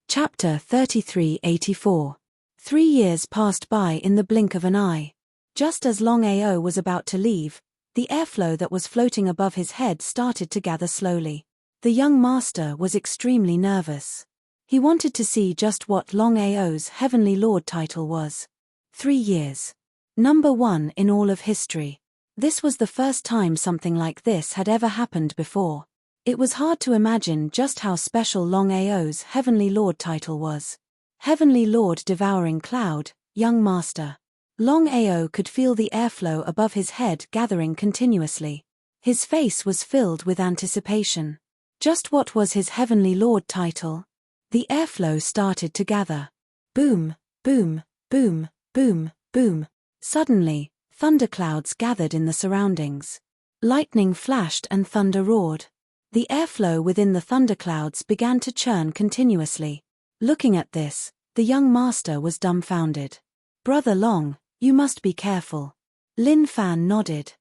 Chapter 3384. 3 years passed by in the blink of an eye. Just as Longao was about to leave, the airflow that was floating above his head started to gather slowly. The young master was extremely nervous. He wanted to see just what Longao's Heavenly Lord title was. 3 years. Number 1 in all of history. This was the first time something like this had ever happened before. It was hard to imagine just how special Longao's Heavenly Lord title was. Heavenly Lord Devouring Cloud, Young Master. Longao could feel the airflow above his head gathering continuously. His face was filled with anticipation. Just what was his Heavenly Lord title? The airflow started to gather. Boom, boom, boom, boom, boom. Suddenly, thunderclouds gathered in the surroundings. Lightning flashed and thunder roared. The airflow within the thunderclouds began to churn continuously. Looking at this, the young master was dumbfounded. "Brother Long, you must be careful." Lin Fan nodded.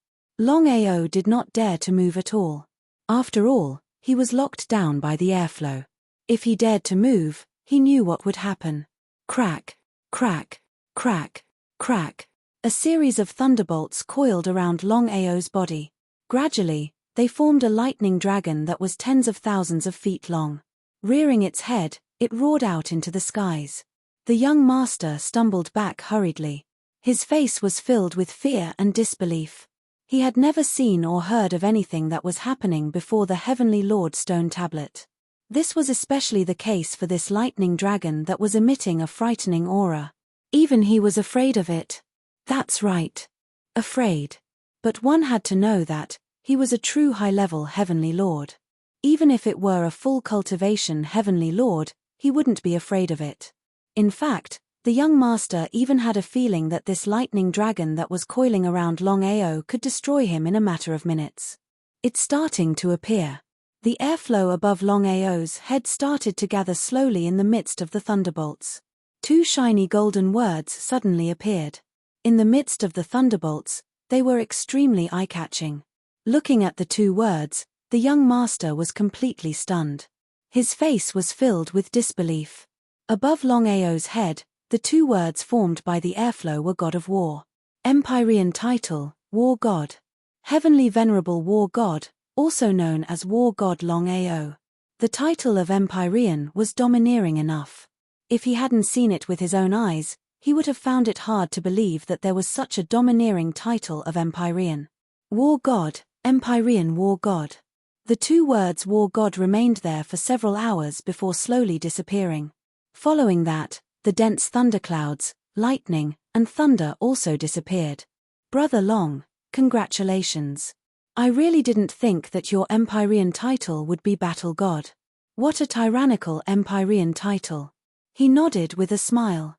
Longao did not dare to move at all. After all, he was locked down by the airflow. If he dared to move, he knew what would happen. Crack, crack, crack, crack. A series of thunderbolts coiled around Longao's body. Gradually, they formed a lightning dragon that was tens of thousands of feet long. Rearing its head, it roared out into the skies. The young master stumbled back hurriedly. His face was filled with fear and disbelief. He had never seen or heard of anything that was happening before the Heavenly Lord stone tablet. This was especially the case for this lightning dragon that was emitting a frightening aura. Even he was afraid of it. That's right. Afraid. But one had to know that he was a true high-level Heavenly Lord. Even if it were a full cultivation Heavenly Lord, he wouldn't be afraid of it. In fact, the young master even had a feeling that this lightning dragon that was coiling around Longao could destroy him in a matter of minutes. It's starting to appear. The airflow above Longao's head started to gather slowly in the midst of the thunderbolts. Two shiny golden words suddenly appeared. In the midst of the thunderbolts, they were extremely eye-catching. Looking at the two words, the young master was completely stunned. His face was filled with disbelief. Above Longao's head, the two words formed by the airflow were God of War. Empyrean title, War God. Heavenly Venerable War God, also known as War God Longao. The title of Empyrean was domineering enough. If he hadn't seen it with his own eyes, he would have found it hard to believe that there was such a domineering title of Empyrean. War God, Empyrean War God. The two words War God remained there for several hours before slowly disappearing. Following that, the dense thunderclouds, lightning, and thunder also disappeared. Brother Long, congratulations. I really didn't think that your Empyrean title would be Battle God. What a tyrannical Empyrean title. He nodded with a smile.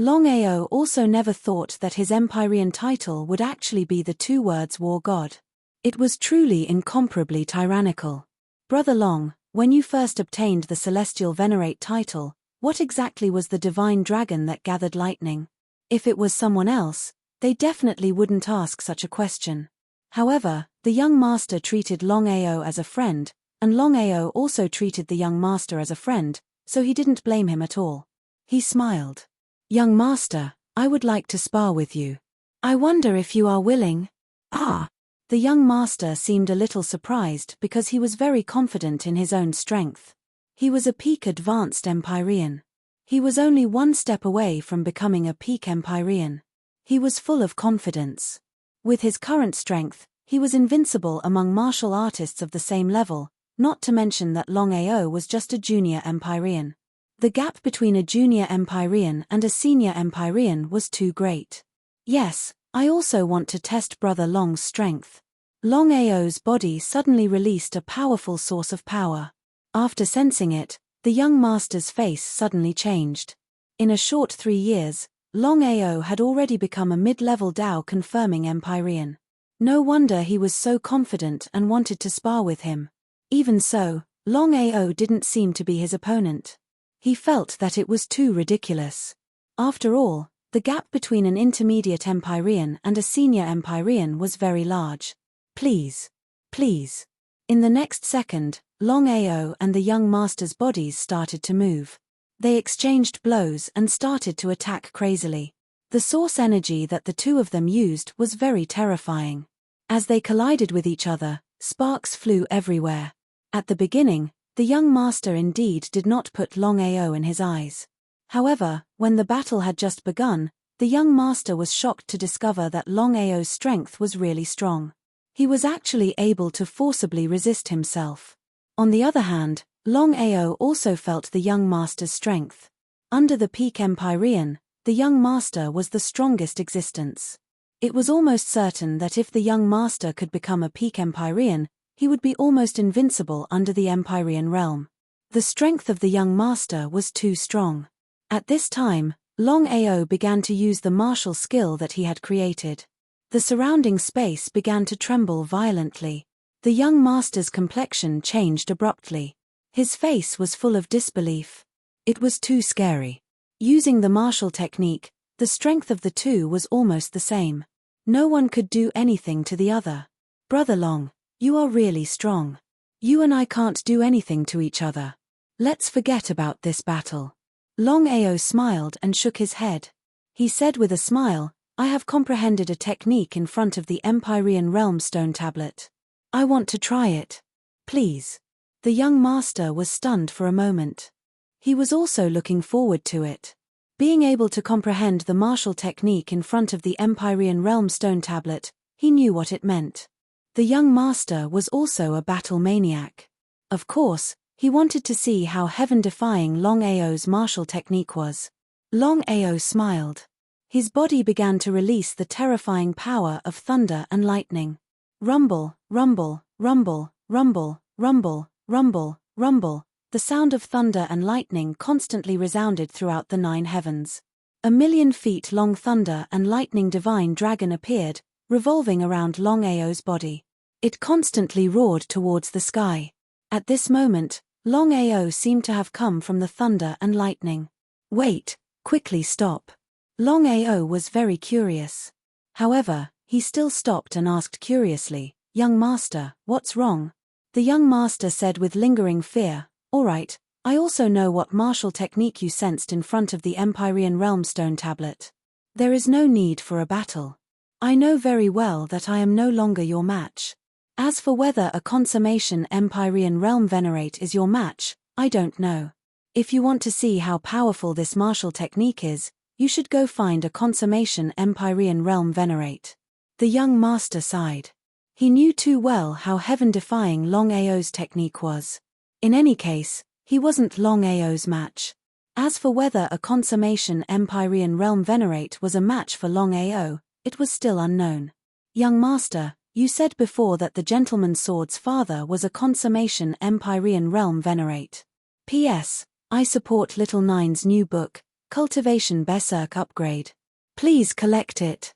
Longao also never thought that his Empyrean title would actually be the two words War God. It was truly incomparably tyrannical. Brother Long, when you first obtained the Celestial Venerate title, what exactly was the divine dragon that gathered lightning? If it was someone else, they definitely wouldn't ask such a question. However, the young master treated Longao as a friend, and Longao also treated the young master as a friend, so he didn't blame him at all. He smiled. Young master, I would like to spar with you. I wonder if you are willing? Ah! The young master seemed a little surprised because he was very confident in his own strength. He was a peak advanced Empyrean. He was only one step away from becoming a peak Empyrean. He was full of confidence. With his current strength, he was invincible among martial artists of the same level, not to mention that Longao was just a junior Empyrean. The gap between a junior Empyrean and a senior Empyrean was too great. Yes, I also want to test Brother Long's strength. Longao's body suddenly released a powerful source of power. After sensing it, the young master's face suddenly changed. In a short 3 years, Longao had already become a mid-level Dao confirming Empyrean. No wonder he was so confident and wanted to spar with him. Even so, Longao didn't seem to be his opponent. He felt that it was too ridiculous. After all, the gap between an intermediate Empyrean and a senior Empyrean was very large. Please. Please. In the next second, Longao and the young master's bodies started to move. They exchanged blows and started to attack crazily. The source energy that the two of them used was very terrifying. As they collided with each other, sparks flew everywhere. At the beginning, the young master indeed did not put Longao in his eyes. However, when the battle had just begun, the young master was shocked to discover that Longao's strength was really strong. He was actually able to forcibly resist himself. On the other hand, Longao also felt the young master's strength. Under the peak Empyrean, the young master was the strongest existence. It was almost certain that if the young master could become a peak Empyrean, he would be almost invincible under the Empyrean realm. The strength of the young master was too strong. At this time, Longao began to use the martial skill that he had created. The surrounding space began to tremble violently. The young master's complexion changed abruptly. His face was full of disbelief. It was too scary. Using the martial technique, the strength of the two was almost the same. No one could do anything to the other. Brother Long, you are really strong. You and I can't do anything to each other. Let's forget about this battle. Longao smiled and shook his head. He said with a smile, I have comprehended a technique in front of the Empyrean Realm stone tablet. I want to try it. Please. The young master was stunned for a moment. He was also looking forward to it. Being able to comprehend the martial technique in front of the Empyrean Realm stone tablet, he knew what it meant. The young master was also a battle maniac. Of course, he wanted to see how heaven-defying Longao's martial technique was. Longao smiled. His body began to release the terrifying power of thunder and lightning. Rumble, rumble, rumble, rumble, rumble, rumble, rumble. The sound of thunder and lightning constantly resounded throughout the 9 heavens. A 1,000,000 feet long thunder and lightning divine dragon appeared, revolving around Longao's body. It constantly roared towards the sky. At this moment, Longao seemed to have come from the thunder and lightning. Wait, quickly stop. Longao was very curious. However, he still stopped and asked curiously, Young master, what's wrong? The young master said with lingering fear, All right, I also know what martial technique you sensed in front of the Empyrean Realm stone tablet. There is no need for a battle. I know very well that I am no longer your match. As for whether a consummation Empyrean Realm Venerate is your match, I don't know. If you want to see how powerful this martial technique is, you should go find a consummation Empyrean Realm Venerate. The young master sighed. He knew too well how heaven-defying Longao's technique was. In any case, he wasn't Longao's match. As for whether a consummation Empyrean Realm Venerate was a match for Longao, it was still unknown. Young master, you said before that the gentleman's sword's father was a consummation Empyrean Realm Venerate. P.S. I support Little Nine's new book, Cultivation Berserk Upgrade. Please collect it.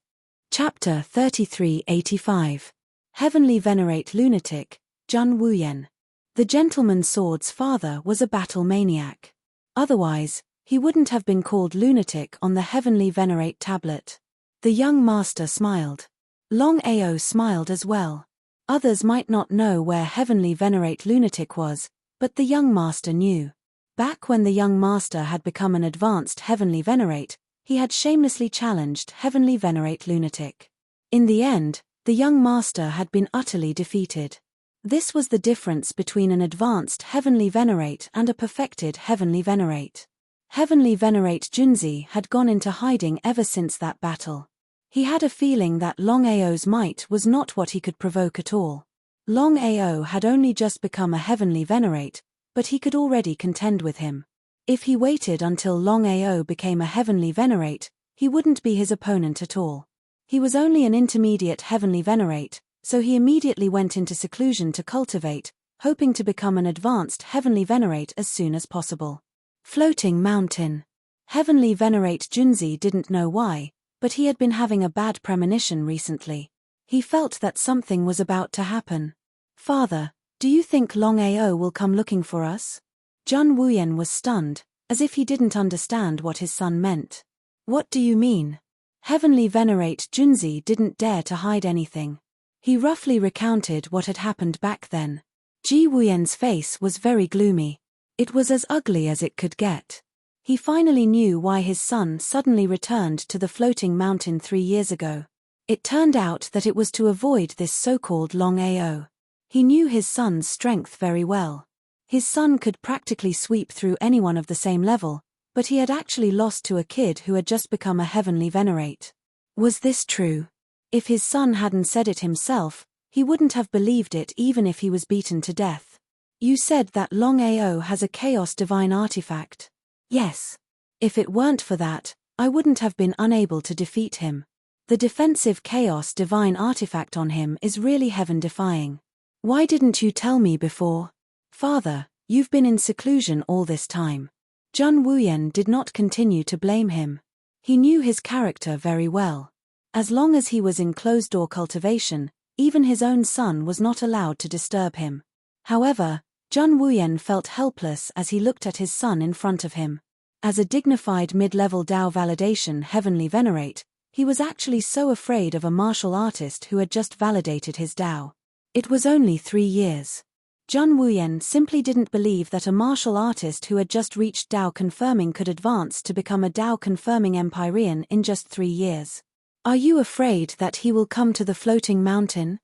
Chapter 3385. Heavenly Venerate Lunatic, Jun Wuyen. The gentleman's sword's father was a battle maniac. Otherwise, he wouldn't have been called lunatic on the Heavenly Venerate tablet. The young master smiled. Longao smiled as well. Others might not know where Heavenly Venerate Lunatic was, but the young master knew. Back when the young master had become an advanced Heavenly Venerate, he had shamelessly challenged Heavenly Venerate Lunatic. In the end, the young master had been utterly defeated. This was the difference between an advanced Heavenly Venerate and a perfected Heavenly Venerate. Heavenly Venerate Junzi had gone into hiding ever since that battle. He had a feeling that Longao's might was not what he could provoke at all. Longao had only just become a Heavenly Venerate, but he could already contend with him. If he waited until Longao became a Heavenly Venerate, he wouldn't be his opponent at all. He was only an intermediate Heavenly Venerate, so he immediately went into seclusion to cultivate, hoping to become an advanced Heavenly Venerate as soon as possible. Floating Mountain. Heavenly Venerate Junzi didn't know why, but he had been having a bad premonition recently. He felt that something was about to happen. Father, do you think Longao will come looking for us? Jun Wuyen was stunned, as if he didn't understand what his son meant. What do you mean? Heavenly Venerate Junzi didn't dare to hide anything. He roughly recounted what had happened back then. Ji Wuyen's face was very gloomy. It was as ugly as it could get. He finally knew why his son suddenly returned to the floating mountain 3 years ago. It turned out that it was to avoid this so-called Longao. He knew his son's strength very well. His son could practically sweep through anyone of the same level, but he had actually lost to a kid who had just become a Heavenly Venerate. Was this true? If his son hadn't said it himself, he wouldn't have believed it even if he was beaten to death. You said that Longao has a Chaos Divine artifact. Yes. If it weren't for that, I wouldn't have been unable to defeat him. The defensive Chaos Divine artifact on him is really heaven-defying. Why didn't you tell me before? Father, you've been in seclusion all this time. Jun Wuyen did not continue to blame him. He knew his character very well. As long as he was in closed-door cultivation, even his own son was not allowed to disturb him. However, Jun Wuyen felt helpless as he looked at his son in front of him. As a dignified mid-level Dao validation heavenly venerate, he was actually so afraid of a martial artist who had just validated his Dao. It was only 3 years. Jun Wuyen simply didn't believe that a martial artist who had just reached Dao confirming could advance to become a Dao confirming Empyrean in just 3 years. Are you afraid that he will come to the floating mountain?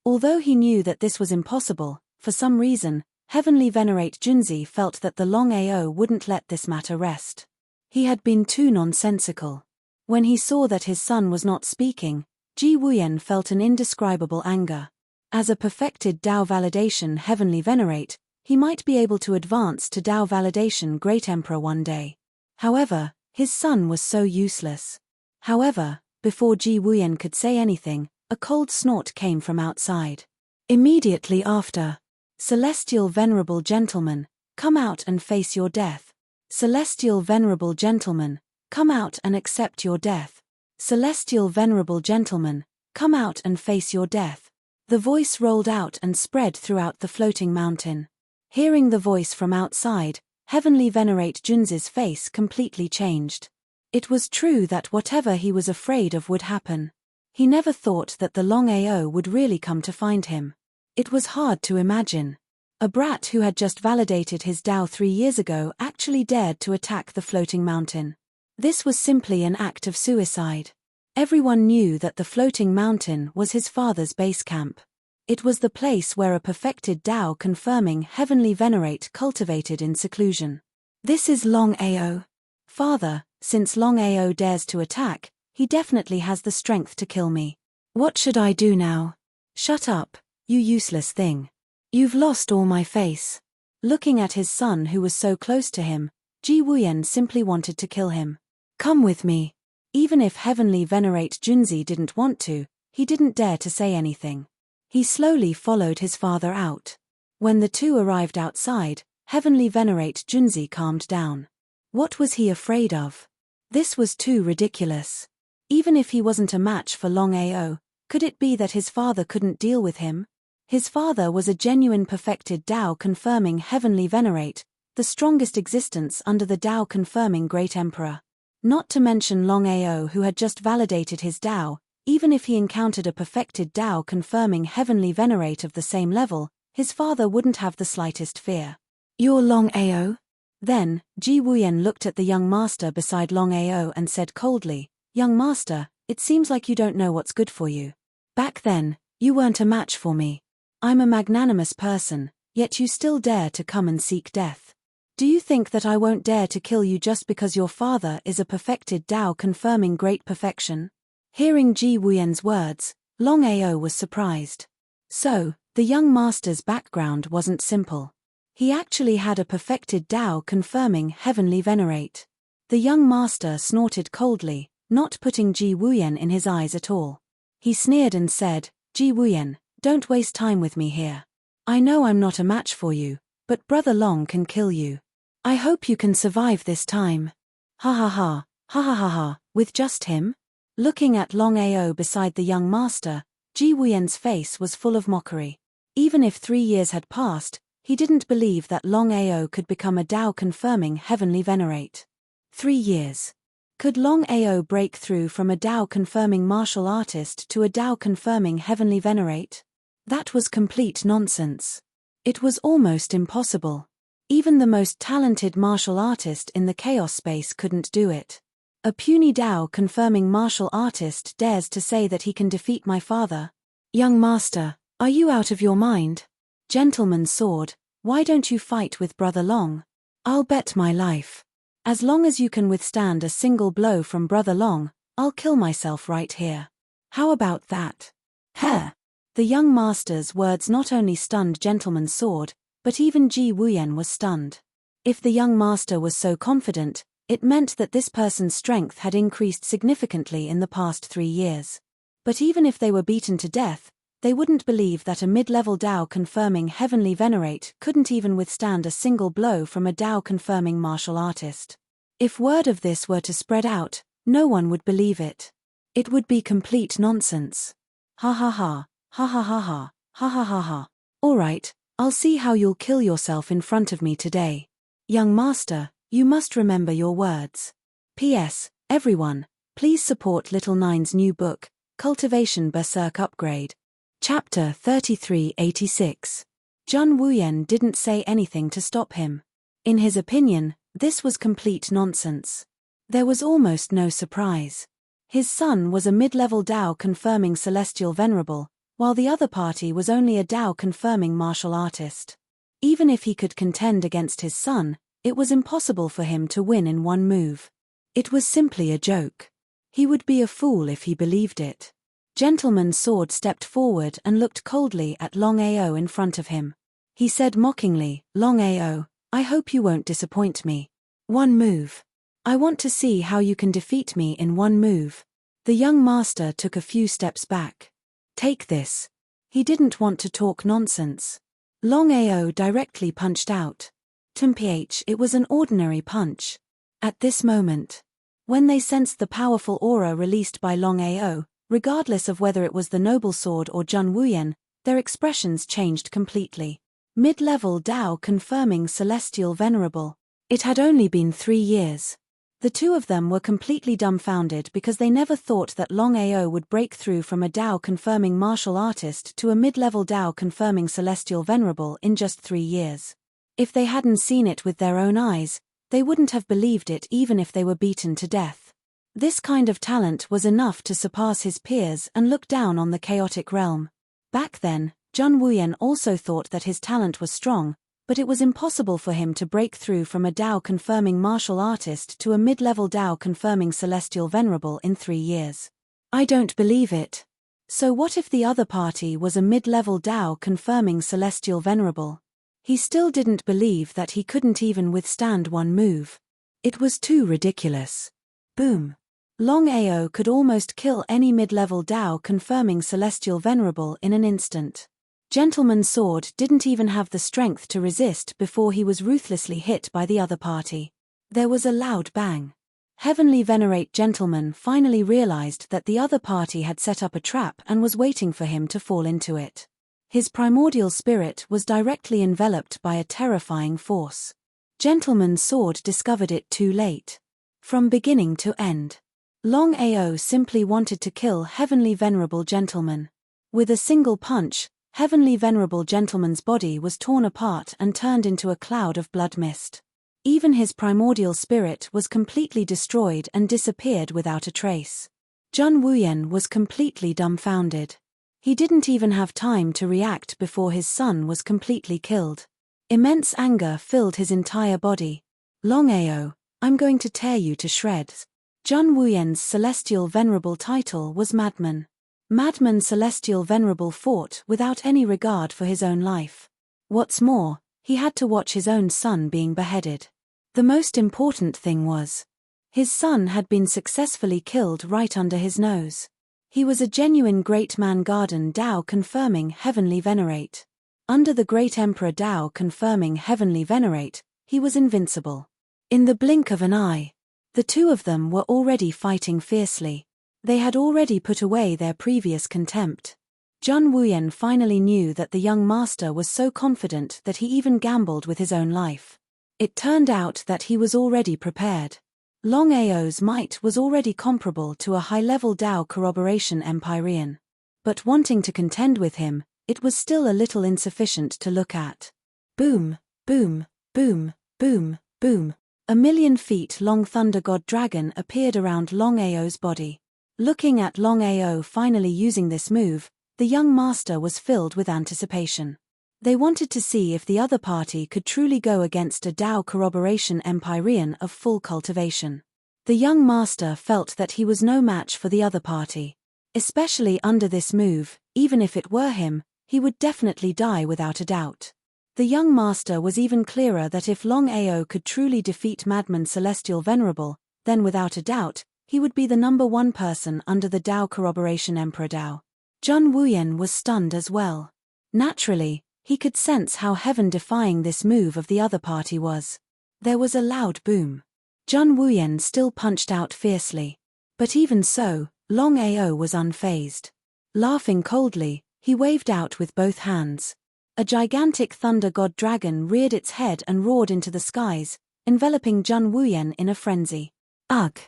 Although he knew that this was impossible, for some reason, Heavenly Venerate Junzi felt that the Longao wouldn't let this matter rest. He had been too nonsensical. When he saw that his son was not speaking, Ji Wuyen felt an indescribable anger. As a perfected Dao validation Heavenly Venerate, he might be able to advance to Dao validation Great Emperor one day. However, his son was so useless. However, before Ji Wuyen could say anything, a cold snort came from outside. Immediately after, Celestial Venerable Gentleman, come out and face your death. Celestial Venerable Gentleman, come out and accept your death. Celestial Venerable Gentleman, come out and face your death. The voice rolled out and spread throughout the floating mountain. Hearing the voice from outside, Heavenly Venerate Junzi's face completely changed. It was true that whatever he was afraid of would happen. He never thought that the Longao would really come to find him. It was hard to imagine. A brat who had just validated his Dao 3 years ago actually dared to attack the floating mountain. This was simply an act of suicide. Everyone knew that the floating mountain was his father's base camp. It was the place where a perfected Dao confirming Heavenly Venerate cultivated in seclusion. This is Longao. Father, since Longao dares to attack, he definitely has the strength to kill me. What should I do now? Shut up, you useless thing. You've lost all my face. Looking at his son who was so close to him, Ji Wuyen simply wanted to kill him. Come with me. Even if Heavenly Venerate Junzi didn't want to, he didn't dare to say anything. He slowly followed his father out. When the two arrived outside, Heavenly Venerate Junzi calmed down. What was he afraid of? This was too ridiculous. Even if he wasn't a match for Longao, could it be that his father couldn't deal with him? His father was a genuine perfected Dao confirming Heavenly Venerate, the strongest existence under the Dao confirming Great Emperor. Not to mention Longao who had just validated his Dao, even if he encountered a perfected Dao confirming Heavenly Venerate of the same level, his father wouldn't have the slightest fear. You're Longao? Then, Ji Wuyen looked at the young master beside Longao and said coldly, Young master, it seems like you don't know what's good for you. Back then, you weren't a match for me. I'm a magnanimous person, yet you still dare to come and seek death. Do you think that I won't dare to kill you just because your father is a perfected Dao confirming great perfection? Hearing Ji Wuyen's words, Longao was surprised. So, the young master's background wasn't simple. He actually had a perfected Dao confirming Heavenly Venerate. The young master snorted coldly, not putting Ji Wuyen in his eyes at all. He sneered and said, Ji Wuyen, don't waste time with me here. I know I'm not a match for you, but Brother Long can kill you. I hope you can survive this time. Ha ha ha, ha ha ha ha, with just him? Looking at Longao beside the young master, Ji Wuyen's face was full of mockery. Even if 3 years had passed, he didn't believe that Longao could become a Dao confirming Heavenly Venerate. 3 years. Could Longao break through from a Dao confirming martial artist to a Dao confirming Heavenly Venerate? That was complete nonsense. It was almost impossible. Even the most talented martial artist in the chaos space couldn't do it. A puny Dao confirming martial artist dares to say that he can defeat my father. Young master, are you out of your mind? Gentleman's sword, why don't you fight with Brother Long? I'll bet my life. As long as you can withstand a single blow from Brother Long, I'll kill myself right here. How about that? Heh! The young master's words not only stunned Gentleman's sword, but even Ji Wuyen was stunned. If the young master was so confident, it meant that this person's strength had increased significantly in the past 3 years. But even if they were beaten to death, they wouldn't believe that a mid-level Dao confirming Heavenly Venerate couldn't even withstand a single blow from a Dao confirming martial artist. If word of this were to spread out, no one would believe it. It would be complete nonsense. Ha ha ha, ha ha ha ha, ha ha ha ha. Alright, I'll see how you'll kill yourself in front of me today. Young master, you must remember your words. P.S. Everyone, please support Little Nine's new book, Cultivation Berserk Upgrade. Chapter 3386. Jun Wuyen didn't say anything to stop him. In his opinion, this was complete nonsense. There was almost no surprise. His son was a mid-level Dao confirming celestial venerable, while the other party was only a Dao confirming martial artist. Even if he could contend against his son, it was impossible for him to win in one move. It was simply a joke. He would be a fool if he believed it. Gentleman Sword stepped forward and looked coldly at Longao in front of him. He said mockingly, "Longao, I hope you won't disappoint me. One move. I want to see how you can defeat me in one move." The young master took a few steps back. "Take this." He didn't want to talk nonsense. Longao directly punched out. Tumphh, it was an ordinary punch. At this moment, when they sensed the powerful aura released by Longao, regardless of whether it was the noble sword or Jun Wuyen, their expressions changed completely. Mid-level Dao confirming celestial venerable. It had only been 3 years. The two of them were completely dumbfounded because they never thought that Longao would break through from a Dao confirming martial artist to a mid-level Dao confirming celestial venerable in just 3 years. If they hadn't seen it with their own eyes, they wouldn't have believed it even if they were beaten to death. This kind of talent was enough to surpass his peers and look down on the chaotic realm. Back then, Jun Wuyen also thought that his talent was strong, but it was impossible for him to break through from a Dao confirming martial artist to a mid-level Dao confirming celestial venerable in 3 years. I don't believe it. So what if the other party was a mid-level Dao confirming celestial venerable? He still didn't believe that he couldn't even withstand one move. It was too ridiculous. Boom. Longao could almost kill any mid-level Dao confirming celestial venerable in an instant. Gentleman Sword didn't even have the strength to resist before he was ruthlessly hit by the other party. There was a loud bang. Heavenly Venerate Gentleman finally realized that the other party had set up a trap and was waiting for him to fall into it. His primordial spirit was directly enveloped by a terrifying force. Gentleman Sword discovered it too late. From beginning to end, Longao simply wanted to kill Heavenly Venerable Gentleman. With a single punch, Heavenly Venerable Gentleman's body was torn apart and turned into a cloud of blood mist. Even his primordial spirit was completely destroyed and disappeared without a trace. Jun Wuyen was completely dumbfounded. He didn't even have time to react before his son was completely killed. Immense anger filled his entire body. "Longao, I'm going to tear you to shreds." Jun Wuyen's celestial venerable title was Madman. Madman Celestial Venerable fought without any regard for his own life. What's more, he had to watch his own son being beheaded. The most important thing was, his son had been successfully killed right under his nose. He was a genuine Great Man Garden Dao confirming Heavenly Venerate. Under the Great Emperor Dao confirming Heavenly Venerate, he was invincible. In the blink of an eye, the two of them were already fighting fiercely. They had already put away their previous contempt. Jun Wuyen finally knew that the young master was so confident that he even gambled with his own life. It turned out that he was already prepared. Longao's might was already comparable to a high-level Dao corroboration Empyrean. But wanting to contend with him, it was still a little insufficient to look at. Boom, boom, boom, boom, boom. A 1,000,000 feet long thunder god dragon appeared around Longao's body. Looking at Longao finally using this move, the young master was filled with anticipation. They wanted to see if the other party could truly go against a Dao corroboration Empyrean of full cultivation. The young master felt that he was no match for the other party. Especially under this move, even if it were him, he would definitely die without a doubt. The young master was even clearer that if Longao could truly defeat Madman Celestial Venerable, then without a doubt, he would be the #1 person under the Dao corroboration Emperor Dao. Jun Wuyen was stunned as well. Naturally, he could sense how heaven-defying this move of the other party was. There was a loud boom. Jun Wuyen still punched out fiercely. But even so, Longao was unfazed. Laughing coldly, he waved out with both hands. A gigantic thunder god dragon reared its head and roared into the skies, enveloping Jun Wuyen in a frenzy. Ugh!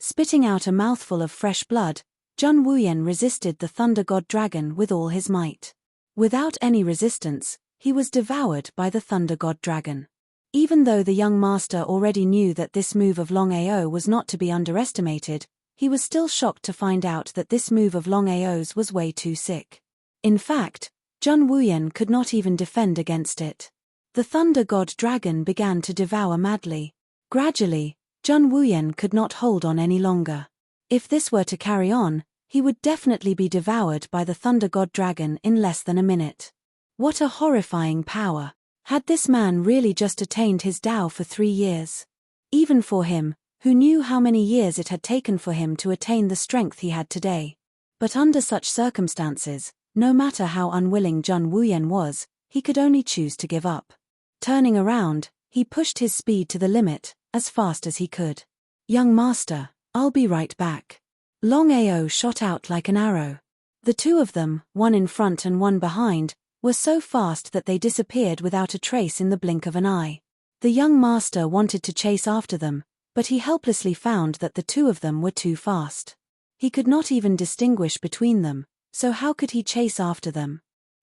Spitting out a mouthful of fresh blood, Jun Wuyen resisted the thunder god dragon with all his might. Without any resistance, he was devoured by the thunder god dragon. Even though the young master already knew that this move of Longao was not to be underestimated, he was still shocked to find out that this move of Longao's was way too sick. In fact, Jun Wuyen could not even defend against it. The thunder god dragon began to devour madly. Gradually, Jun Wuyen could not hold on any longer. If this were to carry on, he would definitely be devoured by the thunder god dragon in less than a minute. What a horrifying power! Had this man really just attained his Tao for 3 years? Even for him, who knew how many years it had taken for him to attain the strength he had today. But under such circumstances, no matter how unwilling Jun Wuyen was, he could only choose to give up. Turning around, he pushed his speed to the limit, as fast as he could. Young master, I'll be right back. Longao shot out like an arrow. The two of them, one in front and one behind, were so fast that they disappeared without a trace in the blink of an eye. The young master wanted to chase after them, but he helplessly found that the two of them were too fast. He could not even distinguish between them, so how could he chase after them?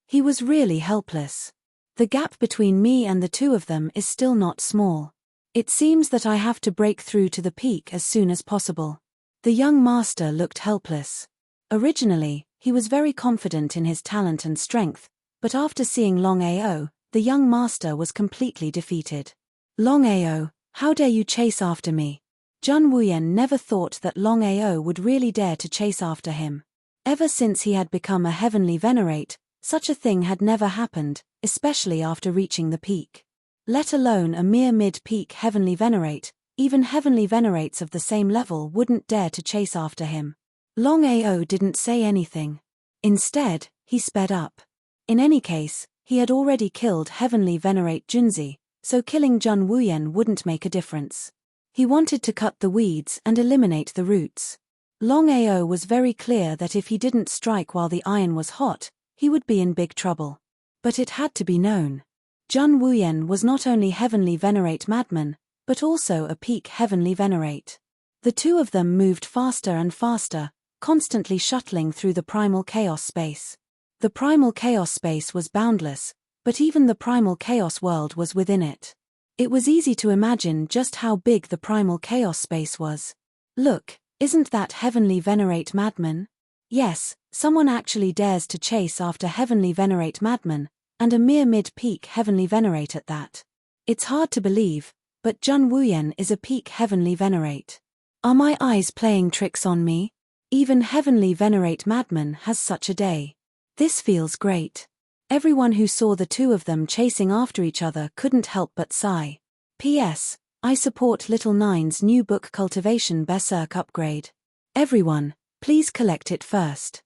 He was really helpless. The gap between me and the two of them is still not small. It seems that I have to break through to the peak as soon as possible. The young master looked helpless. Originally, he was very confident in his talent and strength, but after seeing Longao, the young master was completely defeated. Longao, how dare you chase after me? Jun Wuyen never thought that Longao would really dare to chase after him. Ever since he had become a heavenly venerate, such a thing had never happened, especially after reaching the peak. Let alone a mere mid-peak heavenly venerate, even heavenly venerates of the same level wouldn't dare to chase after him. Longao didn't say anything. Instead, he sped up. In any case, he had already killed heavenly venerate Junzi, so killing Jun Wuyen wouldn't make a difference. He wanted to cut the weeds and eliminate the roots. Longao was very clear that if he didn't strike while the iron was hot, he would be in big trouble. But it had to be known. Jun Wuyen was not only heavenly venerate madman, but also a peak heavenly venerate. The two of them moved faster and faster, constantly shuttling through the primal chaos space. The primal chaos space was boundless, but even the primal chaos world was within it. It was easy to imagine just how big the primal chaos space was. Look, isn't that heavenly venerate madman? Yes, someone actually dares to chase after heavenly venerate madman, and a mere mid-peak heavenly venerate at that. It's hard to believe, but Jun Wuyen is a peak heavenly venerate. Are my eyes playing tricks on me? Even heavenly venerate madman has such a day. This feels great. Everyone who saw the two of them chasing after each other couldn't help but sigh. P.S. I support Little Nine's new book Cultivation Berserk upgrade. Everyone, please collect it first.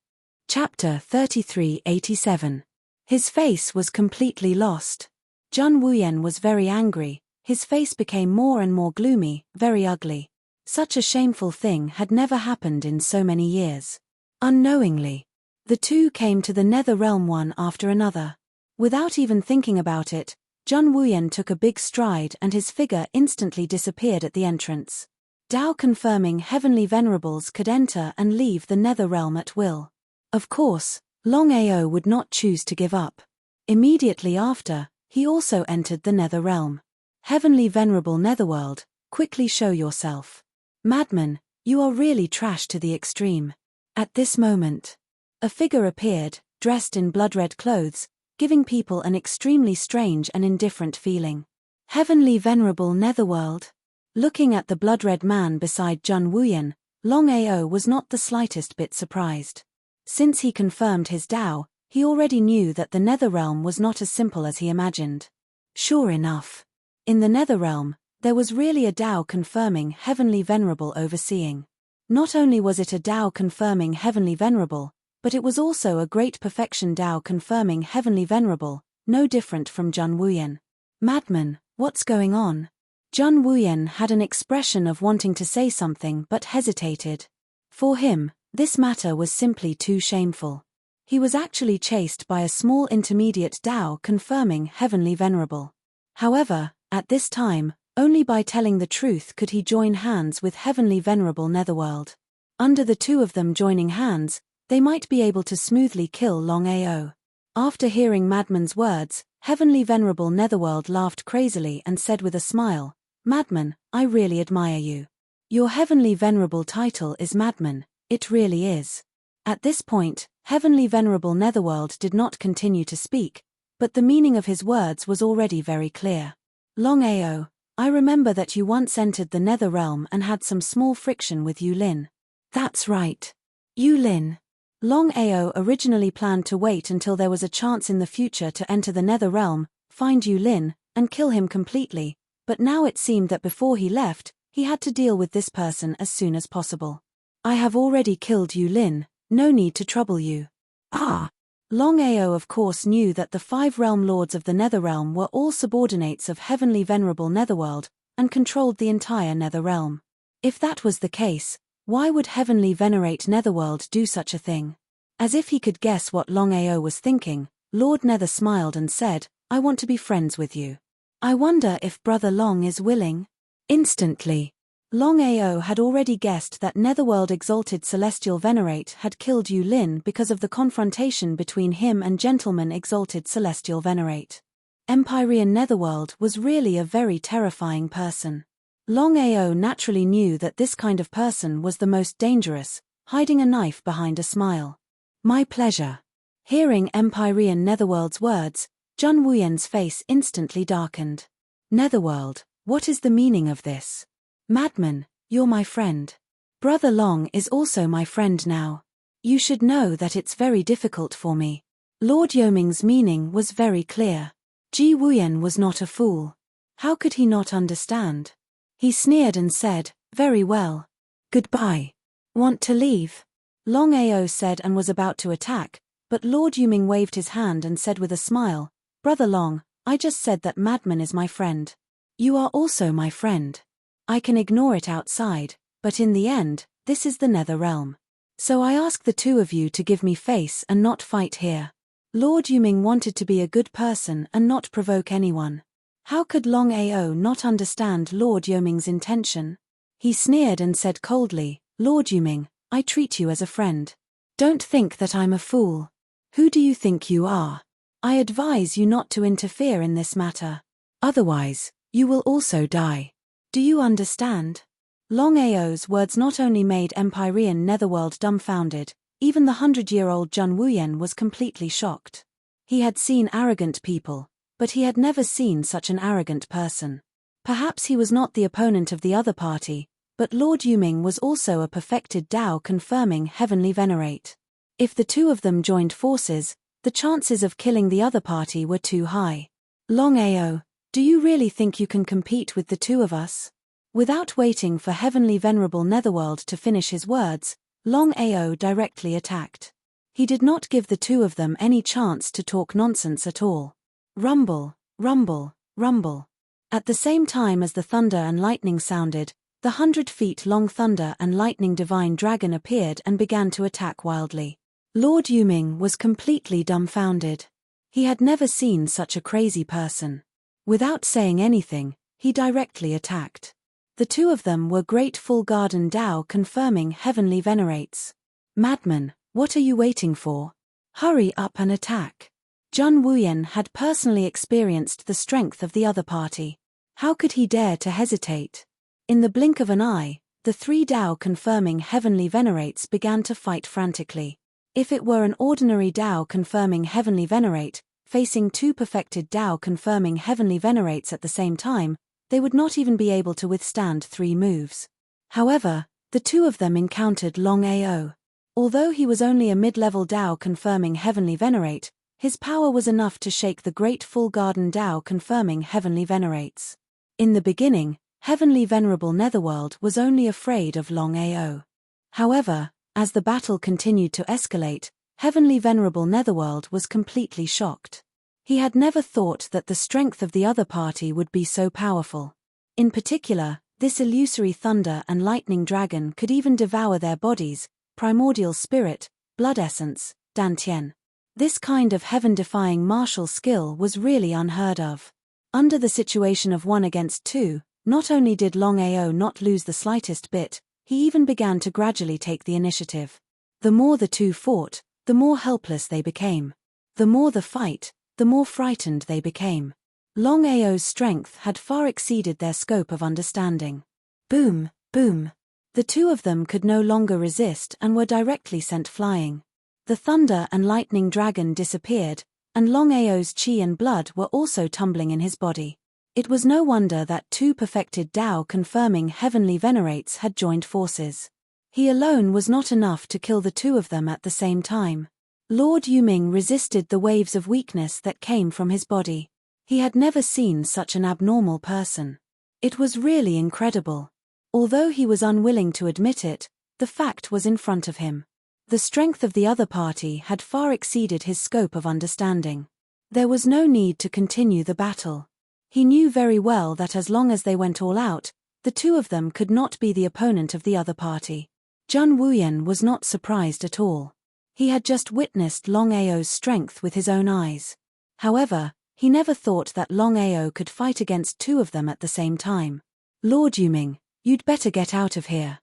Chapter 3387. His face was completely lost. Jun Wuyen was very angry, his face became more and more gloomy, very ugly. Such a shameful thing had never happened in so many years. Unknowingly, the two came to the nether realm one after another. Without even thinking about it, Jun Wuyen took a big stride and his figure instantly disappeared at the entrance. Tao confirming heavenly venerables could enter and leave the nether realm at will. Of course, Longao would not choose to give up. Immediately after, he also entered the nether realm. Heavenly venerable netherworld, quickly show yourself. Madman, you are really trash to the extreme. At this moment, a figure appeared, dressed in blood-red clothes, giving people an extremely strange and indifferent feeling. Heavenly venerable netherworld. Looking at the blood-red man beside Jun Wuyen, Longao was not the slightest bit surprised. Since he confirmed his Tao, he already knew that the nether realm was not as simple as he imagined. Sure enough. In the nether realm, there was really a Tao confirming heavenly venerable overseeing. Not only was it a Tao confirming heavenly venerable, but it was also a great perfection Tao confirming heavenly venerable, no different from Jun Wuyen. Madman, what's going on? Jun Wuyen had an expression of wanting to say something but hesitated. For him, This matter was simply too shameful. He was actually chased by a small intermediate Tao confirming heavenly venerable. However, at this time, only by telling the truth could he join hands with heavenly venerable Netherworld. Under the two of them joining hands, they might be able to smoothly kill Longao. After hearing Madman's words, heavenly venerable Netherworld laughed crazily and said with a smile, "Madman, I really admire you. Your heavenly venerable title is Madman, it really is." At this point, heavenly venerable Netherworld did not continue to speak, but the meaning of his words was already very clear. "Longao, I remember that you once entered the Nether Realm and had some small friction with Yulin." "That's right. Yulin." Longao originally planned to wait until there was a chance in the future to enter the Nether Realm, find Yulin, and kill him completely, but now it seemed that before he left, he had to deal with this person as soon as possible. "I have already killed Yulin, no need to trouble you." "Ah." Longao of course knew that the 5 realm lords of the Nether Realm were all subordinates of heavenly venerable Netherworld, and controlled the entire Nether Realm. If that was the case, why would heavenly venerate Netherworld do such a thing? As if he could guess what Longao was thinking, Lord Nether smiled and said, "I want to be friends with you. I wonder if Brother Long is willing?" Instantly, Longao had already guessed that Netherworld Exalted Celestial Venerate had killed Yulin because of the confrontation between him and Gentleman Exalted Celestial Venerate. Empyrean Netherworld was really a very terrifying person. Longao naturally knew that this kind of person was the most dangerous, hiding a knife behind a smile. "My pleasure." Hearing Empyrean Netherworld's words, Jun Wuyen's face instantly darkened. "Netherworld, what is the meaning of this?" "Madman, you're my friend. Brother Long is also my friend now. You should know that it's very difficult for me." Lord Yoming's meaning was very clear. Ji Wuyen was not a fool. How could he not understand? He sneered and said, "Very well. Goodbye. Want to leave?" Longao said and was about to attack, but Lord Yuming waved his hand and said with a smile, "Brother Long, I just said that Madman is my friend. You are also my friend. I can ignore it outside, but in the end, this is the Nether Realm. So I ask the two of you to give me face and not fight here." Lord Yuming wanted to be a good person and not provoke anyone. How could Longao not understand Lord Yoming's intention? He sneered and said coldly, "Lord Yuming, I treat you as a friend. Don't think that I'm a fool. Who do you think you are? I advise you not to interfere in this matter. Otherwise, you will also die. Do you understand?" Longao's words not only made Empyrean Netherworld dumbfounded, even the 100-year-old Jun Wuyen was completely shocked. He had seen arrogant people, but he had never seen such an arrogant person. Perhaps he was not the opponent of the other party, but Lord Yuming was also a perfected Tao confirming heavenly venerate. If the two of them joined forces, the chances of killing the other party were too high. "Longao, do you really think you can compete with the two of us?" Without waiting for heavenly venerable Netherworld to finish his words, Longao directly attacked. He did not give the two of them any chance to talk nonsense at all. Rumble, rumble, rumble. At the same time as the thunder and lightning sounded, the 100-feet-long thunder and lightning divine dragon appeared and began to attack wildly. Lord Yuming was completely dumbfounded. He had never seen such a crazy person. Without saying anything, he directly attacked. The two of them were great full garden Tao confirming heavenly venerates. "Madman, what are you waiting for? Hurry up and attack." Jun Wuyen had personally experienced the strength of the other party. How could he dare to hesitate? In the blink of an eye, the 3 Tao confirming heavenly venerates began to fight frantically. If it were an ordinary Tao confirming heavenly venerate, facing 2 perfected Tao confirming heavenly venerates at the same time, they would not even be able to withstand 3 moves. However, the two of them encountered Longao. Although he was only a mid-level Tao confirming heavenly venerate, his power was enough to shake the great full garden Tao confirming heavenly venerates. In the beginning, heavenly venerable Netherworld was only afraid of Longao. However, as the battle continued to escalate, heavenly venerable Netherworld was completely shocked. He had never thought that the strength of the other party would be so powerful. In particular, this illusory thunder and lightning dragon could even devour their bodies, primordial spirit, blood essence, dantian. This kind of heaven-defying martial skill was really unheard of. Under the situation of 1 against 2, not only did Longao not lose the slightest bit, he even began to gradually take the initiative. The more the two fought, the more helpless they became. The more the fight, the more frightened they became. Longao's strength had far exceeded their scope of understanding. Boom, boom. The two of them could no longer resist and were directly sent flying. The thunder and lightning dragon disappeared, and Longao's chi and blood were also tumbling in his body. It was no wonder that 2 perfected Tao-confirming heavenly venerates had joined forces. He alone was not enough to kill the 2 of them at the same time. Lord Yuming resisted the waves of weakness that came from his body. He had never seen such an abnormal person. It was really incredible. Although he was unwilling to admit it, the fact was in front of him. The strength of the other party had far exceeded his scope of understanding. There was no need to continue the battle. He knew very well that as long as they went all out, the 2 of them could not be the opponent of the other party. Jun Wuyan was not surprised at all. He had just witnessed Longao's strength with his own eyes. However, he never thought that Longao could fight against 2 of them at the same time. Lord Yuming, you'd better get out of here.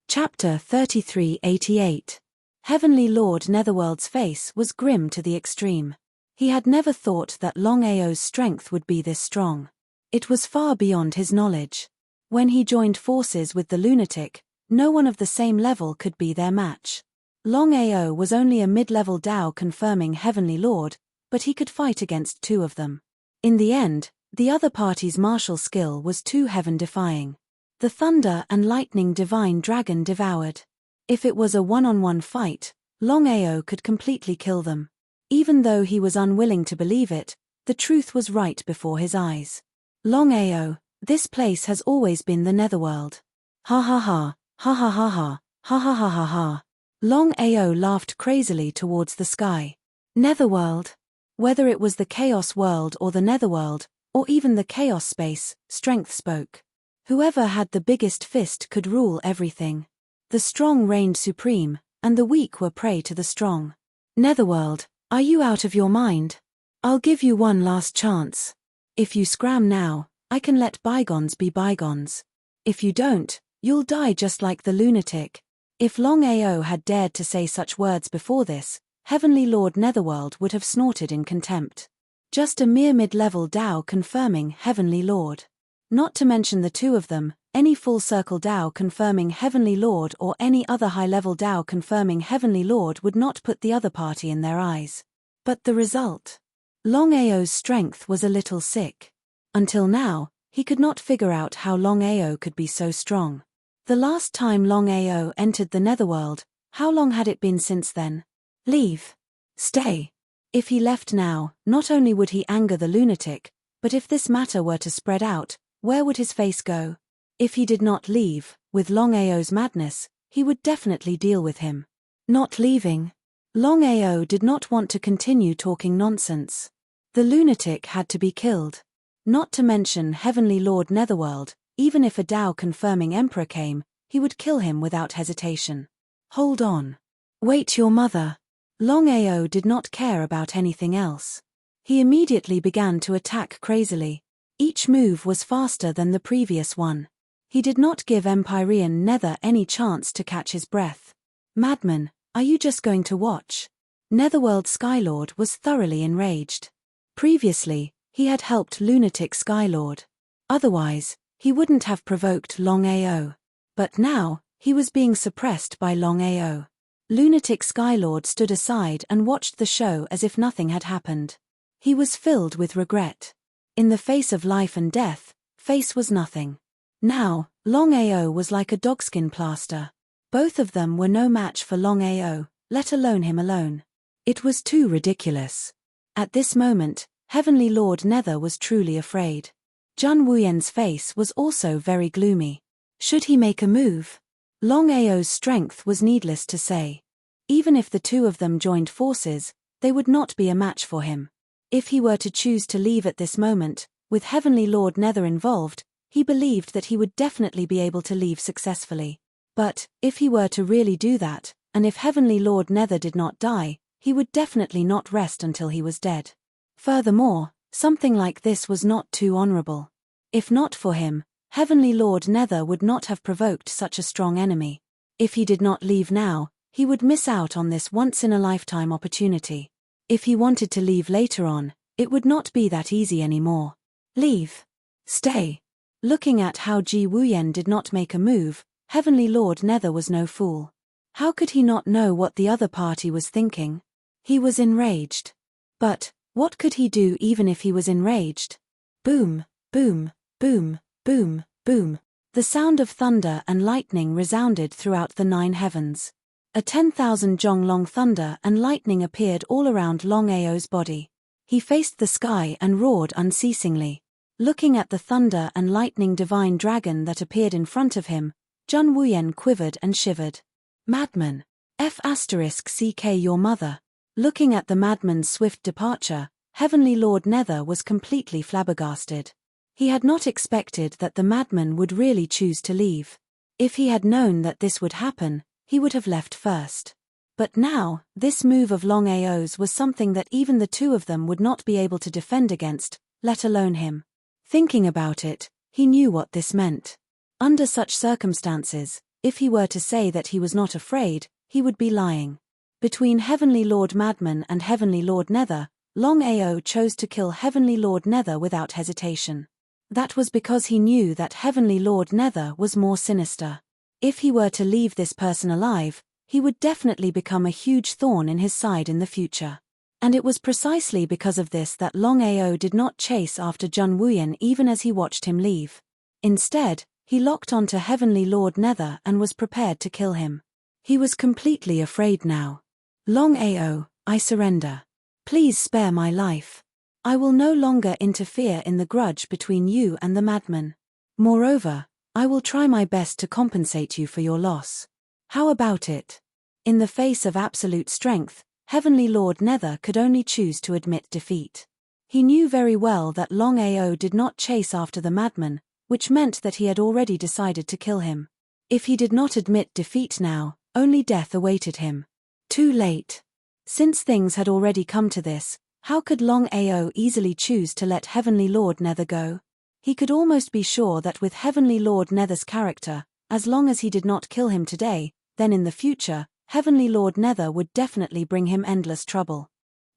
Chapter 3388. Heavenly Lord Netherworld's face was grim to the extreme. He had never thought that Longao's strength would be this strong. It was far beyond his knowledge. When he joined forces with the lunatic, no one of the same level could be their match. Longao was only a mid-level Tao-confirming Heavenly Lord, but he could fight against 2 of them. In the end, the other party's martial skill was too heaven-defying. The thunder and lightning divine dragon devoured. If it was a one-on-one fight, Longao could completely kill them. Even though he was unwilling to believe it, the truth was right before his eyes. Longao, this place has always been the Netherworld. Ha ha ha, ha ha ha ha, ha ha ha ha ha. Longao laughed crazily towards the sky. Netherworld. Whether it was the Chaos World or the Netherworld, or even the Chaos Space, strength spoke. Whoever had the biggest fist could rule everything. The strong reigned supreme, and the weak were prey to the strong. Netherworld, are you out of your mind? I'll give you one last chance. If you scram now, I can let bygones be bygones. If you don't, you'll die just like the lunatic. If Longao had dared to say such words before this, Heavenly Lord Netherworld would have snorted in contempt. Just a mere mid-level Tao confirming Heavenly Lord. Not to mention the 2 of them, any full-circle Tao confirming Heavenly Lord or any other high-level Tao confirming Heavenly Lord would not put the other party in their eyes. But the result? Longao's strength was a little sick. Until now, he could not figure out how Longao could be so strong. The last time Longao entered the Netherworld, how long had it been since then? Leave. Stay. If he left now, not only would he anger the lunatic, but if this matter were to spread out, where would his face go? If he did not leave, with Longao's madness, he would definitely deal with him. Not leaving. Longao did not want to continue talking nonsense. The lunatic had to be killed. Not to mention Heavenly Lord Netherworld, even if a Tao-confirming Emperor came, he would kill him without hesitation. Hold on. Wait, your mother. Longao did not care about anything else. He immediately began to attack crazily. Each move was faster than the previous one. He did not give Empyrean Nether any chance to catch his breath. Madman, are you just going to watch? Netherworld Skylord was thoroughly enraged. Previously, he had helped Lunatic Skylord. Otherwise, he wouldn't have provoked Longao. But now, he was being suppressed by Longao. Lunatic Skylord stood aside and watched the show as if nothing had happened. He was filled with regret. In the face of life and death, face was nothing. Now, Longao was like a dogskin plaster. Both of them were no match for Longao, let alone him alone. It was too ridiculous. At this moment, Heavenly Lord Nether was truly afraid. Jun Wuyen's face was also very gloomy. Should he make a move? Longao's strength was needless to say. Even if the 2 of them joined forces, they would not be a match for him. If he were to choose to leave at this moment, with Heavenly Lord Nether involved, he believed that he would definitely be able to leave successfully. But, if he were to really do that, and if Heavenly Lord Nether did not die, he would definitely not rest until he was dead. Furthermore, something like this was not too honorable. If not for him, Heavenly Lord Nether would not have provoked such a strong enemy. If he did not leave now, he would miss out on this once-in-a-lifetime opportunity. If he wanted to leave later on, it would not be that easy anymore. Leave. Stay. Looking at how Ji Wuyen did not make a move, Heavenly Lord Nether was no fool. How could he not know what the other party was thinking? He was enraged. But, what could he do even if he was enraged? Boom, boom, boom, boom, boom. The sound of thunder and lightning resounded throughout the 9 heavens. A 10,000 Zhonglong thunder and lightning appeared all around Longao's body. He faced the sky and roared unceasingly. Looking at the thunder and lightning divine dragon that appeared in front of him, Jun Wuyen quivered and shivered. Madman. F***ck your mother. Looking at the madman's swift departure, Heavenly Lord Nether was completely flabbergasted. He had not expected that the madman would really choose to leave. If he had known that this would happen, he would have left first. But now, this move of Longao's was something that even the two of them would not be able to defend against, let alone him. Thinking about it, he knew what this meant. Under such circumstances, if he were to say that he was not afraid, he would be lying. Between Heavenly Lord Madman and Heavenly Lord Nether, Longao chose to kill Heavenly Lord Nether without hesitation. That was because he knew that Heavenly Lord Nether was more sinister. If he were to leave this person alive, he would definitely become a huge thorn in his side in the future. And it was precisely because of this that Longao did not chase after Jun Wuyen even as he watched him leave. Instead, he locked onto Heavenly Lord Nether and was prepared to kill him. He was completely afraid now. Longao, I surrender. Please spare my life. I will no longer interfere in the grudge between you and the madman. Moreover, I will try my best to compensate you for your loss. How about it? In the face of absolute strength, Heavenly Lord Nether could only choose to admit defeat. He knew very well that Longao did not chase after the madman, which meant that he had already decided to kill him. If he did not admit defeat now, only death awaited him. Too late. Since things had already come to this, how could Longao easily choose to let Heavenly Lord Nether go? He could almost be sure that with Heavenly Lord Nether's character, as long as he did not kill him today, then in the future, Heavenly Lord Nether would definitely bring him endless trouble.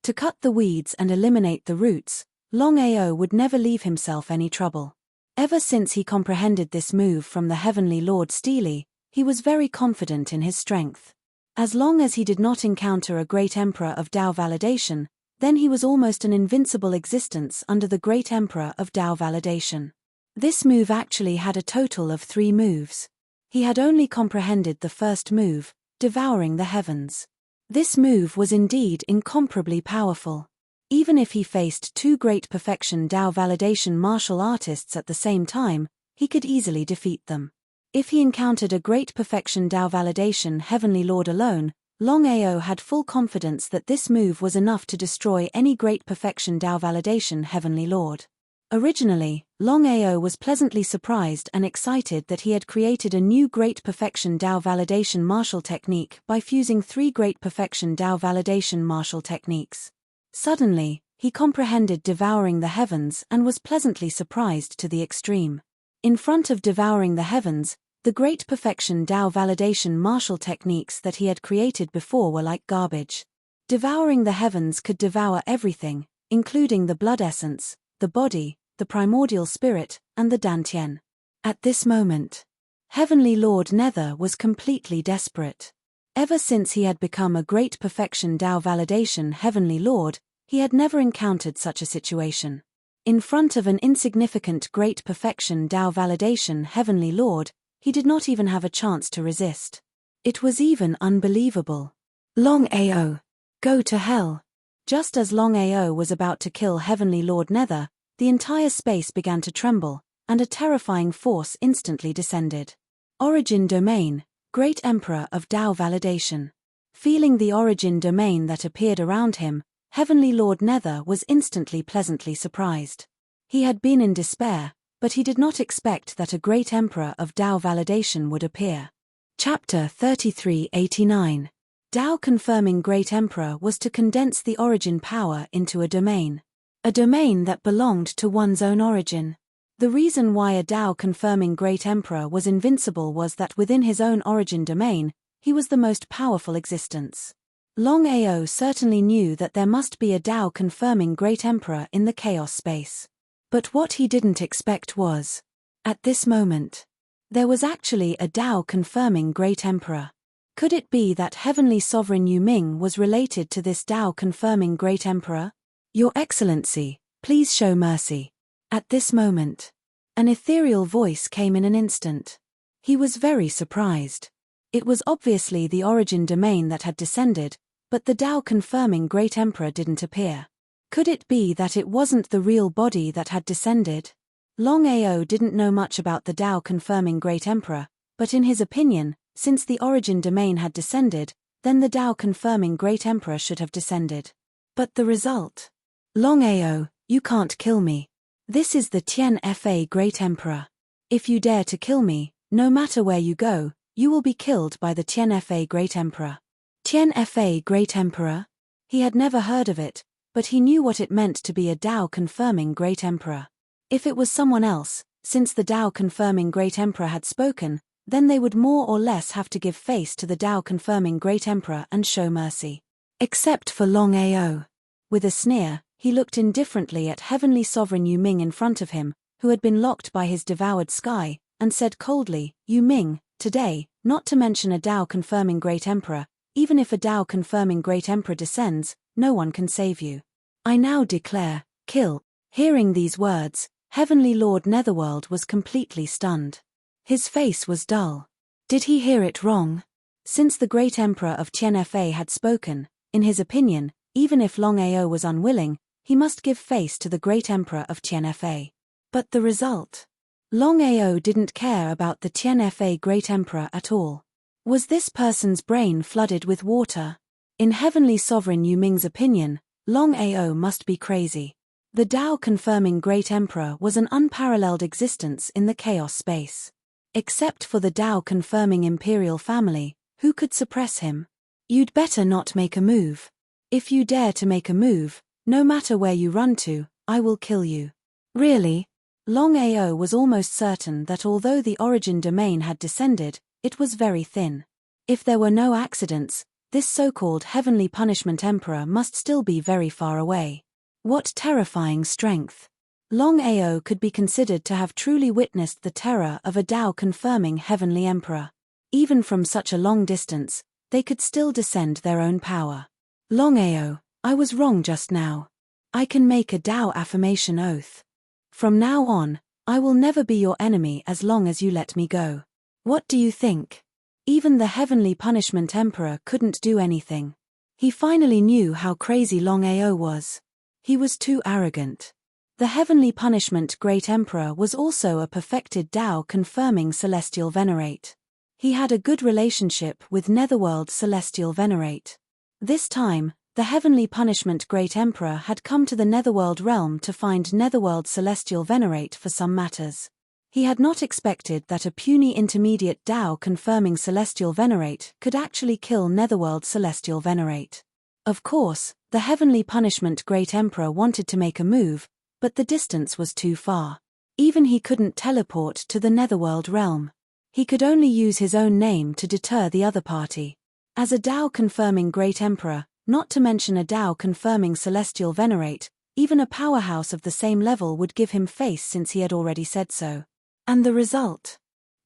To cut the weeds and eliminate the roots, Longao would never leave himself any trouble. Ever since he comprehended this move from the Heavenly Lord Steely, he was very confident in his strength. As long as he did not encounter a great emperor of Dao validation, then he was almost an invincible existence under the great emperor of Dao validation. This move actually had a total of 3 moves. He had only comprehended the first move, devouring the heavens. This move was indeed incomparably powerful. Even if he faced 2 great perfection Dao validation martial artists at the same time, he could easily defeat them. If he encountered a great perfection Dao validation Heavenly Lord alone, Longao had full confidence that this move was enough to destroy any great perfection Dao validation Heavenly Lord. Originally, Longao was pleasantly surprised and excited that he had created a new great perfection Dao validation martial technique by fusing 3 great perfection Dao validation martial techniques. Suddenly, he comprehended devouring the heavens and was pleasantly surprised to the extreme. In front of devouring the heavens, the great perfection Dao validation martial techniques that he had created before were like garbage. Devouring the heavens could devour everything, including the blood essence, the body, the primordial spirit, and the Dantian. At this moment, Heavenly Lord Nether was completely desperate. Ever since he had become a great perfection Dao validation Heavenly Lord, he had never encountered such a situation. In front of an insignificant great perfection Dao validation Heavenly Lord, he did not even have a chance to resist. It was even unbelievable. Longao, go to hell. Just as Longao was about to kill Heavenly Lord Nether, the entire space began to tremble, and a terrifying force instantly descended. Origin Domain, Great Emperor of Dao Validation. Feeling the origin domain that appeared around him, Heavenly Lord Nether was instantly pleasantly surprised. He had been in despair, but he did not expect that a great emperor of Dao validation would appear. Chapter 3389. Tao confirming Great Emperor was to condense the origin power into a domain. A domain that belonged to one's own origin. The reason why a Tao confirming Great Emperor was invincible was that within his own origin domain, he was the most powerful existence. Longao certainly knew that there must be a Tao confirming Great Emperor in the chaos space. But what he didn't expect was, at this moment, there was actually a Tao confirming Great Emperor. Could it be that Heavenly Sovereign Yu Ming was related to this Tao confirming Great Emperor? Your Excellency, please show mercy. At this moment, an ethereal voice came in an instant. He was very surprised. It was obviously the origin domain that had descended, but the Tao confirming Great Emperor didn't appear. Could it be that it wasn't the real body that had descended? Longao didn't know much about the Tao confirming Great Emperor, but in his opinion, since the origin domain had descended, then the Tao confirming Great Emperor should have descended. But the result? Longao, you can't kill me. This is the Tian Fa Great Emperor. If you dare to kill me, no matter where you go, you will be killed by the Tian Fa Great Emperor. Tian Fa Great Emperor? He had never heard of it, but he knew what it meant to be a Tao confirming Great Emperor. If it was someone else, since the Tao confirming Great Emperor had spoken, then they would more or less have to give face to the Tao confirming Great Emperor and show mercy. Except for Longao. With a sneer, he looked indifferently at Heavenly Sovereign Yu Ming in front of him, who had been locked by his devoured sky, and said coldly, Yu Ming, today, not to mention a Tao confirming Great Emperor, even if a Tao confirming Great Emperor descends, no one can save you. I now declare, kill. Hearing these words, Heavenly Lord Netherworld was completely stunned. His face was dull. Did he hear it wrong? Since the Great Emperor of Tian Fa had spoken, in his opinion, even if Longao was unwilling, he must give face to the Great Emperor of Tian Fa. But the result? Longao didn't care about the Tian Fa Great Emperor at all. Was this person's brain flooded with water? In Heavenly Sovereign Yu Ming's opinion, Longao must be crazy. The Tao confirming Great Emperor was an unparalleled existence in the chaos space. Except for the Tao confirming imperial family, who could suppress him? You'd better not make a move. If you dare to make a move, no matter where you run to, I will kill you. Really? Longao was almost certain that although the origin domain had descended, it was very thin. If there were no accidents, this so-called Heavenly Punishment Emperor must still be very far away. What terrifying strength! Longao could be considered to have truly witnessed the terror of a Tao confirming Heavenly Emperor. Even from such a long distance, they could still descend their own power. Longao, I was wrong just now. I can make a Tao affirmation oath. From now on, I will never be your enemy as long as you let me go. What do you think? Even the Heavenly Punishment Emperor couldn't do anything. He finally knew how crazy Longao was. He was too arrogant. The Heavenly Punishment Great Emperor was also a perfected Tao confirming Celestial Venerate. He had a good relationship with Netherworld Celestial Venerate. This time, the Heavenly Punishment Great Emperor had come to the Netherworld realm to find Netherworld Celestial Venerate for some matters. He had not expected that a puny intermediate Tao confirming Celestial Venerate could actually kill Netherworld Celestial Venerate. Of course, the Heavenly Punishment Great Emperor wanted to make a move, but the distance was too far. Even he couldn't teleport to the Netherworld realm. He could only use his own name to deter the other party. As a Tao confirming Great Emperor, not to mention a Tao confirming Celestial Venerate, even a powerhouse of the same level would give him face since he had already said so. And the result?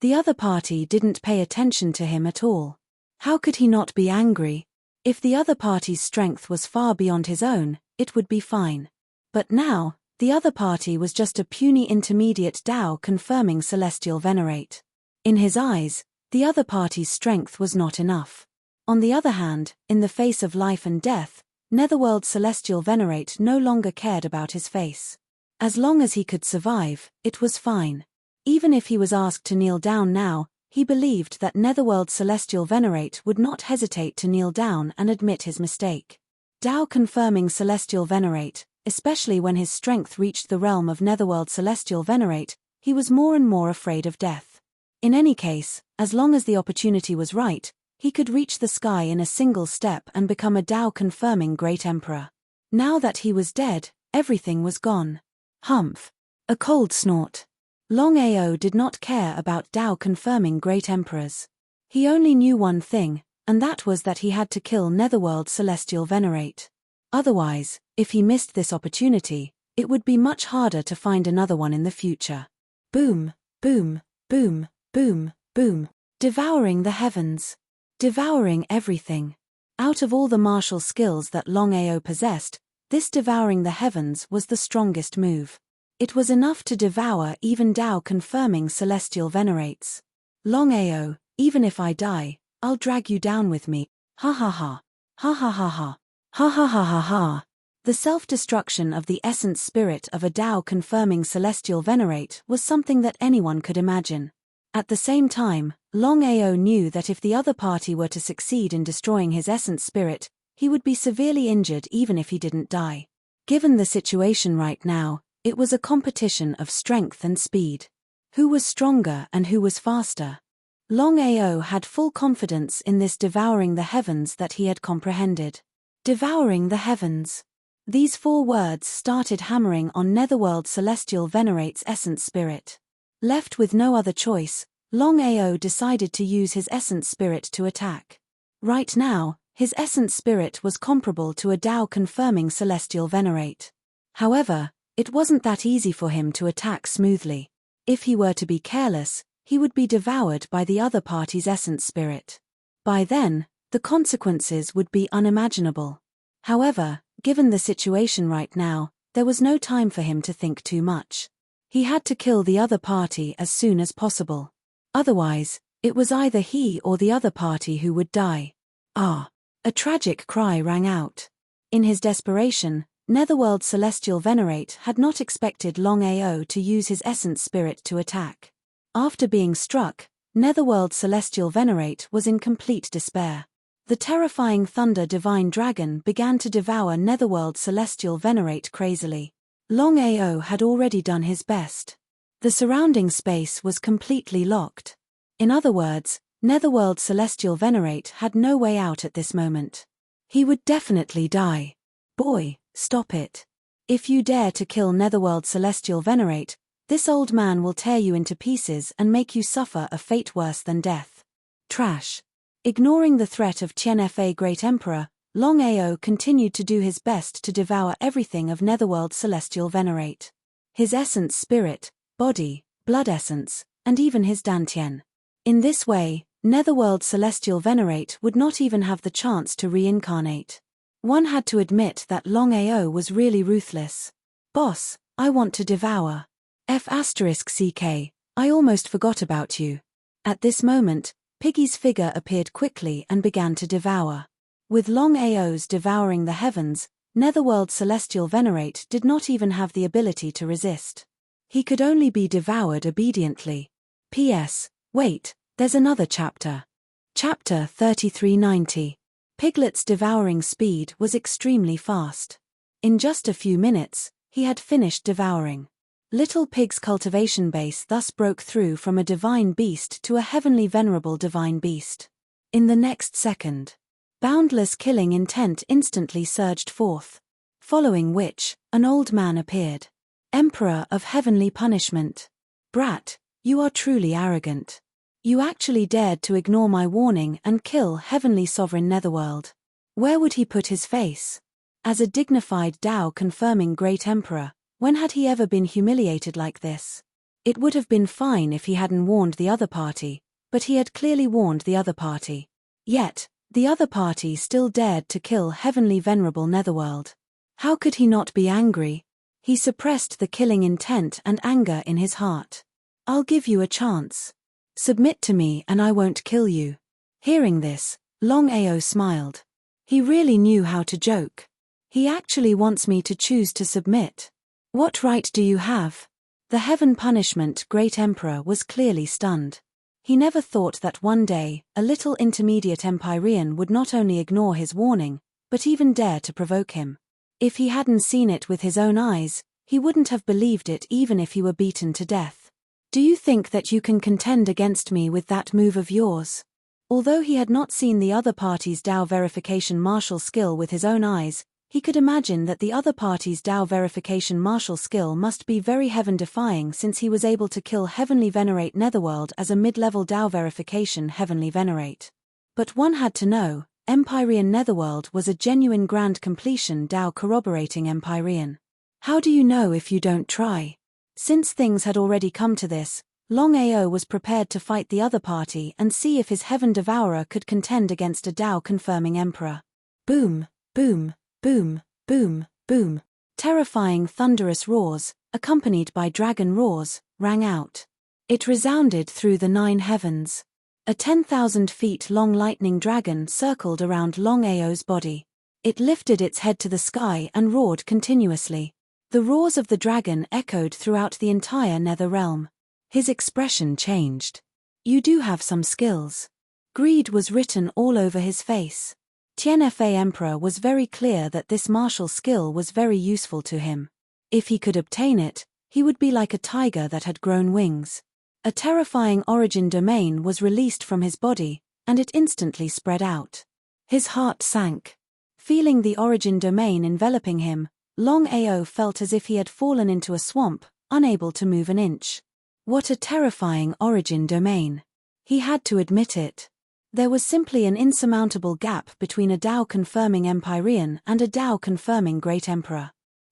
The other party didn't pay attention to him at all. How could he not be angry? If the other party's strength was far beyond his own, it would be fine. But now, the other party was just a puny intermediate Tao confirming Celestial Venerate. In his eyes, the other party's strength was not enough. On the other hand, in the face of life and death, Netherworld Celestial Venerate no longer cared about his face. As long as he could survive, it was fine. Even if he was asked to kneel down now, he believed that Netherworld Celestial Venerate would not hesitate to kneel down and admit his mistake. Tao confirming Celestial Venerate, especially when his strength reached the realm of Netherworld Celestial Venerate, he was more and more afraid of death. In any case, as long as the opportunity was right, He could reach the sky in a single step and become a Tao-confirming great emperor. Now that he was dead, everything was gone. Humph. A cold snort. Longao did not care about Tao-confirming great emperors. He only knew one thing, and that was that he had to kill Netherworld Celestial Venerate. Otherwise, if he missed this opportunity, it would be much harder to find another one in the future. Boom, boom, boom, boom, boom. Devouring the heavens. Devouring everything. Out of all the martial skills that Longao possessed, this devouring the heavens was the strongest move. It was enough to devour even Tao-confirming celestial venerates. Longao, even if I die, I'll drag you down with me. Ha ha ha. Ha ha ha ha. Ha ha ha ha ha. The self-destruction of the essence spirit of a Tao-confirming celestial venerate was something that anyone could imagine. At the same time, Longao knew that if the other party were to succeed in destroying his essence spirit, he would be severely injured even if he didn't die. Given the situation right now, it was a competition of strength and speed. Who was stronger and who was faster? Longao had full confidence in this devouring the heavens that he had comprehended. Devouring the heavens. These 4 words started hammering on Netherworld Celestial Venerate's essence spirit. Left with no other choice, Longao decided to use his essence spirit to attack. Right now, his essence spirit was comparable to a Tao-confirming celestial venerate. However, it wasn't that easy for him to attack smoothly. If he were to be careless, he would be devoured by the other party's essence spirit. By then, the consequences would be unimaginable. However, given the situation right now, there was no time for him to think too much. He had to kill the other party as soon as possible. Otherwise, it was either he or the other party who would die. Ah! A tragic cry rang out. In his desperation, Netherworld Celestial Venerate had not expected Longao to use his essence spirit to attack. After being struck, Netherworld Celestial Venerate was in complete despair. The terrifying Thunder Divine Dragon began to devour Netherworld Celestial Venerate crazily. Longao had already done his best. The surrounding space was completely locked. In other words, Netherworld Celestial Venerate had no way out at this moment. He would definitely die. Boy, stop it. If you dare to kill Netherworld Celestial Venerate, this old man will tear you into pieces and make you suffer a fate worse than death. Trash. Ignoring the threat of Tianfa Great Emperor, Longao continued to do his best to devour everything of Netherworld Celestial Venerate. His essence spirit, body, blood essence, and even his dantian. In this way, Netherworld Celestial Venerate would not even have the chance to reincarnate. One had to admit that Longao was really ruthless. Boss, I want to devour. F***ck, I almost forgot about you. At this moment, Piggy's figure appeared quickly and began to devour. With Longao's devouring the heavens, Netherworld Celestial Venerate did not even have the ability to resist. He could only be devoured obediently. P.S. Wait, there's another chapter. Chapter 3390. Piglet's devouring speed was extremely fast. In just a few minutes, he had finished devouring. Little Pig's cultivation base thus broke through from a divine beast to a heavenly venerable divine beast. In the next second, boundless killing intent instantly surged forth. Following which, an old man appeared. Emperor of heavenly punishment. Brat, you are truly arrogant. You actually dared to ignore my warning and kill heavenly sovereign Netherworld. Where would he put his face? As a dignified Tao-confirming great emperor, when had he ever been humiliated like this? It would have been fine if he hadn't warned the other party, but he had clearly warned the other party. Yet, the other party still dared to kill heavenly venerable Netherworld. How could he not be angry? He suppressed the killing intent and anger in his heart. I'll give you a chance. Submit to me and I won't kill you. Hearing this, Longao smiled. He really knew how to joke. He actually wants me to choose to submit. What right do you have? The heaven punishment great emperor was clearly stunned. He never thought that one day, a little intermediate Empyrean would not only ignore his warning, but even dare to provoke him. If he hadn't seen it with his own eyes, he wouldn't have believed it even if he were beaten to death. Do you think that you can contend against me with that move of yours? Although he had not seen the other party's Dao verification martial skill with his own eyes, he could imagine that the other party's Dao verification martial skill must be very heaven-defying, since he was able to kill Heavenly Venerate Netherworld as a mid-level Dao verification Heavenly Venerate. But one had to know, Empyrean Netherworld was a genuine grand completion Dao corroborating Empyrean. How do you know if you don't try? Since things had already come to this, Longao was prepared to fight the other party and see if his Heaven Devourer could contend against a Dao-confirming Emperor. Boom, boom, boom, boom, boom. Terrifying thunderous roars, accompanied by dragon roars, rang out. It resounded through the 9 heavens. A 10,000 feet long lightning dragon circled around Longao's body. It lifted its head to the sky and roared continuously. The roars of the dragon echoed throughout the entire Nether realm. His expression changed. You do have some skills. Greed was written all over his face. Tianfa Emperor was very clear that this martial skill was very useful to him. If he could obtain it, he would be like a tiger that had grown wings. A terrifying origin domain was released from his body, and it instantly spread out. His heart sank. Feeling the origin domain enveloping him, Longao felt as if he had fallen into a swamp, unable to move an inch. What a terrifying origin domain. He had to admit it. There was simply an insurmountable gap between a Dao-confirming Empyrean and a Dao-confirming Great Emperor.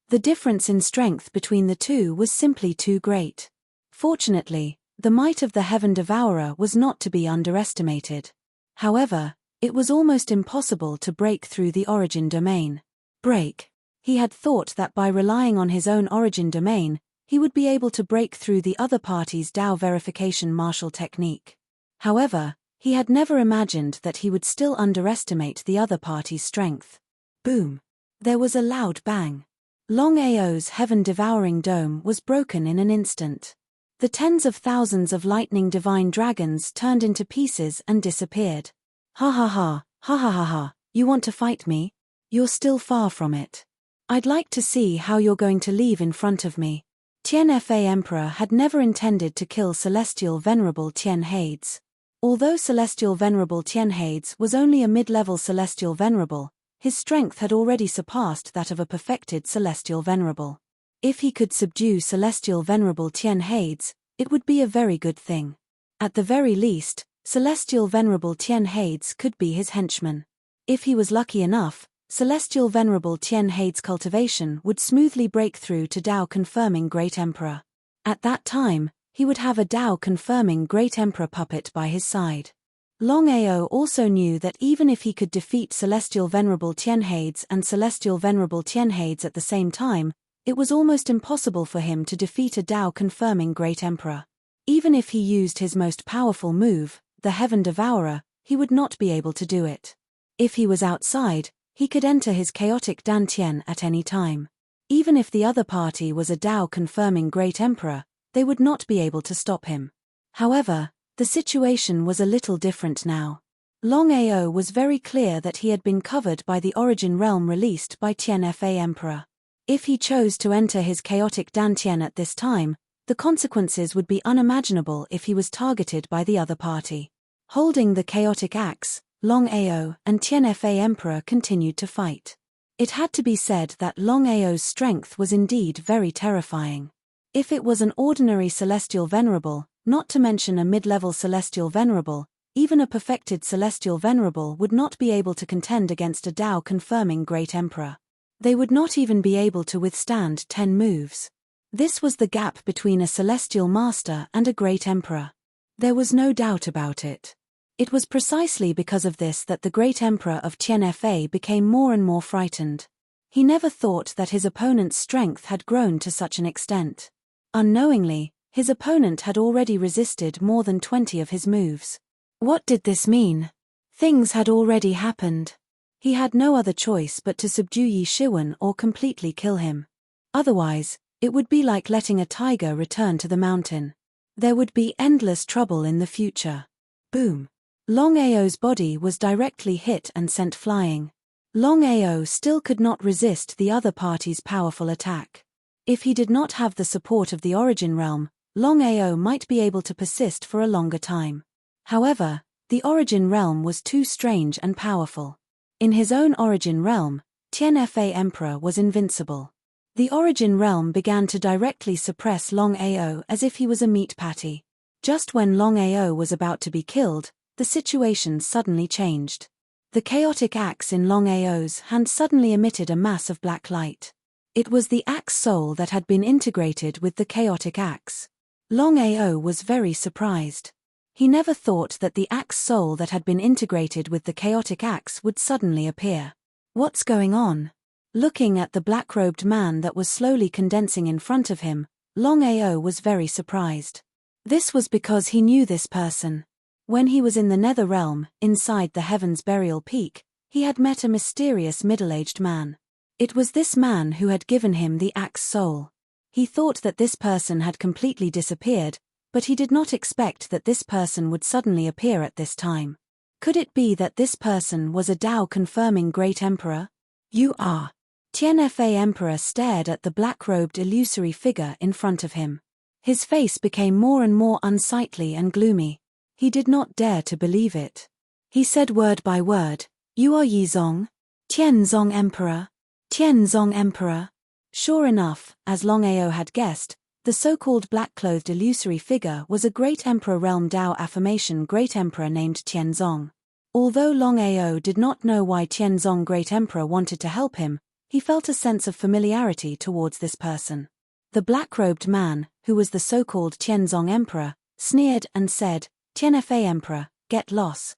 The difference in strength between the two was simply too great. Fortunately, the might of the Heaven Devourer was not to be underestimated. However, it was almost impossible to break through the origin domain. He had thought that by relying on his own origin domain, he would be able to break through the other party's Dao verification martial technique. However, he had never imagined that he would still underestimate the other party's strength. Boom! There was a loud bang. Longao's heaven-devouring dome was broken in an instant. The tens of thousands of lightning divine dragons turned into pieces and disappeared. Ha ha ha, ha ha ha ha, you want to fight me? You're still far from it. I'd like to see how you're going to leave in front of me. Tianfa Emperor had never intended to kill Celestial Venerable Tien Hades. Although Celestial Venerable Tien Hades was only a mid-level Celestial Venerable, his strength had already surpassed that of a perfected Celestial Venerable. If he could subdue Celestial Venerable Tien Hades, it would be a very good thing. At the very least, Celestial Venerable Tien Hades could be his henchman. If he was lucky enough, Celestial Venerable Tien Hades' cultivation would smoothly break through to Dao-confirming Great Emperor. At that time, he would have a Dao-confirming Great Emperor puppet by his side. Longao also knew that even if he could defeat Celestial Venerable Tien Hades and Celestial Venerable Tien Hades at the same time, it was almost impossible for him to defeat a Dao-confirming Great Emperor. Even if he used his most powerful move, the Heaven Devourer, he would not be able to do it. If he was outside, he could enter his chaotic Dantian at any time. Even if the other party was a Dao-confirming Great Emperor, they would not be able to stop him. However, the situation was a little different now. Longao was very clear that he had been covered by the origin realm released by Tianfa Emperor. If he chose to enter his chaotic Dantian at this time, the consequences would be unimaginable if he was targeted by the other party. Holding the chaotic axe, Longao and Tianfa Emperor continued to fight. It had to be said that Longao's strength was indeed very terrifying. If it was an ordinary Celestial Venerable, not to mention a mid-level Celestial Venerable, even a perfected Celestial Venerable would not be able to contend against a Dao-confirming Great Emperor. They would not even be able to withstand 10 moves. This was the gap between a Celestial Master and a Great Emperor. There was no doubt about it. It was precisely because of this that the Great Emperor of Tianfa became more and more frightened. He never thought that his opponent's strength had grown to such an extent. Unknowingly, his opponent had already resisted more than 20 of his moves. What did this mean? Things had already happened. He had no other choice but to subdue Yi Shiwen or completely kill him. Otherwise, it would be like letting a tiger return to the mountain. There would be endless trouble in the future. Boom. Longao's body was directly hit and sent flying. Longao still could not resist the other party's powerful attack. If he did not have the support of the origin realm, Longao might be able to persist for a longer time. However, The origin realm was too strange and powerful. In his own origin realm, Tianfa Emperor was invincible. The origin realm began to directly suppress Longao as if he was a meat patty. Just when Longao was about to be killed, the situation suddenly changed. The chaotic axe in Longao's hand suddenly emitted a mass of black light. It was the axe soul that had been integrated with the chaotic axe. Longao was very surprised. He never thought that the axe soul that had been integrated with the chaotic axe would suddenly appear. What's going on? Looking at the black-robed man that was slowly condensing in front of him, Longao was very surprised. This was because he knew this person. When he was in the nether realm, inside the Heaven's Burial Peak, he had met a mysterious middle-aged man. It was this man who had given him the axe soul. He thought that this person had completely disappeared, but he did not expect that this person would suddenly appear at this time. Could it be that this person was a Tao-confirming Great Emperor? You are. Tianfa Emperor stared at the black-robed illusory figure in front of him. His face became more and more unsightly and gloomy. He did not dare to believe it. He said word by word, "You are Yizong? Tianzong Emperor? Tianzong Emperor?" Sure enough, as Longao had guessed, the so-called black-clothed illusory figure was a Great Emperor Realm Dao affirmation Great Emperor named Tianzong. Although Longao did not know why Tianzong Great Emperor wanted to help him, he felt a sense of familiarity towards this person. The black-robed man, who was the so-called Tianzong Emperor, sneered and said, "Tianfa Emperor, get lost."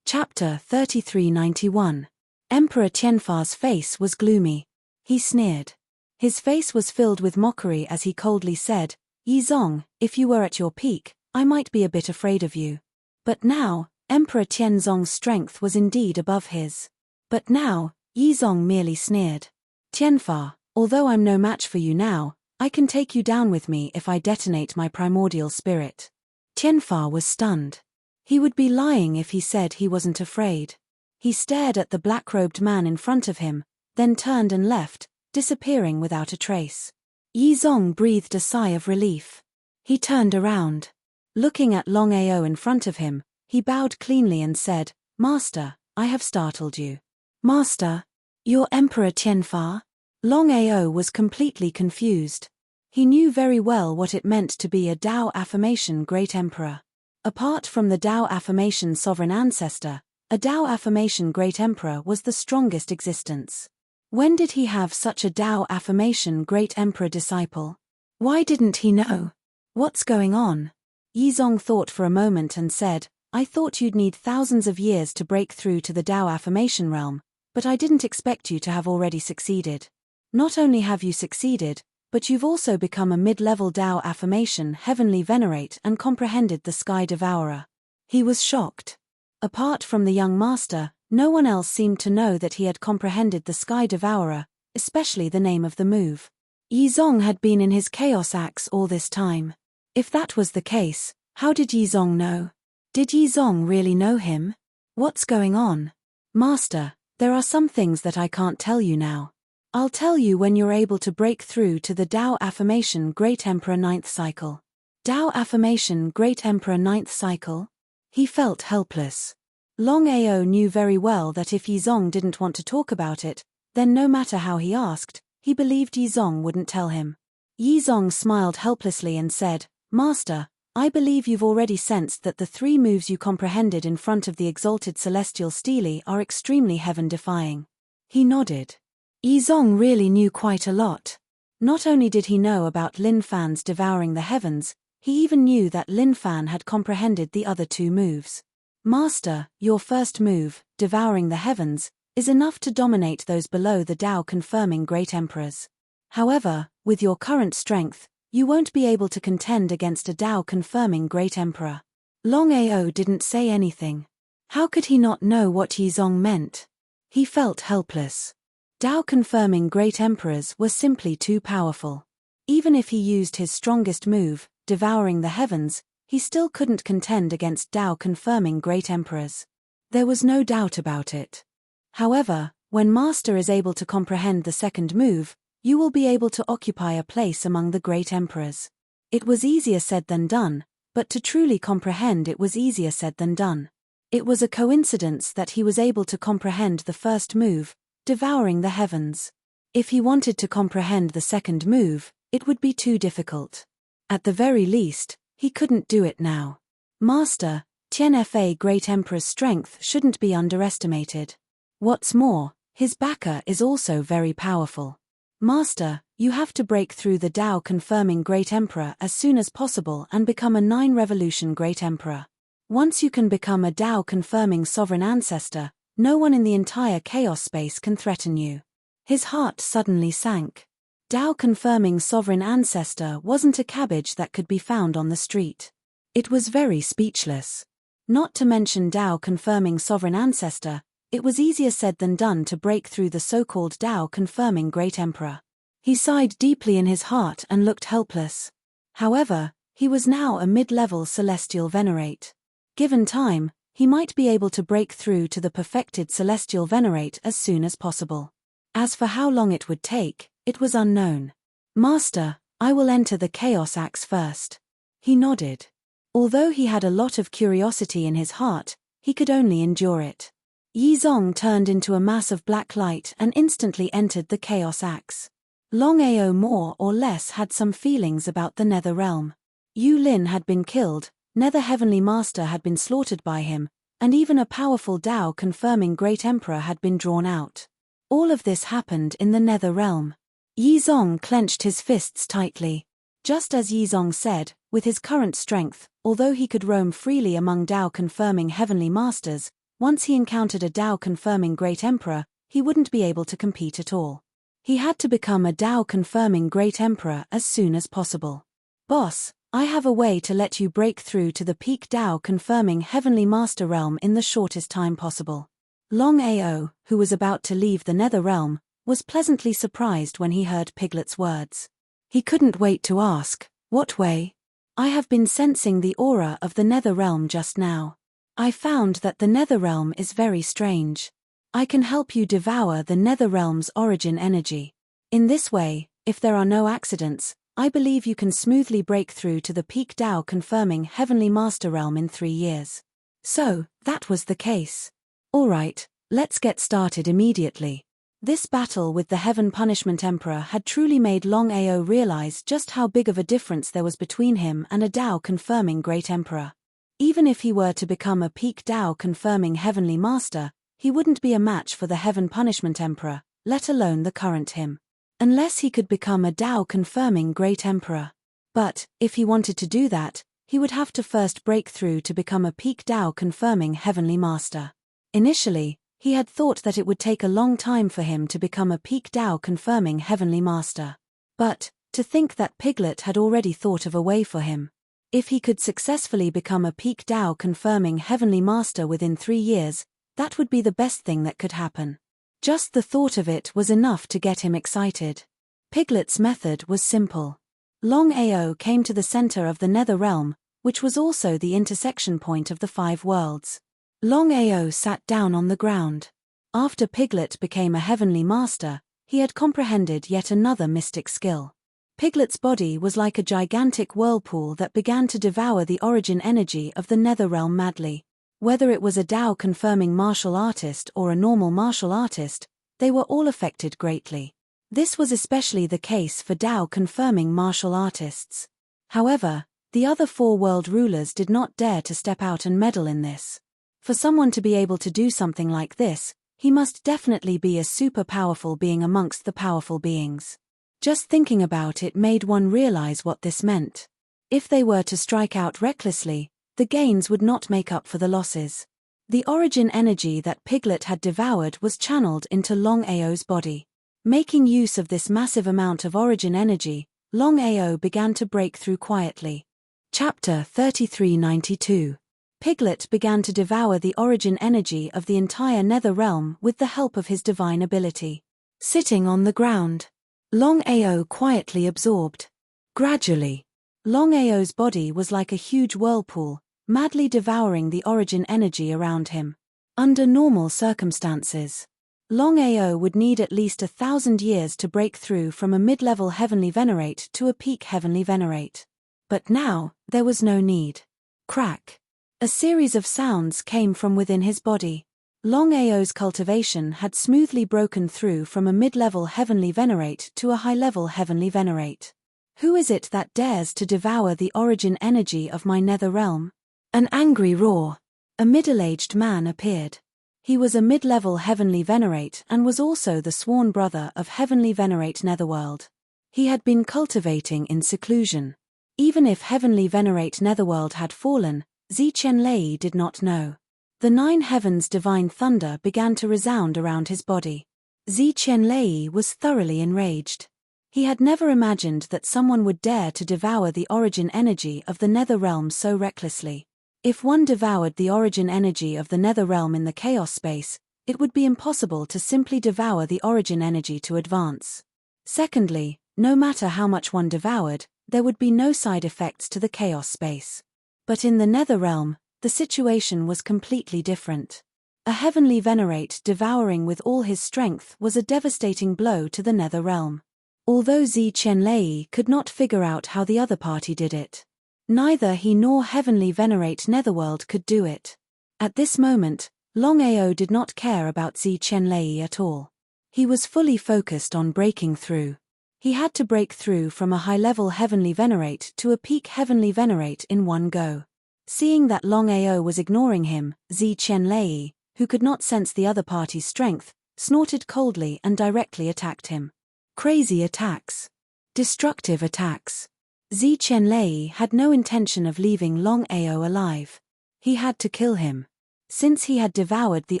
Chapter 3391. Emperor Tianfa's face was gloomy. He sneered. His face was filled with mockery as he coldly said, "Yizong, if you were at your peak, I might be a bit afraid of you. But now, Emperor Tianzong's strength was indeed above his." But now, Yizong merely sneered. "Tianfa, although I'm no match for you now, I can take you down with me if I detonate my primordial spirit." Tianfa was stunned. He would be lying if he said he wasn't afraid. He stared at the black-robed man in front of him, then turned and left, disappearing without a trace. Yizong breathed a sigh of relief. He turned around. Looking at Longao in front of him, he bowed cleanly and said, "Master, I have startled you." "Master? You're Emperor Tianfa?" Longao was completely confused. He knew very well what it meant to be a Dao affirmation Great Emperor. Apart from the Dao affirmation Sovereign Ancestor, a Dao affirmation Great Emperor was the strongest existence. When did he have such a Dao affirmation Great Emperor disciple? Why didn't he know? What's going on? Yizong thought for a moment and said, "I thought you'd need thousands of years to break through to the Dao affirmation realm, but I didn't expect you to have already succeeded. Not only have you succeeded, but you've also become a mid-level Dao affirmation Heavenly Venerate and comprehended the Sky Devourer." He was shocked. Apart from the young master, no one else seemed to know that he had comprehended the Sky Devourer, especially the name of the move. Yizong had been in his Chaos Axe all this time. If that was the case, how did Yizong know? Did Yizong really know him? What's going on? "Master, there are some things that I can't tell you now. I'll tell you when you're able to break through to the Dao affirmation Great Emperor 9th cycle." Dao affirmation Great Emperor 9th cycle? He felt helpless. Longao knew very well that if Yizong didn't want to talk about it, then no matter how he asked, he believed Yizong wouldn't tell him. Yizong smiled helplessly and said, "Master, I believe you've already sensed that the 3 moves you comprehended in front of the exalted celestial stele are extremely heaven-defying." He nodded. Yizong really knew quite a lot. Not only did he know about Lin Fan's devouring the heavens, he even knew that Lin Fan had comprehended the other 2 moves. "Master, your first move, devouring the heavens, is enough to dominate those below the Dao confirming Great Emperors. However, with your current strength, you won't be able to contend against a Dao confirming Great Emperor." Longao didn't say anything. How could he not know what Yizong meant? He felt helpless. Dao confirming Great Emperors were simply too powerful. Even if he used his strongest move, devouring the heavens, he still couldn't contend against Dao confirming Great Emperors. There was no doubt about it. However, when Master is able to comprehend the second move, you will be able to occupy a place among the Great Emperors. It was easier said than done, but to truly comprehend it was easier said than done. It was a coincidence that he was able to comprehend the first move, devouring the heavens. If he wanted to comprehend the second move, it would be too difficult. At the very least, he couldn't do it now. Master, Tianfa Great Emperor's strength shouldn't be underestimated. What's more, his backer is also very powerful. Master, you have to break through the Tao confirming Great Emperor as soon as possible and become a 9-revolution Great Emperor. Once you can become a Tao confirming sovereign ancestor, no one in the entire chaos space can threaten you. His heart suddenly sank. Tao confirming sovereign ancestor wasn't a cabbage that could be found on the street. It was very speechless. Not to mention Tao confirming sovereign ancestor, it was easier said than done to break through the so-called Tao confirming Great Emperor. He sighed deeply in his heart and looked helpless. However, he was now a mid-level celestial venerate. Given time, he might be able to break through to the perfected celestial venerate as soon as possible. As for how long it would take, it was unknown. Master, I will enter the Chaos Axe first. He nodded. Although he had a lot of curiosity in his heart, he could only endure it. Yizong turned into a mass of black light and instantly entered the Chaos Axe. Longao more or less had some feelings about the Nether Realm. Yu Lin had been killed, Nether Heavenly Master had been slaughtered by him, and even a powerful Tao confirming Great Emperor had been drawn out. All of this happened in the Nether Realm. Yizong clenched his fists tightly. Just as Yizong said, with his current strength, although he could roam freely among Tao confirming Heavenly Masters, once he encountered a Tao confirming Great Emperor, he wouldn't be able to compete at all. He had to become a Tao confirming Great Emperor as soon as possible. Boss, I have a way to let you break through to the peak Tao confirming Heavenly Master realm in the shortest time possible. Longao, who was about to leave the Nether Realm, was pleasantly surprised when he heard Piglet's words. He couldn't wait to ask, what way? I have been sensing the aura of the Nether Realm just now. I found that the Nether Realm is very strange. I can help you devour the Nether Realm's origin energy. In this way, if there are no accidents, I believe you can smoothly break through to the peak Tao confirming Heavenly Master realm in 3 years. So, that was the case. Alright, let's get started immediately. This battle with the Heaven Punishment Emperor had truly made Longao realize just how big of a difference there was between him and a Tao confirming Great Emperor. Even if he were to become a peak Tao confirming Heavenly Master, he wouldn't be a match for the Heaven Punishment Emperor, let alone the current him. Unless he could become a Tao confirming Great Emperor. But, if he wanted to do that, he would have to first break through to become a peak Tao confirming Heavenly Master. Initially, he had thought that it would take a long time for him to become a peak Tao confirming Heavenly Master. But, to think that Piglet had already thought of a way for him. If he could successfully become a peak Tao confirming Heavenly Master within 3 years, that would be the best thing that could happen. Just the thought of it was enough to get him excited. Piglet's method was simple. Longao came to the center of the Nether Realm, which was also the intersection point of the 5 worlds. Longao sat down on the ground. After Piglet became a Heavenly Master, he had comprehended yet another mystic skill. Piglet's body was like a gigantic whirlpool that began to devour the origin energy of the Nether Realm madly. Whether it was a Tao confirming martial artist or a normal martial artist, they were all affected greatly. This was especially the case for Tao confirming martial artists. However, the other 4 world rulers did not dare to step out and meddle in this. For someone to be able to do something like this, he must definitely be a super powerful being amongst the powerful beings. Just thinking about it made one realize what this meant. If they were to strike out recklessly, the gains would not make up for the losses. The origin energy that Piglet had devoured was channeled into Longao's body. Making use of this massive amount of origin energy, Longao began to break through quietly. Chapter 3392. Piglet began to devour the origin energy of the entire Nether Realm with the help of his divine ability. Sitting on the ground, Longao quietly absorbed. Gradually, Longao's body was like a huge whirlpool, madly devouring the origin energy around him. Under normal circumstances, Longao would need at least 1,000 years to break through from a mid-level Heavenly Venerate to a peak Heavenly Venerate. But now, there was no need. Crack. A series of sounds came from within his body. Longao's cultivation had smoothly broken through from a mid-level heavenly venerate to a high-level heavenly venerate. Who is it that dares to devour the origin energy of my nether realm? An angry roar. A middle-aged man appeared. He was a mid-level heavenly venerate and was also the sworn brother of heavenly venerate Netherworld. He had been cultivating in seclusion. Even if heavenly venerate Netherworld had fallen, Zi-Chen-Lei did not know. The 9 heavens' divine thunder began to resound around his body. Zi-Chen-Lei was thoroughly enraged. He had never imagined that someone would dare to devour the origin energy of the nether realm so recklessly. If one devoured the origin energy of the nether realm in the chaos space, it would be impossible to simply devour the origin energy to advance. Secondly, no matter how much one devoured, there would be no side effects to the chaos space. But in the nether realm, the situation was completely different. A heavenly venerate devouring with all his strength was a devastating blow to the nether realm. Although Zi-Chen-Lei could not figure out how the other party did it. Neither he nor heavenly venerate Netherworld could do it. At this moment, Longao did not care about Zi-Chen-Lei at all. He was fully focused on breaking through. He had to break through from a high-level heavenly venerate to a peak heavenly venerate in one go. Seeing that Longao was ignoring him, Zi-Chen-Lei, who could not sense the other party's strength, snorted coldly and directly attacked him. Crazy attacks. Destructive attacks. Zi-Chen-Lei had no intention of leaving Longao alive. He had to kill him. Since he had devoured the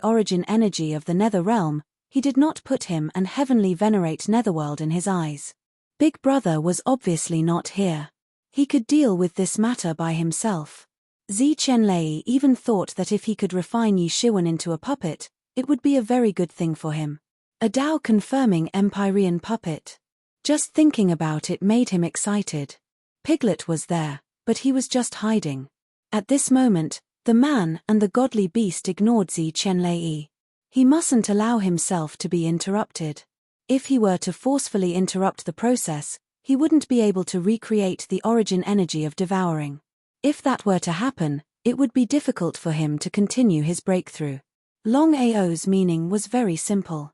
origin energy of the nether realm, he did not put him and heavenly venerate Netherworld in his eyes. Big Brother was obviously not here. He could deal with this matter by himself. Zi-Chen-Lei even thought that if he could refine Yi Shiwen into a puppet, it would be a very good thing for him. A Tao-confirming Empyrean puppet. Just thinking about it made him excited. Piglet was there, but he was just hiding. At this moment, the man and the godly beast ignored Zi-Chen-Lei. He mustn't allow himself to be interrupted. If he were to forcefully interrupt the process, he wouldn't be able to recreate the origin energy of devouring. If that were to happen, it would be difficult for him to continue his breakthrough. Longao's meaning was very simple.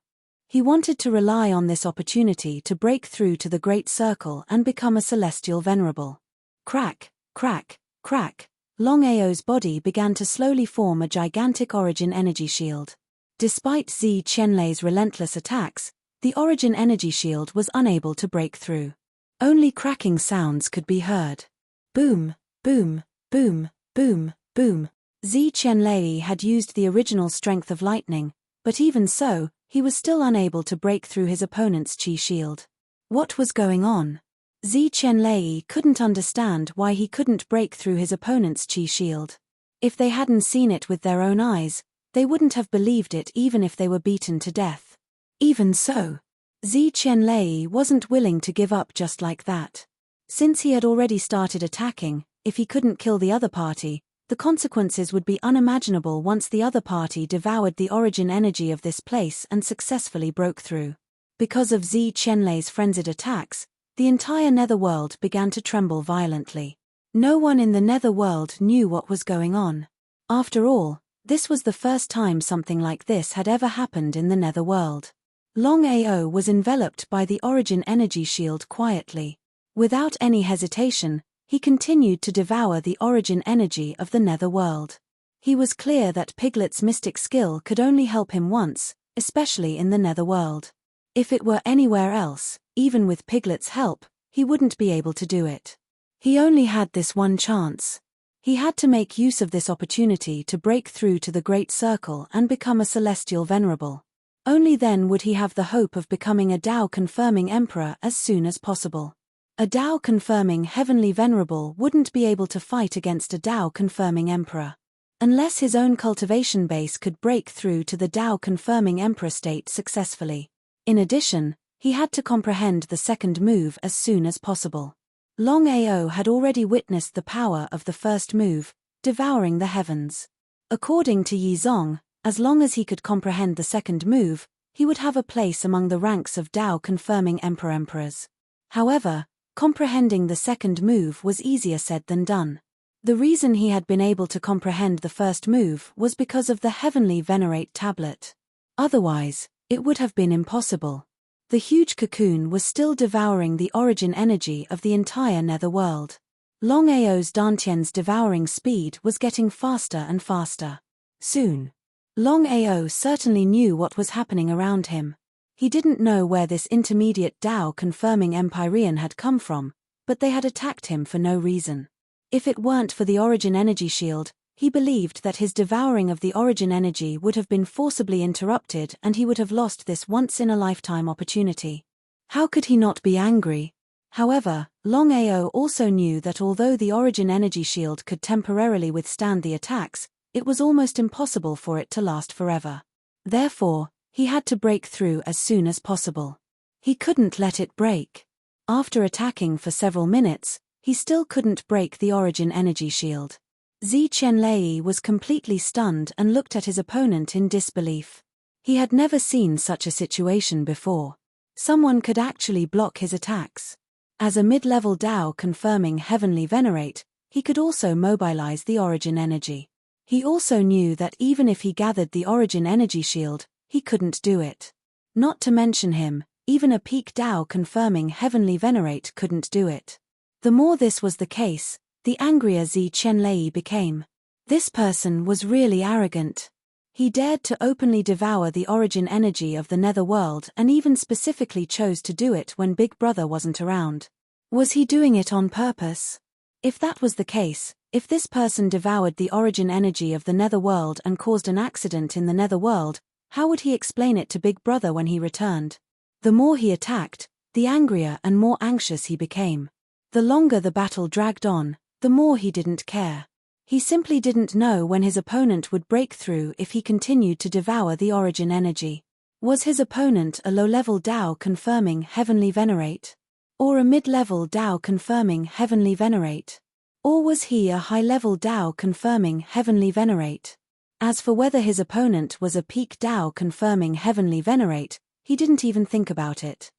He wanted to rely on this opportunity to break through to the Great Circle and become a celestial venerable. Crack, crack, crack. Longao's body began to slowly form a gigantic origin energy shield. Despite Zi-Chen-Lei's relentless attacks, the origin energy shield was unable to break through. Only cracking sounds could be heard. Boom, boom, boom, boom, boom. Zi-Chen-Lei had used the original strength of lightning, but even so, he was still unable to break through his opponent's chi shield. What was going on? Zi-Chen-Lei couldn't understand why he couldn't break through his opponent's chi shield. If they hadn't seen it with their own eyes, they wouldn't have believed it even if they were beaten to death. Even so, Zi-Chen-Lei wasn't willing to give up just like that. Since he had already started attacking, if he couldn't kill the other party, the consequences would be unimaginable once the other party devoured the origin energy of this place and successfully broke through. Because of Zi-Chen-Lei's frenzied attacks, the entire netherworld began to tremble violently. No one in the netherworld knew what was going on. After all, this was the first time something like this had ever happened in the netherworld. Longao was enveloped by the origin energy shield quietly. Without any hesitation, he continued to devour the origin energy of the netherworld. He was clear that Piglet's mystic skill could only help him once, especially in the netherworld. If it were anywhere else, even with Piglet's help, he wouldn't be able to do it. He only had this one chance. He had to make use of this opportunity to break through to the Great Circle and become a celestial venerable. Only then would he have the hope of becoming a Tao-confirming emperor as soon as possible. A Tao-confirming heavenly venerable wouldn't be able to fight against a Tao-confirming emperor. Unless his own cultivation base could break through to the Tao-confirming emperor state successfully. In addition, he had to comprehend the second move as soon as possible. Longao had already witnessed the power of the first move, devouring the heavens. According to Yi Zong, as long as he could comprehend the second move, he would have a place among the ranks of Tao-confirming emperors. However, comprehending the second move was easier said than done. The reason he had been able to comprehend the first move was because of the heavenly venerate tablet. Otherwise, it would have been impossible. The huge cocoon was still devouring the origin energy of the entire netherworld. Longao's Dantian's devouring speed was getting faster and faster. Soon, Longao certainly knew what was happening around him. He didn't know where this intermediate Tao confirming Empyrean had come from, but they had attacked him for no reason. If it weren't for the origin energy shield, he believed that his devouring of the origin energy would have been forcibly interrupted and he would have lost this once-in-a-lifetime opportunity. How could he not be angry? However, Longao also knew that although the origin energy shield could temporarily withstand the attacks, it was almost impossible for it to last forever. Therefore, he had to break through as soon as possible. He couldn't let it break. After attacking for several minutes, he still couldn't break the origin energy shield. Zi Qianlei was completely stunned and looked at his opponent in disbelief. He had never seen such a situation before. Someone could actually block his attacks. As a mid-level Tao confirming heavenly venerate, he could also mobilize the origin energy. He also knew that even if he gathered the origin energy shield, he couldn't do it. Not to mention him, even a peak Tao confirming heavenly venerate couldn't do it. The more this was the case, the angrier Zi Qianlei became. This person was really arrogant. He dared to openly devour the origin energy of the netherworld and even specifically chose to do it when Big Brother wasn't around. Was he doing it on purpose? If that was the case, if this person devoured the origin energy of the netherworld and caused an accident in the netherworld, how would he explain it to Big Brother when he returned? The more he attacked, the angrier and more anxious he became. The longer the battle dragged on, the more he didn't care. He simply didn't know when his opponent would break through if he continued to devour the origin energy. Was his opponent a low-level Tao confirming heavenly venerate? Or a mid-level Tao confirming heavenly venerate? Or was he a high-level Tao confirming heavenly venerate? As for whether his opponent was a peak Tao confirming heavenly venerate, he didn't even think about it.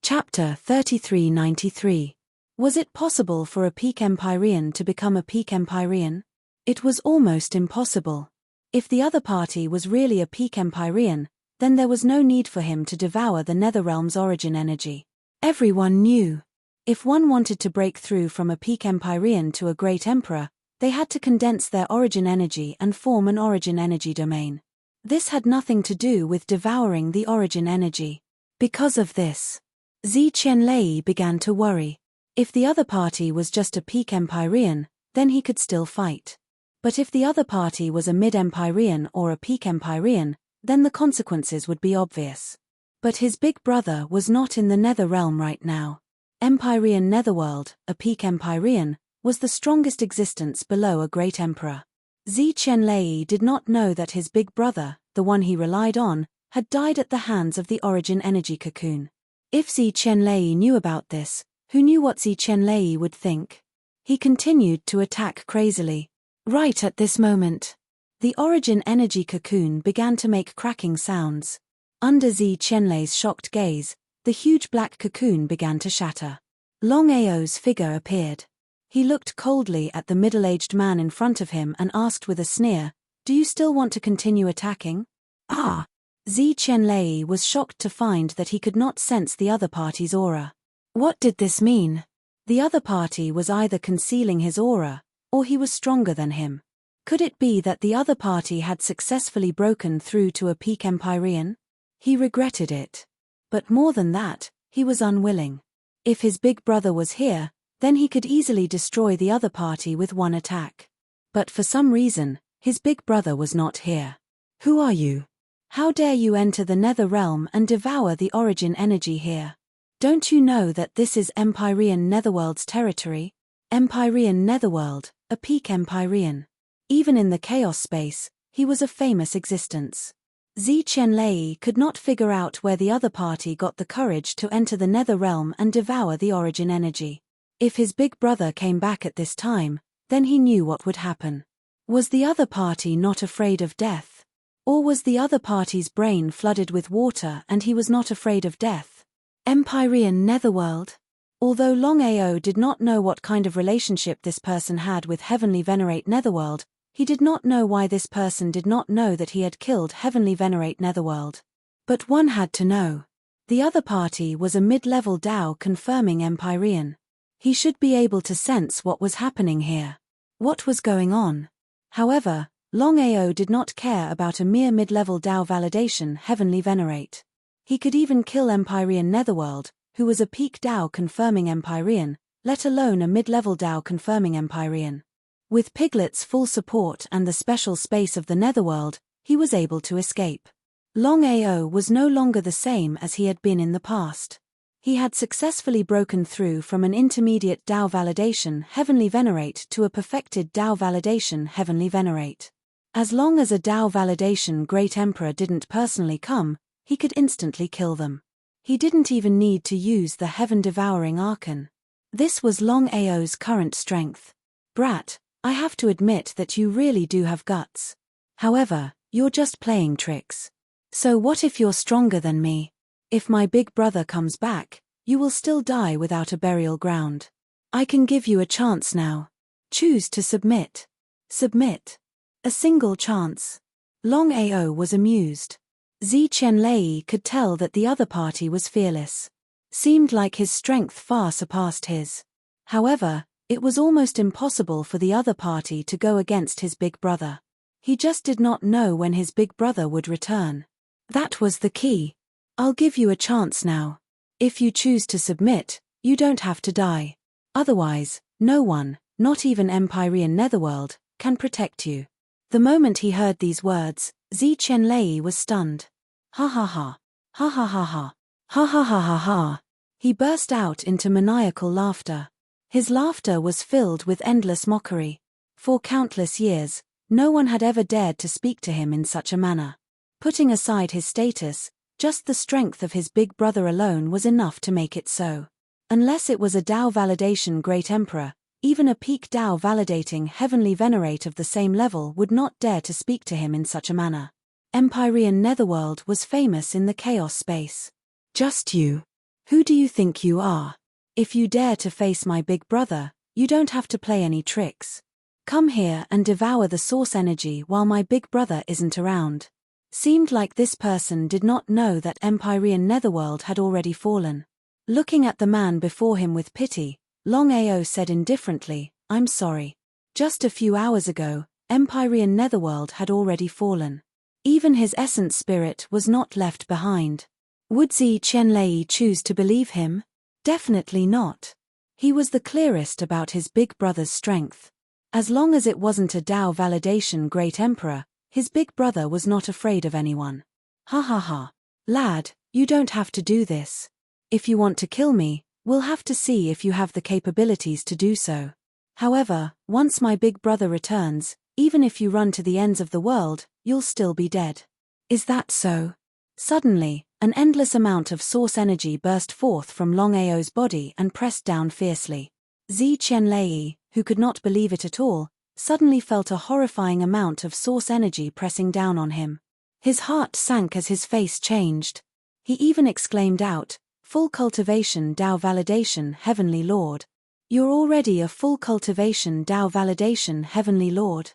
Chapter 3393. Was it possible for a peak Empyrean to become a peak Empyrean? It was almost impossible. If the other party was really a peak Empyrean, then there was no need for him to devour the Netherrealm's origin energy. Everyone knew. If one wanted to break through from a peak Empyrean to a great Emperor, they had to condense their origin energy and form an origin energy domain. This had nothing to do with devouring the origin energy. Because of this, Zi Qianlei began to worry. If the other party was just a peak Empyrean, then he could still fight. But if the other party was a mid-Empyrean or a peak Empyrean, then the consequences would be obvious. But his big brother was not in the Nether Realm right now. Empyrean Netherworld, a peak Empyrean, was the strongest existence below a great emperor. Zi Qianlei did not know that his big brother, the one he relied on, had died at the hands of the origin energy cocoon. If Zi Qianlei knew about this, who knew what Zi Qianlei would think? He continued to attack crazily. Right at this moment, the origin energy cocoon began to make cracking sounds. Under Zi Qianlei's shocked gaze, the huge black cocoon began to shatter. Longao's figure appeared. He looked coldly at the middle-aged man in front of him and asked with a sneer, "Do you still want to continue attacking?" Ah! Zi Qianlei was shocked to find that he could not sense the other party's aura. What did this mean? The other party was either concealing his aura, or he was stronger than him. Could it be that the other party had successfully broken through to a peak Empyrean? He regretted it. But more than that, he was unwilling. If his big brother was here, then he could easily destroy the other party with one attack. But for some reason, his big brother was not here. Who are you? How dare you enter the Nether Realm and devour the origin energy here? Don't you know that this is Empyrean Netherworld's territory? Empyrean Netherworld, a peak Empyrean. Even in the chaos space, he was a famous existence. Zi Qianlei could not figure out where the other party got the courage to enter the Nether Realm and devour the origin energy. If his big brother came back at this time, then he knew what would happen. Was the other party not afraid of death? Or was the other party's brain flooded with water and he was not afraid of death? Empyrean Netherworld? Although Longao did not know what kind of relationship this person had with Heavenly Venerate Netherworld, he did not know why this person did not know that he had killed Heavenly Venerate Netherworld. But one had to know. The other party was a mid-level Dao confirming Empyrean. He should be able to sense what was happening here. What was going on? However, Longao did not care about a mere mid-level Dao validation Heavenly Venerate. He could even kill Empyrean Netherworld, who was a peak Dao confirming Empyrean, let alone a mid-level Dao confirming Empyrean. With Piglet's full support and the special space of the Netherworld, he was able to escape. Longao was no longer the same as he had been in the past. He had successfully broken through from an intermediate Dao validation Heavenly Venerate to a perfected Dao validation Heavenly Venerate. As long as a Dao validation Great Emperor didn't personally come, he could instantly kill them. He didn't even need to use the Heaven-Devouring Archon. This was Longao's current strength. Brat, I have to admit that you really do have guts. However, you're just playing tricks. So what if you're stronger than me? If my big brother comes back, you will still die without a burial ground. I can give you a chance now. Choose to submit. Submit. A single chance. Longao was amused. Zi Qianlei could tell that the other party was fearless. Seemed like his strength far surpassed his. However, it was almost impossible for the other party to go against his big brother. He just did not know when his big brother would return. That was the key. I'll give you a chance now. If you choose to submit, you don't have to die. Otherwise, no one, not even Empyrean Netherworld, can protect you. The moment he heard these words, Zi Qianlei was stunned. Ha ha ha. Ha ha ha ha. Ha ha ha ha ha. He burst out into maniacal laughter. His laughter was filled with endless mockery. For countless years, no one had ever dared to speak to him in such a manner. Putting aside his status, just the strength of his big brother alone was enough to make it so. Unless it was a Dao validation Great Emperor, even a peak Dao validating Heavenly Venerate of the same level would not dare to speak to him in such a manner. Empyrean Netherworld was famous in the chaos space. Just you. Who do you think you are? If you dare to face my big brother, you don't have to play any tricks. Come here and devour the source energy while my big brother isn't around. Seemed like this person did not know that Empyrean Netherworld had already fallen. Looking at the man before him with pity, Longao said indifferently, I'm sorry. Just a few hours ago, Empyrean Netherworld had already fallen. Even his essence spirit was not left behind. Would Zi Qianlei choose to believe him? Definitely not. He was the clearest about his big brother's strength. As long as it wasn't a Dao validation Great Emperor, his big brother was not afraid of anyone. Ha ha ha. Lad, you don't have to do this. If you want to kill me, we'll have to see if you have the capabilities to do so. However, once my big brother returns, even if you run to the ends of the world, you'll still be dead. Is that so? Suddenly, an endless amount of source energy burst forth from Longao's body and pressed down fiercely. Zi Qianlei, who could not believe it at all, suddenly felt a horrifying amount of source energy pressing down on him. His heart sank as his face changed. He even exclaimed out, Full cultivation Dao validation Heavenly Lord. You're already a full cultivation Dao validation Heavenly Lord.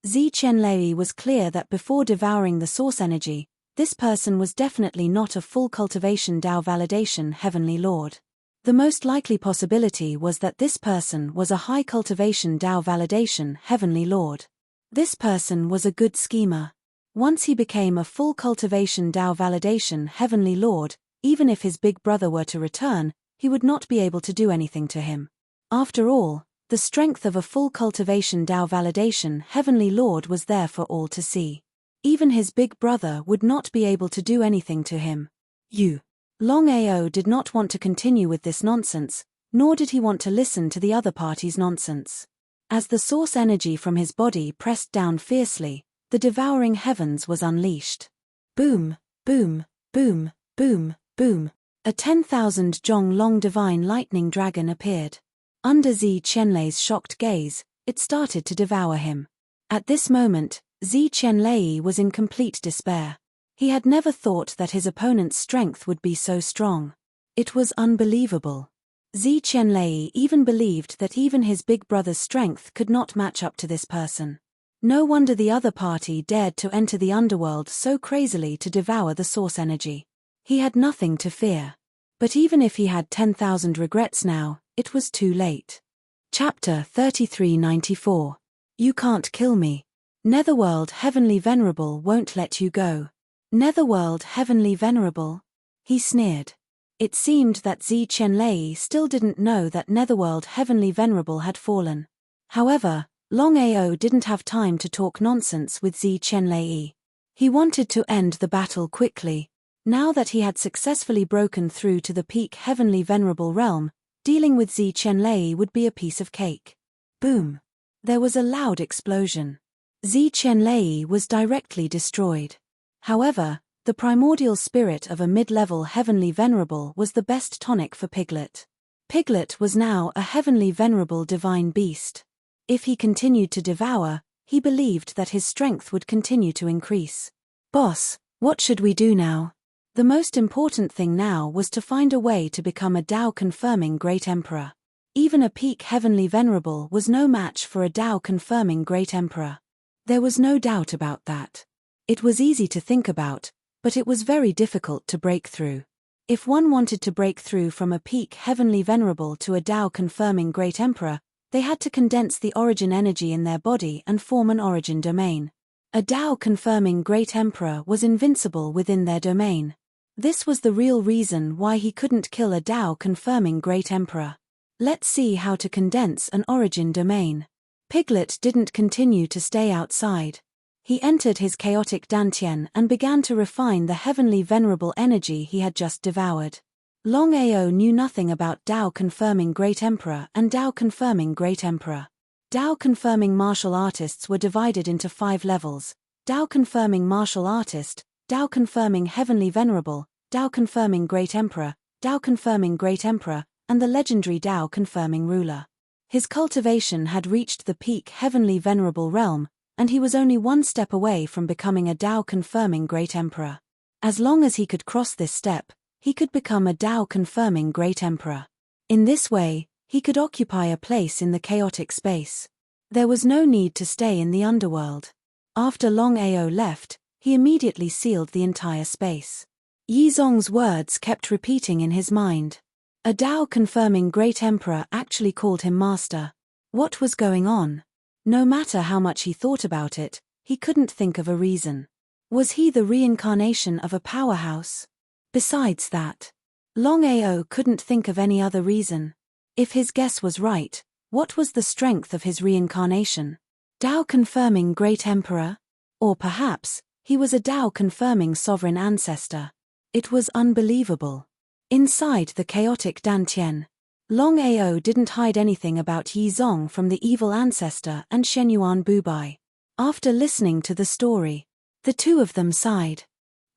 Zi Qianlei was clear that before devouring the source energy, this person was definitely not a full cultivation Dao validation Heavenly Lord. The most likely possibility was that this person was a high cultivation Dao validation Heavenly Lord. This person was a good schemer. Once he became a full cultivation Dao validation Heavenly Lord, even if his big brother were to return, he would not be able to do anything to him. After all, the strength of a full cultivation Dao validation Heavenly Lord was there for all to see. Even his big brother would not be able to do anything to him. Longao did not want to continue with this nonsense, nor did he want to listen to the other party's nonsense. As the source energy from his body pressed down fiercely, the devouring heavens was unleashed. Boom, boom, boom, boom, boom. A 10,000 jong long divine lightning dragon appeared. Under Zi Qianlei's shocked gaze, it started to devour him. At this moment, Zi Qianlei was in complete despair. He had never thought that his opponent's strength would be so strong. It was unbelievable. Zi Qianlei even believed that even his big brother's strength could not match up to this person. No wonder the other party dared to enter the underworld so crazily to devour the source energy. He had nothing to fear. But even if he had 10,000 regrets now, it was too late. Chapter 3394. You can't kill me. Netherworld Heavenly Venerable won't let you go. Netherworld Heavenly Venerable? He sneered. It seemed that Zi Qianlei still didn't know that Netherworld Heavenly Venerable had fallen. However, Longao didn't have time to talk nonsense with Zi Qianlei. He wanted to end the battle quickly. Now that he had successfully broken through to the peak Heavenly Venerable realm, dealing with Zi Qianlei would be a piece of cake. Boom! There was a loud explosion. Zi Qianlei was directly destroyed. However, the primordial spirit of a mid-level Heavenly Venerable was the best tonic for Piglet. Piglet was now a Heavenly Venerable divine beast. If he continued to devour, he believed that his strength would continue to increase. Boss, what should we do now? The most important thing now was to find a way to become a Tao-confirming Great Emperor. Even a peak Heavenly Venerable was no match for a Tao-confirming Great Emperor. There was no doubt about that. It was easy to think about, but it was very difficult to break through. If one wanted to break through from a peak Heavenly Venerable to a Tao-confirming Great Emperor, they had to condense the origin energy in their body and form an origin domain. A Tao-confirming Great Emperor was invincible within their domain. This was the real reason why he couldn't kill a Tao-confirming Great Emperor. Let's see how to condense an origin domain. Piglet didn't continue to stay outside. He entered his chaotic dantian and began to refine the Heavenly Venerable energy he had just devoured. Longao knew nothing about Tao-confirming Great Emperor and Tao-confirming Great Emperor. Tao-confirming martial artists were divided into 5 levels: Tao-confirming martial artist, Tao-confirming Heavenly Venerable, Tao-confirming Great Emperor, Tao-confirming Great Emperor, and the legendary Tao-confirming ruler. His cultivation had reached the peak Heavenly Venerable realm, and he was only one step away from becoming a Tao-confirming Great Emperor. As long as he could cross this step, he could become a Tao-confirming Great Emperor. In this way, he could occupy a place in the chaotic space. There was no need to stay in the underworld. After Longao left, he immediately sealed the entire space. Yizong's words kept repeating in his mind. A Tao-confirming Great Emperor actually called him master. What was going on? No matter how much he thought about it, he couldn't think of a reason. Was he the reincarnation of a powerhouse? Besides that, Longao couldn't think of any other reason. If his guess was right, what was the strength of his reincarnation? Tao-confirming Great Emperor? Or perhaps, he was a Tao-confirming sovereign ancestor. It was unbelievable. Inside the chaotic dantian, Longao didn't hide anything about Yizong from the evil ancestor and Shenyuan Bubai. After listening to the story, the two of them sighed.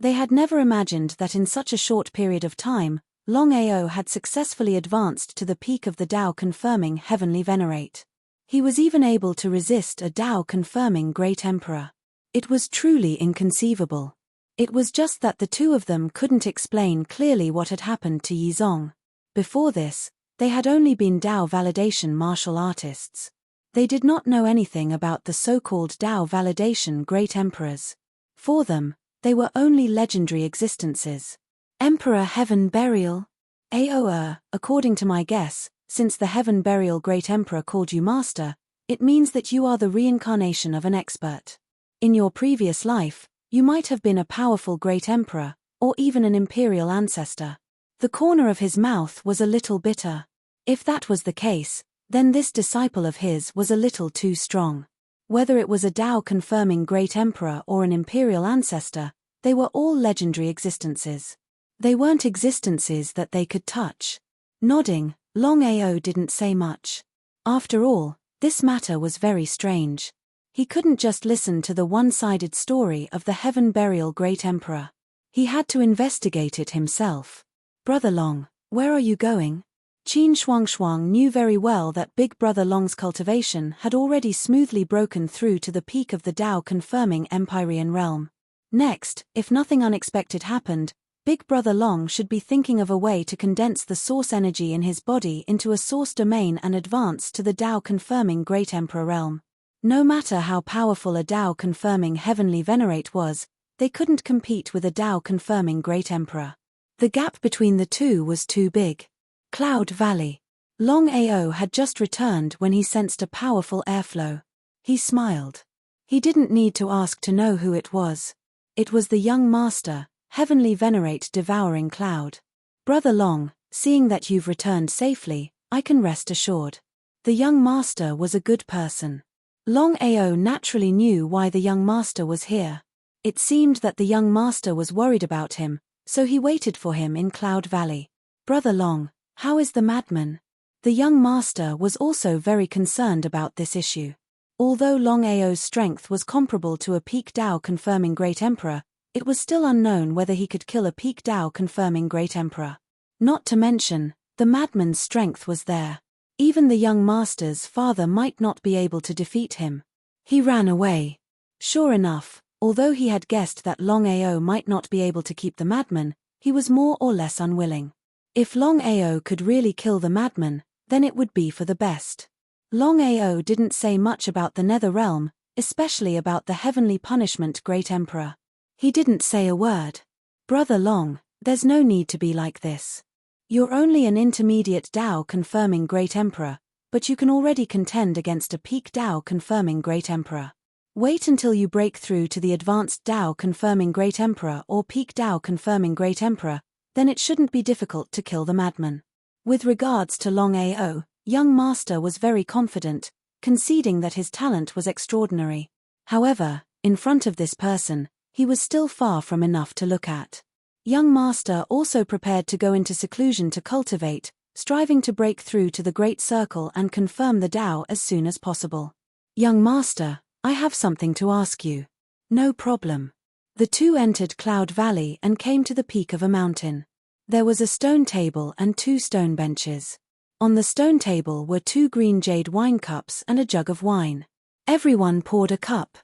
They had never imagined that in such a short period of time, Longao had successfully advanced to the peak of the Tao-confirming Heavenly Venerate. He was even able to resist a Tao-confirming Great Emperor. It was truly inconceivable. It was just that the two of them couldn't explain clearly what had happened to Yizong. Before this, they had only been Tao validation martial artists. They did not know anything about the so-called Tao validation Great Emperors. For them, they were only legendary existences. Emperor Heaven Burial? According to my guess, since the Heaven Burial Great Emperor called you master, it means that you are the reincarnation of an expert. In your previous life, you might have been a powerful Great Emperor, or even an imperial ancestor. The corner of his mouth was a little bitter. If that was the case, then this disciple of his was a little too strong. Whether it was a Tao-confirming Great Emperor or an imperial ancestor, they were all legendary existences. They weren't existences that they could touch. Nodding, Longao didn't say much. After all, this matter was very strange. He couldn't just listen to the one-sided story of the Heaven Burial Great Emperor. He had to investigate it himself. Brother Long, where are you going? Qin Shuangshuang knew very well that Big Brother Long's cultivation had already smoothly broken through to the peak of the Tao-confirming Empyrean realm. Next, if nothing unexpected happened, Big Brother Long should be thinking of a way to condense the source energy in his body into a source domain and advance to the Tao-confirming Great Emperor realm. No matter how powerful a Tao-confirming Heavenly Venerate was, they couldn't compete with a Tao-confirming Great Emperor. The gap between the two was too big. Cloud Valley. Longao had just returned when he sensed a powerful airflow. He smiled. He didn't need to ask to know who it was. It was the young master, Heavenly Venerate devouring cloud. Brother Long, seeing that you've returned safely, I can rest assured. The young master was a good person. Longao naturally knew why the young master was here. It seemed that the young master was worried about him, so he waited for him in Cloud Valley. Brother Long, how is the madman? The young master was also very concerned about this issue. Although Longao's strength was comparable to a peak Tao confirming Great Emperor, it was still unknown whether he could kill a peak Tao confirming Great Emperor. Not to mention, the madman's strength was there. Even the young master's father might not be able to defeat him. He ran away. Sure enough, although he had guessed that Longao might not be able to keep the madman, he was more or less unwilling. If Longao could really kill the madman, then it would be for the best. Longao didn't say much about the Nether Realm, especially about the heavenly punishment Great Emperor. He didn't say a word. Brother Long, there's no need to be like this. You're only an intermediate Tao confirming Great Emperor, but you can already contend against a peak Tao confirming Great Emperor. Wait until you break through to the advanced Tao confirming Great Emperor or peak Tao confirming Great Emperor, then it shouldn't be difficult to kill the madman. With regards to Longao, young master was very confident, conceding that his talent was extraordinary. However, in front of this person, he was still far from enough to look at. Young master also prepared to go into seclusion to cultivate, striving to break through to the Great Circle and confirm the Tao as soon as possible. Young master, I have something to ask you. No problem. The two entered Cloud Valley and came to the peak of a mountain. There was a stone table and 2 stone benches. On the stone table were 2 green jade wine cups and a jug of wine. Everyone poured a cup.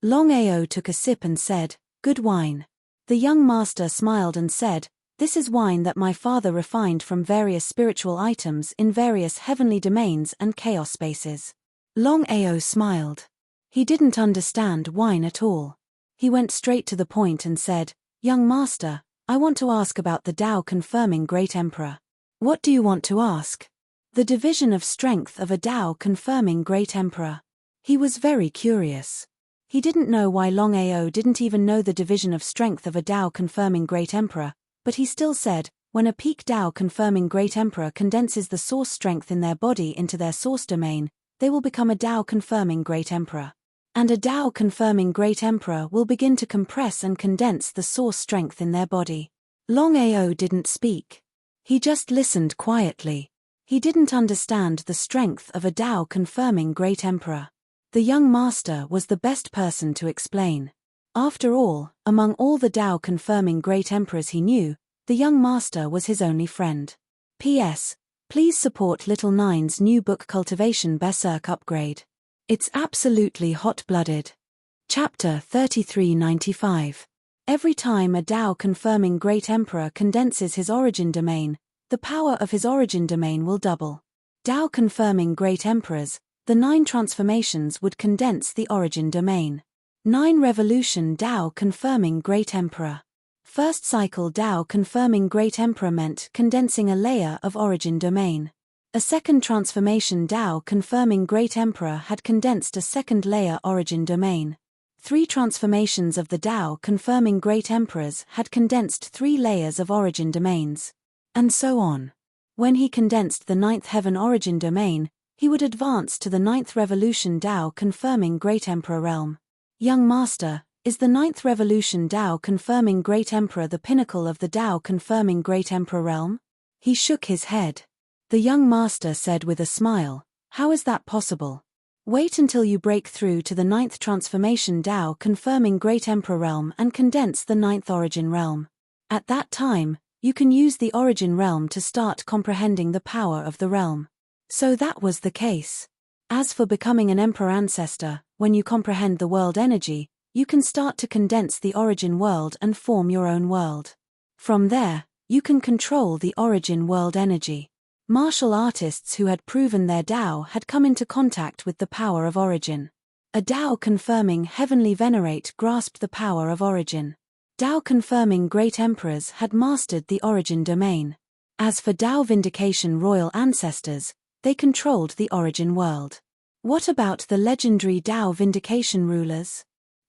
Longao took a sip and said, "Good wine." The young master smiled and said, "This is wine that my father refined from various spiritual items in various heavenly domains and chaos spaces." Longao smiled. He didn't understand wine at all. He went straight to the point and said, "Young master, I want to ask about the Tao confirming Great Emperor." "What do you want to ask?" "The division of strength of a Tao confirming Great Emperor." He was very curious. He didn't know why Longao didn't even know the division of strength of a Tao confirming Great Emperor, but he still said, when a peak Tao confirming Great Emperor condenses the source strength in their body into their source domain, they will become a Tao confirming Great Emperor. And a Tao confirming Great Emperor will begin to compress and condense the source strength in their body. Longao didn't speak. He just listened quietly. He didn't understand the strength of a Tao confirming Great Emperor. The young master was the best person to explain. After all, among all the Tao confirming Great Emperors he knew, the young master was his only friend. P.S. Please support Little Nine's new book Cultivation Berserk Upgrade. It's absolutely hot-blooded. Chapter 3395. Every time a Tao confirming Great Emperor condenses his origin domain, the power of his origin domain will double. Tao confirming Great Emperors, the 9 transformations would condense the origin domain. 9 revolution Tao confirming Great Emperor. First cycle Tao confirming Great Emperor meant condensing a layer of origin domain. A second transformation Tao confirming Great Emperor had condensed a second layer origin domain. 3 transformations of the Tao confirming Great Emperors had condensed 3 layers of origin domains. And so on. When he condensed the 9th heaven origin domain, he would advance to the 9th revolution Tao confirming Great Emperor realm. Young master, is the 9th revolution Tao confirming Great Emperor the pinnacle of the Tao confirming Great Emperor realm? He shook his head. The young master said with a smile, "How is that possible? Wait until you break through to the 9th transformation Tao confirming Great Emperor realm and condense the 9th origin realm. At that time, you can use the origin realm to start comprehending the power of the realm." So that was the case. As for becoming an Emperor ancestor, when you comprehend the world energy, you can start to condense the origin world and form your own world. From there, you can control the origin world energy. Martial artists who had proven their Tao had come into contact with the power of origin. A Tao confirming heavenly venerate grasped the power of origin. Tao confirming great emperors had mastered the origin domain. As for Tao vindication royal ancestors, they controlled the origin world. What about the legendary Tao vindication rulers?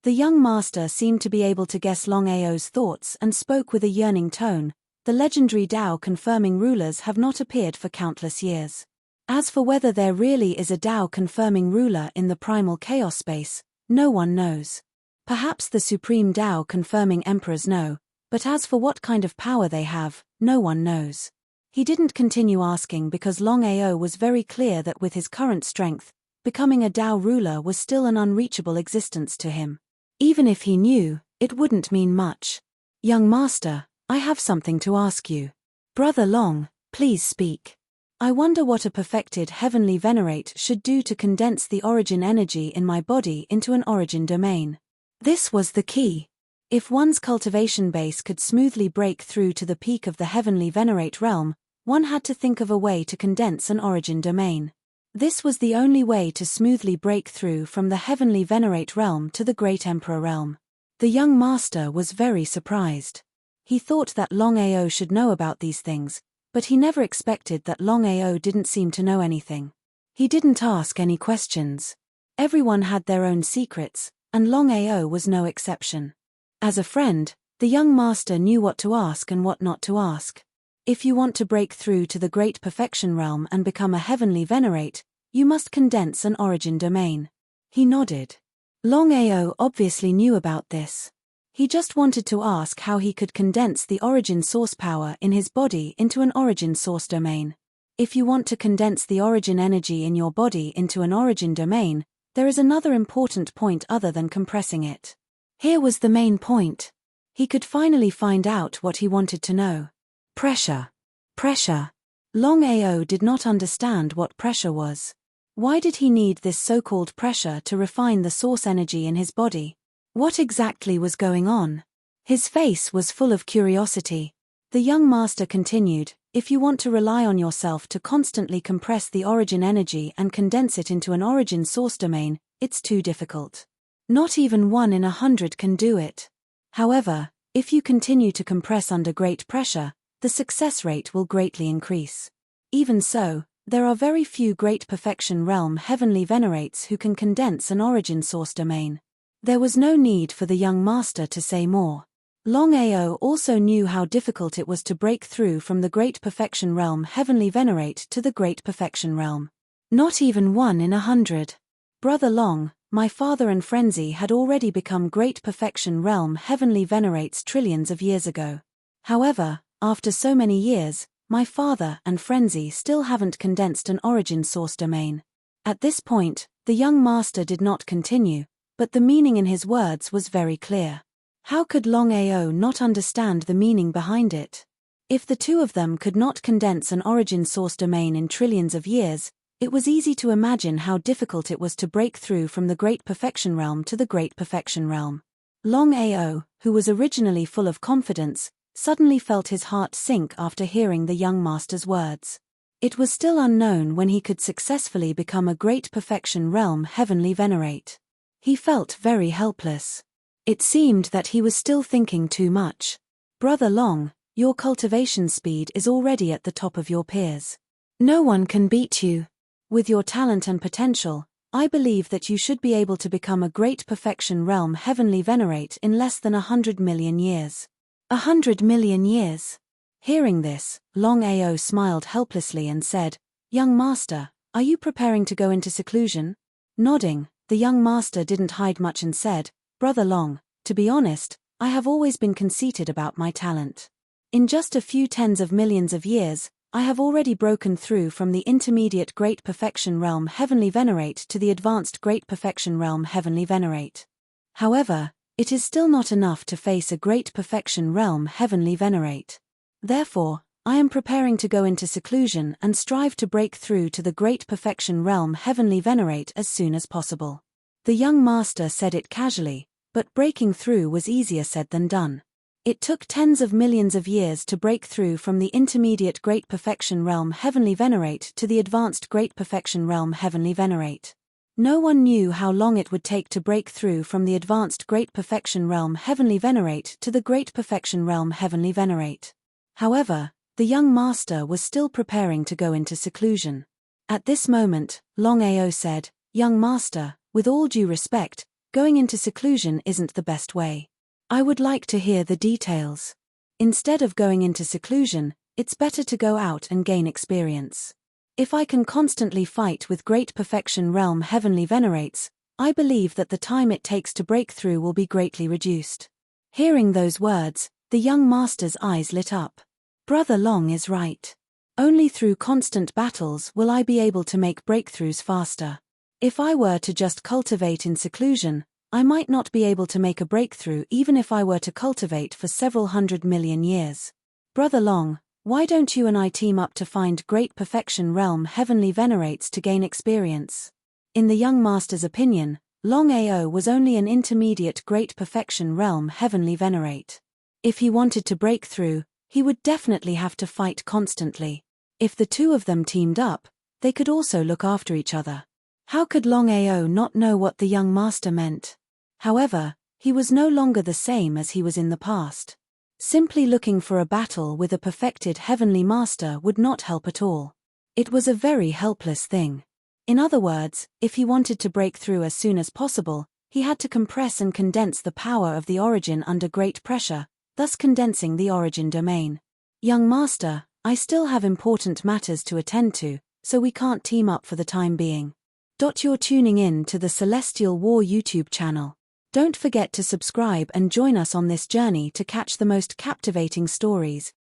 The young master seemed to be able to guess Longao's thoughts and spoke with a yearning tone. The legendary Tao confirming rulers have not appeared for countless years. As for whether there really is a Tao confirming ruler in the primal chaos space, no one knows. Perhaps the supreme Tao confirming emperors know, but as for what kind of power they have, no one knows. He didn't continue asking because Longao was very clear that with his current strength, becoming a Tao ruler was still an unreachable existence to him. Even if he knew, it wouldn't mean much. Young master, I have something to ask you. Brother Long, please speak. I wonder what a perfected heavenly venerate should do to condense the origin energy in my body into an origin domain. This was the key. If one's cultivation base could smoothly break through to the peak of the heavenly venerate realm, one had to think of a way to condense an origin domain. This was the only way to smoothly break through from the heavenly venerate realm to the great emperor realm. The young master was very surprised. He thought that Longao should know about these things, but he never expected that Longao didn't seem to know anything. He didn't ask any questions. Everyone had their own secrets, and Longao was no exception. As a friend, the young master knew what to ask and what not to ask. If you want to break through to the great perfection realm and become a heavenly venerate, you must condense an origin domain. He nodded. Longao obviously knew about this. He just wanted to ask how he could condense the origin source power in his body into an origin source domain. If you want to condense the origin energy in your body into an origin domain, there is another important point other than compressing it. Here was the main point. He could finally find out what he wanted to know. Pressure. Pressure. Longao did not understand what pressure was. Why did he need this so-called pressure to refine the source energy in his body? What exactly was going on? His face was full of curiosity. The young master continued, if you want to rely on yourself to constantly compress the origin energy and condense it into an origin source domain, it's too difficult. Not even 1 in 100 can do it. However, if you continue to compress under great pressure, the success rate will greatly increase. Even so, there are very few great perfection realm heavenly venerates who can condense an origin source domain. There was no need for the young master to say more. Longao also knew how difficult it was to break through from the great perfection realm heavenly venerate to the great perfection realm. Not even 1 in 100. Brother Long, my father and Frenzy had already become great perfection realm heavenly venerates trillions of years ago. However, after so many years, my father and Frenzy still haven't condensed an origin source domain. At this point, the young master did not continue, but the meaning in his words was very clear. How could Longao not understand the meaning behind it? If the two of them could not condense an origin source domain in trillions of years, it was easy to imagine how difficult it was to break through from the great perfection realm to the great perfection realm. Longao, who was originally full of confidence, suddenly felt his heart sink after hearing the young master's words. It was still unknown when he could successfully become a great perfection realm heavenly venerate. He felt very helpless. It seemed that he was still thinking too much. Brother Long, your cultivation speed is already at the top of your peers. No one can beat you. With your talent and potential, I believe that you should be able to become a great perfection realm heavenly venerate in less than 100 million years. 100 million years. Hearing this, Longao smiled helplessly and said, Young master, are you preparing to go into seclusion? Nodding, the young master didn't hide much and said, Brother Long, to be honest, I have always been conceited about my talent. In just a few tens of millions of years, I have already broken through from the intermediate great perfection realm heavenly venerate to the advanced great perfection realm heavenly venerate. However, it is still not enough to face a great perfection realm heavenly venerate. Therefore, I am preparing to go into seclusion and strive to break through to the great perfection realm heavenly venerate as soon as possible. The young master said it casually, but breaking through was easier said than done. It took tens of millions of years to break through from the intermediate Great Perfection Realm Heavenly Venerate to the advanced Great Perfection Realm Heavenly Venerate. No one knew how long it would take to break through from the advanced Great Perfection Realm Heavenly Venerate to the Great Perfection Realm Heavenly Venerate. However, the young master was still preparing to go into seclusion. At this moment, Longao said, "Young master, with all due respect, going into seclusion isn't the best way. I would like to hear the details. Instead of going into seclusion, it's better to go out and gain experience. If I can constantly fight with Great Perfection Realm Heavenly Venerates, I believe that the time it takes to break through will be greatly reduced." Hearing those words, the young master's eyes lit up. Brother Long is right. Only through constant battles will I be able to make breakthroughs faster. If I were to just cultivate in seclusion, I might not be able to make a breakthrough even if I were to cultivate for several 100 million years. Brother Long, why don't you and I team up to find Great Perfection Realm Heavenly Venerates to gain experience? In the young master's opinion, Longao was only an intermediate Great Perfection Realm Heavenly Venerate. If he wanted to break through, he would definitely have to fight constantly. If the two of them teamed up, they could also look after each other. How could Longao not know what the young master meant? However, he was no longer the same as he was in the past. Simply looking for a battle with a perfected heavenly master would not help at all. It was a very helpless thing. In other words, if he wanted to break through as soon as possible, he had to compress and condense the power of the origin under great pressure, thus condensing the origin domain. Young master, I still have important matters to attend to, so we can't team up for the time being. You're tuning in to the Celestial War YouTube channel. Don't forget to subscribe and join us on this journey to catch the most captivating stories,